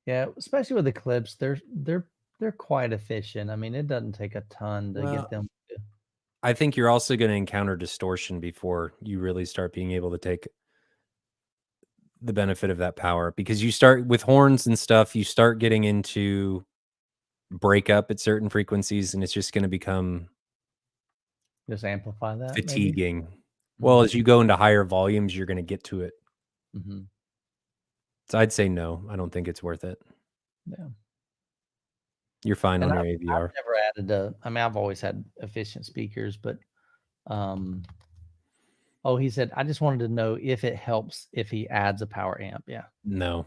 Speaker 1: Yeah, especially with the Klipsch, they're quite efficient. I mean, it doesn't take a ton to get them.
Speaker 2: I think you're also going to encounter distortion before you really start being able to take the benefit of that power, because you start with horns and stuff, you start getting into breakup at certain frequencies and it's just going to become
Speaker 1: just amplify that
Speaker 2: fatiguing. Maybe? Well, as you go into higher volumes, you're going to get to it. So I'd say no, I don't think it's worth it.
Speaker 1: Yeah.
Speaker 2: You're fine on your AVR.
Speaker 1: I've never added I've always had efficient speakers, but he said, I just wanted to know if it helps if he adds a power amp. Yeah.
Speaker 2: No.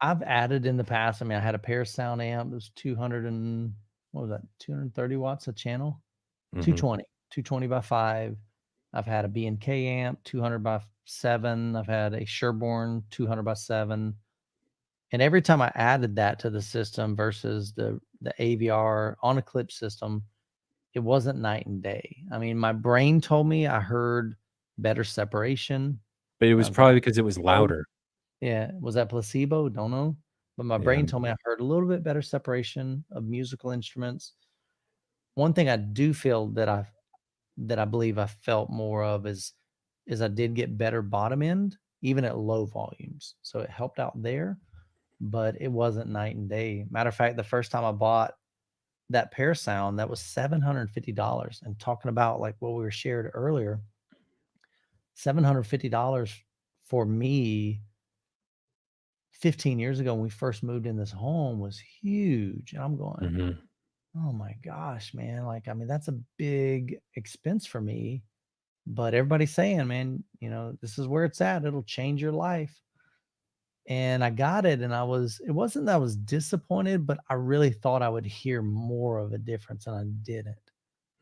Speaker 1: I've added in the past. I mean, I had a pair sound amp. It was 230 watts a channel, 220 by 5. I've had a B&K amp, 200 by 7. I've had a Sherborne 200 by 7. And every time I added that to the system versus the AVR on a Klipsch system, it wasn't night and day. I mean, my brain told me I heard better separation.
Speaker 2: But it was probably because it was louder.
Speaker 1: Yeah. Was that placebo? Don't know. But my brain told me I heard a little bit better separation of musical instruments. One thing I do feel that I believe I felt more of is I did get better bottom end, even at low volumes. So it helped out there, but it wasn't night and day. Matter of fact, the first time I bought that pair sound, that was $750. And talking about like what we were shared earlier, $750 for me 15 years ago when we first moved in this home was huge. And I'm going, oh my gosh, man. Like, I mean, that's a big expense for me, but everybody's saying, man, this is where it's at. It'll change your life. And I got it. And it wasn't that I was disappointed, but I really thought I would hear more of a difference and I didn't.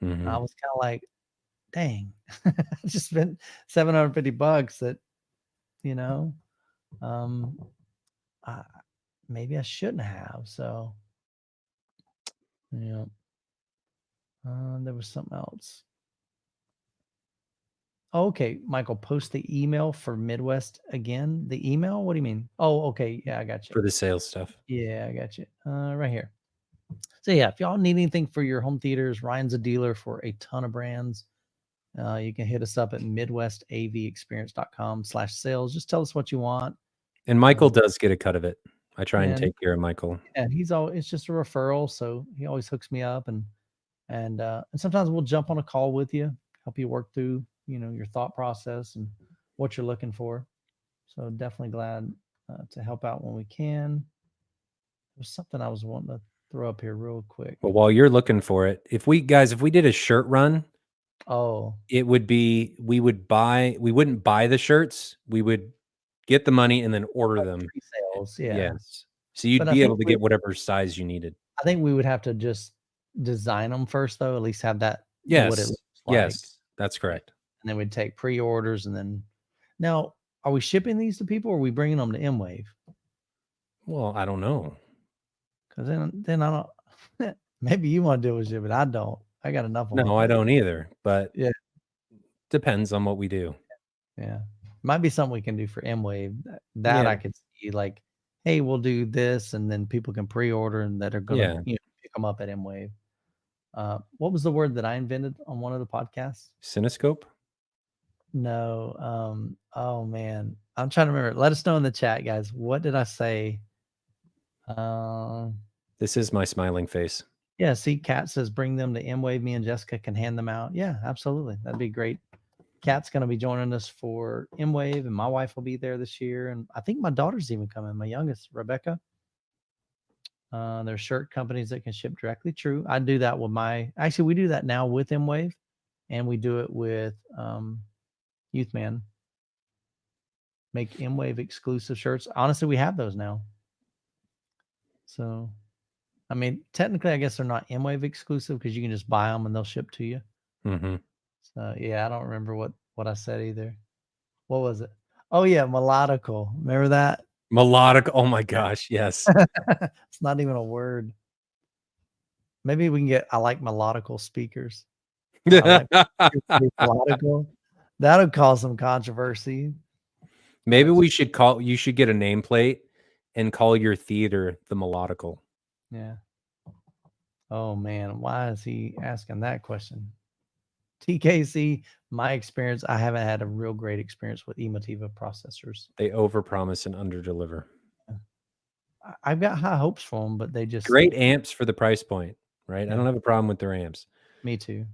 Speaker 1: I was kind of like, dang, I just spent $750 that, maybe I shouldn't have. So, yeah. There was something else. Okay, Michael, post the email for Midwest again. The email? What do you mean? Oh, okay. Yeah, I got you.
Speaker 2: For the sales stuff.
Speaker 1: Yeah, I got you. Right here. So yeah, if y'all need anything for your home theaters, Ryan's a dealer for a ton of brands. You can hit us up at midwestavexperience.com/sales. Just tell us what you want.
Speaker 2: And Michael does get a cut of it. I try and take care of Michael.
Speaker 1: And it's just a referral. So he always hooks me up and sometimes we'll jump on a call with you, help you work through, your thought process and what you're looking for. So definitely glad to help out when we can. There's something I was wanting to throw up here real quick.
Speaker 2: Well, while you're looking for it, if we did a shirt run, it would be, we wouldn't buy the shirts. We would get the money and then order them.
Speaker 1: Pre-sales, yeah.
Speaker 2: Yes. So you'd be able to get whatever size you needed.
Speaker 1: I think we would have to just design them first, though. At least have that.
Speaker 2: Yes.
Speaker 1: What it looks like.
Speaker 2: Yes, that's correct.
Speaker 1: And then we'd take pre-orders, and then now, are we shipping these to people, or are we bringing them to M-Wave?
Speaker 2: Well, I don't know.
Speaker 1: Because then I don't. Maybe you want to deal with it, but I don't. I got enough on my
Speaker 2: No, I
Speaker 1: plate.
Speaker 2: don't either, but
Speaker 1: Yeah.
Speaker 2: depends on what we do.
Speaker 1: Yeah. Might be something we can do for M-Wave. That
Speaker 2: Yeah.
Speaker 1: I could see like, hey, we'll do this, and then people can pre-order and that are gonna,
Speaker 2: Yeah.
Speaker 1: pick them up at M-Wave. What was the word that I invented on one of the podcasts?
Speaker 2: Cinescope?
Speaker 1: No. Oh man. I'm trying to remember. Let us know in the chat, guys. What did I say? Um,
Speaker 2: This is my smiling face.
Speaker 1: yeah, see, Kat says bring them to M-Wave. Me and Jessica can hand them out. Yeah, absolutely. That'd be great. Kat's going to be joining us for M-Wave, and my wife will be there this year. And I think my daughter's even coming, my youngest, Rebecca. There's shirt companies that can ship directly. True. I do that with actually, we do that now with M-Wave, and we do it with Youth Man. Make M-Wave exclusive shirts. Honestly, we have those now. So, I mean, technically, I guess they're not M-Wave exclusive because you can just buy them and they'll ship to you.
Speaker 2: Mm-hmm.
Speaker 1: So, yeah, I don't remember what I said either. What was it? Oh, yeah, melodical. Remember that?
Speaker 2: Melodic. Oh my gosh. Yes.
Speaker 1: It's not even a word. Maybe we can get, I like melodical speakers. I like melodical. That'll cause some controversy.
Speaker 2: Maybe you should get a nameplate and call your theater the Melodical.
Speaker 1: Yeah. Oh man, why is he asking that question? TKC, my experience, I haven't had a real great experience with Emotiva processors.
Speaker 2: They overpromise and underdeliver.
Speaker 1: I've got high hopes for them, but they just
Speaker 2: Great amps for the price point, right?
Speaker 1: Yeah.
Speaker 2: I don't have a problem with their amps.
Speaker 1: Me too.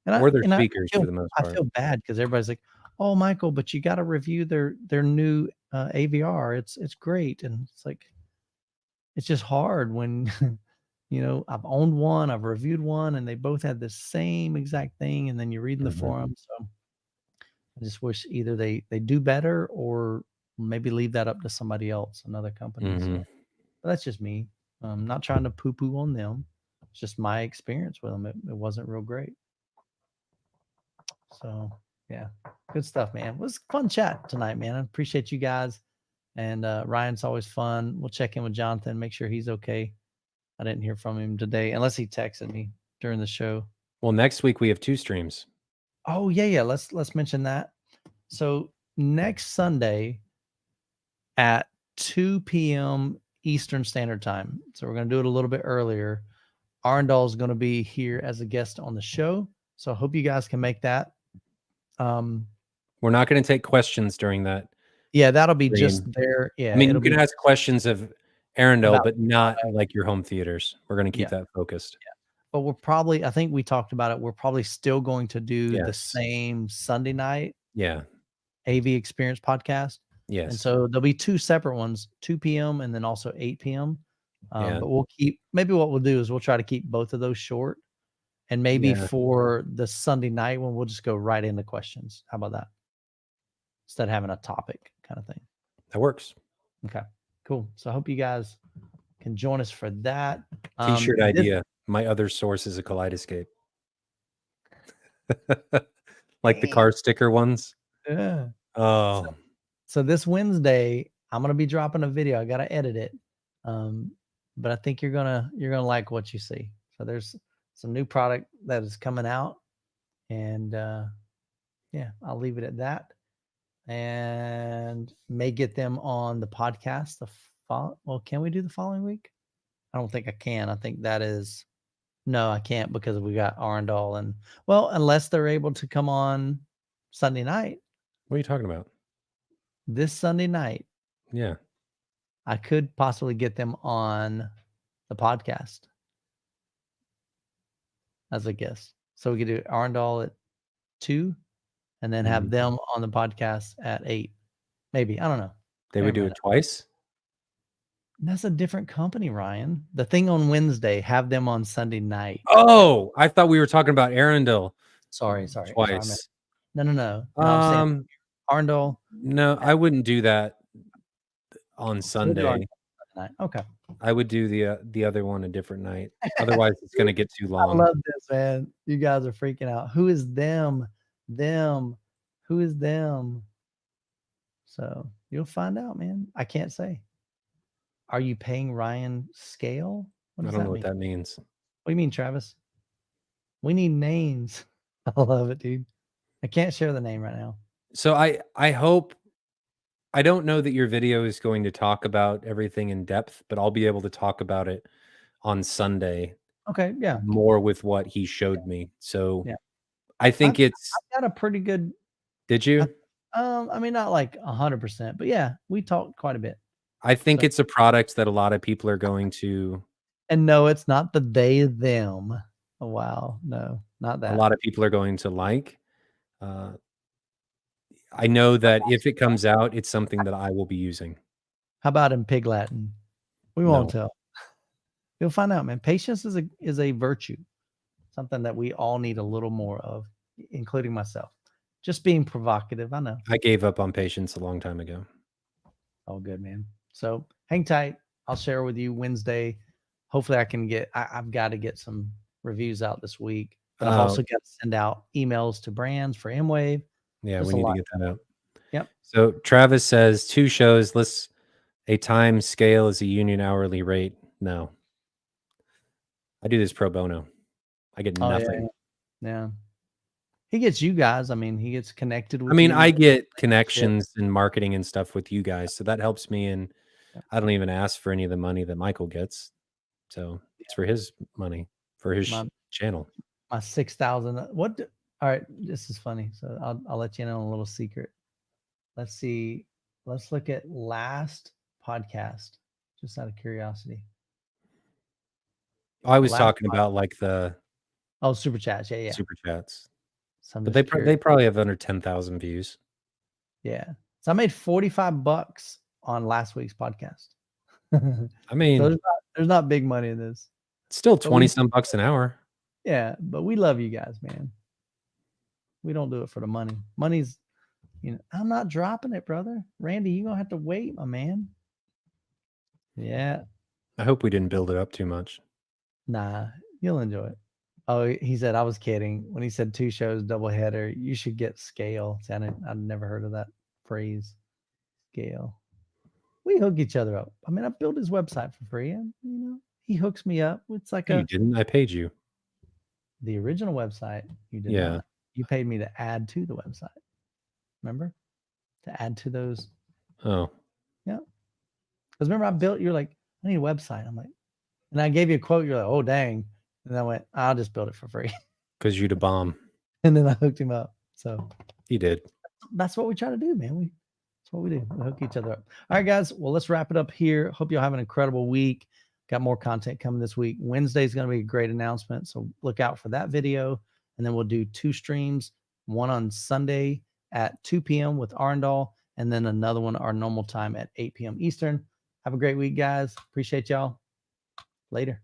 Speaker 2: Or their speakers for the most
Speaker 1: I
Speaker 2: part.
Speaker 1: feel bad because everybody's like, "Oh, Michael, but you got to review their new AVR. It's great." And it's like, it's just hard when I've owned one, I've reviewed one, and they both had the same exact thing, and then you read in the
Speaker 2: Mhm.
Speaker 1: forums. So I just wish either they do better or maybe leave that up to somebody else, another company. So
Speaker 2: Mhm.
Speaker 1: but that's just me. I'm not trying to poo-poo on them. It's just my experience with them. It wasn't real great. So yeah, good stuff, man. It was a fun chat tonight, man. I appreciate you guys. And Ryan's always fun. We'll check in with Jonathan, make sure he's okay. I didn't hear from him today, unless he texted me during the show.
Speaker 2: Well, next week we have 2 streams.
Speaker 1: Oh yeah. Let's mention that. So next Sunday at 2 p.m. Eastern Standard Time. So we're gonna do it a little bit earlier. Arundel is gonna be here as a guest on the show. So I hope you guys can make that.
Speaker 2: We're not going to take questions during that.
Speaker 1: Yeah, that'll be
Speaker 2: stream.
Speaker 1: just there. Yeah,
Speaker 2: I mean,
Speaker 1: it'll
Speaker 2: you can
Speaker 1: be
Speaker 2: ask questions of Arundel,
Speaker 1: about
Speaker 2: but not like your home theaters. We're going to keep
Speaker 1: yeah.
Speaker 2: that focused.
Speaker 1: Yeah. But we're probably, I think we talked about it. We're probably still going to do the
Speaker 2: Yes.
Speaker 1: same Sunday night
Speaker 2: Yeah.
Speaker 1: AV Experience podcast. And
Speaker 2: Yes.
Speaker 1: so there'll be 2 separate ones, 2 p.m. and then also 8 p.m.
Speaker 2: Yeah.
Speaker 1: But maybe what we'll do is we'll try to keep both of those short. And maybe
Speaker 2: Yeah.
Speaker 1: for the Sunday night one, we'll just go right into questions. How about that? Instead of having a topic kind of thing.
Speaker 2: That works.
Speaker 1: Okay, cool. So I hope you guys can join us for that.
Speaker 2: T-shirt idea. My other source is a Kaleidescape. Like the car sticker ones.
Speaker 1: Yeah.
Speaker 2: Oh.
Speaker 1: So this Wednesday, I'm gonna be dropping a video. I gotta edit it. But I think you're gonna like what you see. So there's some new product that is coming out. And yeah, I'll leave it at that. And may get them on the podcast well, can we do the following week? I don't think I can. I think that is no, I can't because we got Arundel and well, unless they're able to come on Sunday night.
Speaker 2: What are you talking about?
Speaker 1: This Sunday night,
Speaker 2: Yeah.
Speaker 1: I could possibly get them on the podcast as a guest. So we could do Arundel at 2 and then have them on the podcast at 8. Maybe. I don't know.
Speaker 2: They would do it twice?
Speaker 1: That's a different company, Ryan. The thing on Wednesday, have them on Sunday night.
Speaker 2: Oh, I thought we were talking about Arundel.
Speaker 1: Sorry.
Speaker 2: Twice.
Speaker 1: No. No, I'm saying Arundel.
Speaker 2: No, I wouldn't do that on Sunday.
Speaker 1: Okay.
Speaker 2: I would do the other one a different night. Otherwise, it's going to get too long.
Speaker 1: I love this, man. You guys are freaking out. Who is them? Them. Who is them? So you'll find out, man. I can't say. Are you paying Ryan scale?
Speaker 2: I don't know what that means.
Speaker 1: What do you mean, Travis? We need names. I love it, dude. I can't share the name right now.
Speaker 2: So I hope, I don't know that your video is going to talk about everything in depth, but I'll be able to talk about it on Sunday
Speaker 1: Okay, yeah.
Speaker 2: more with what he showed me. So
Speaker 1: Yeah.
Speaker 2: I think
Speaker 1: I've
Speaker 2: it's,
Speaker 1: got a pretty good
Speaker 2: did
Speaker 1: I,
Speaker 2: you?
Speaker 1: I mean not like 100%, but yeah, we talked quite a bit.
Speaker 2: I think
Speaker 1: So,
Speaker 2: it's a product that a lot of people are going to,
Speaker 1: and no, it's not the they them. Oh, wow. No, not
Speaker 2: a
Speaker 1: that.
Speaker 2: lot of people are going to like. Uh, I know that if it comes out, it's something that I will be using.
Speaker 1: How about in Pig Latin? We won't
Speaker 2: No,
Speaker 1: tell. You'll find out, man. Patience is a virtue, something that we all need a little more of, including myself. Just being provocative. I know.
Speaker 2: I gave up on patience a long time ago.
Speaker 1: All good, man. So hang tight. I'll share with you Wednesday. Hopefully, I can get. I've got to get some reviews out this week, but I've also got to send out emails to brands for M-Wave.
Speaker 2: Yeah,
Speaker 1: Just
Speaker 2: we
Speaker 1: a
Speaker 2: need to
Speaker 1: lot.
Speaker 2: get that out.
Speaker 1: Yep.
Speaker 2: So Travis says 2 shows lists a time scale as a union hourly rate. No, I do this pro bono. I get
Speaker 1: Oh yeah,
Speaker 2: nothing.
Speaker 1: yeah. He gets you guys. I mean, he gets connected
Speaker 2: I
Speaker 1: with
Speaker 2: mean,
Speaker 1: you.
Speaker 2: I get
Speaker 1: Shit.
Speaker 2: connections and marketing and stuff with you guys, so that helps me. And
Speaker 1: Yep.
Speaker 2: I don't even ask for any of the money that Michael gets. So it's for his money, for his
Speaker 1: My
Speaker 2: channel.
Speaker 1: my 6,000. What? All right, this is funny. So I'll let you know a little secret. Let's see. Let's look at last podcast, just out of curiosity.
Speaker 2: I
Speaker 1: The
Speaker 2: was
Speaker 1: last
Speaker 2: talking about like the
Speaker 1: super chats. Yeah, yeah.
Speaker 2: super chats,
Speaker 1: So I'm
Speaker 2: but
Speaker 1: just curious.
Speaker 2: they probably have under 10,000 views.
Speaker 1: Yeah. So I made $45 on last week's podcast.
Speaker 2: I
Speaker 1: So
Speaker 2: mean,
Speaker 1: there's not big money in this,
Speaker 2: it's still
Speaker 1: but we
Speaker 2: 20 some bucks an hour.
Speaker 1: yeah, but we love you guys, man. We don't do it for the money. Money's, I'm not dropping it, brother. Randy, you're gonna have to wait, my man. Yeah.
Speaker 2: I hope we didn't build it up too much.
Speaker 1: Nah, you'll enjoy it. Oh, he said I was kidding. When he said 2 shows, double header, you should get scale. See, I'd never heard of that phrase. Scale. We hook each other up. I mean, I built his website for free, and he hooks me up. It's like
Speaker 2: No, you didn't. I paid you.
Speaker 1: the original website. You did
Speaker 2: Yeah.
Speaker 1: not. You paid me to add to the website. Remember? To add to those.
Speaker 2: Oh,
Speaker 1: Yeah. Because remember, I built. You're like, I need a website. I'm like, and I gave you a quote. You're like, oh dang. And I went, I'll just build it for free.
Speaker 2: because you'd a bomb.
Speaker 1: And then I hooked him up. So
Speaker 2: He did.
Speaker 1: that's what we try to do, man. That's what we do. We hook each other up. All right, guys. Well, let's wrap it up here. Hope y'all have an incredible week. Got more content coming this week. Wednesday is going to be a great announcement. So look out for that video. And then we'll do 2 streams, one on Sunday at 2 p.m. with Arndal, and then another one our normal time at 8 p.m. Eastern. Have a great week, guys. Appreciate y'all. Later.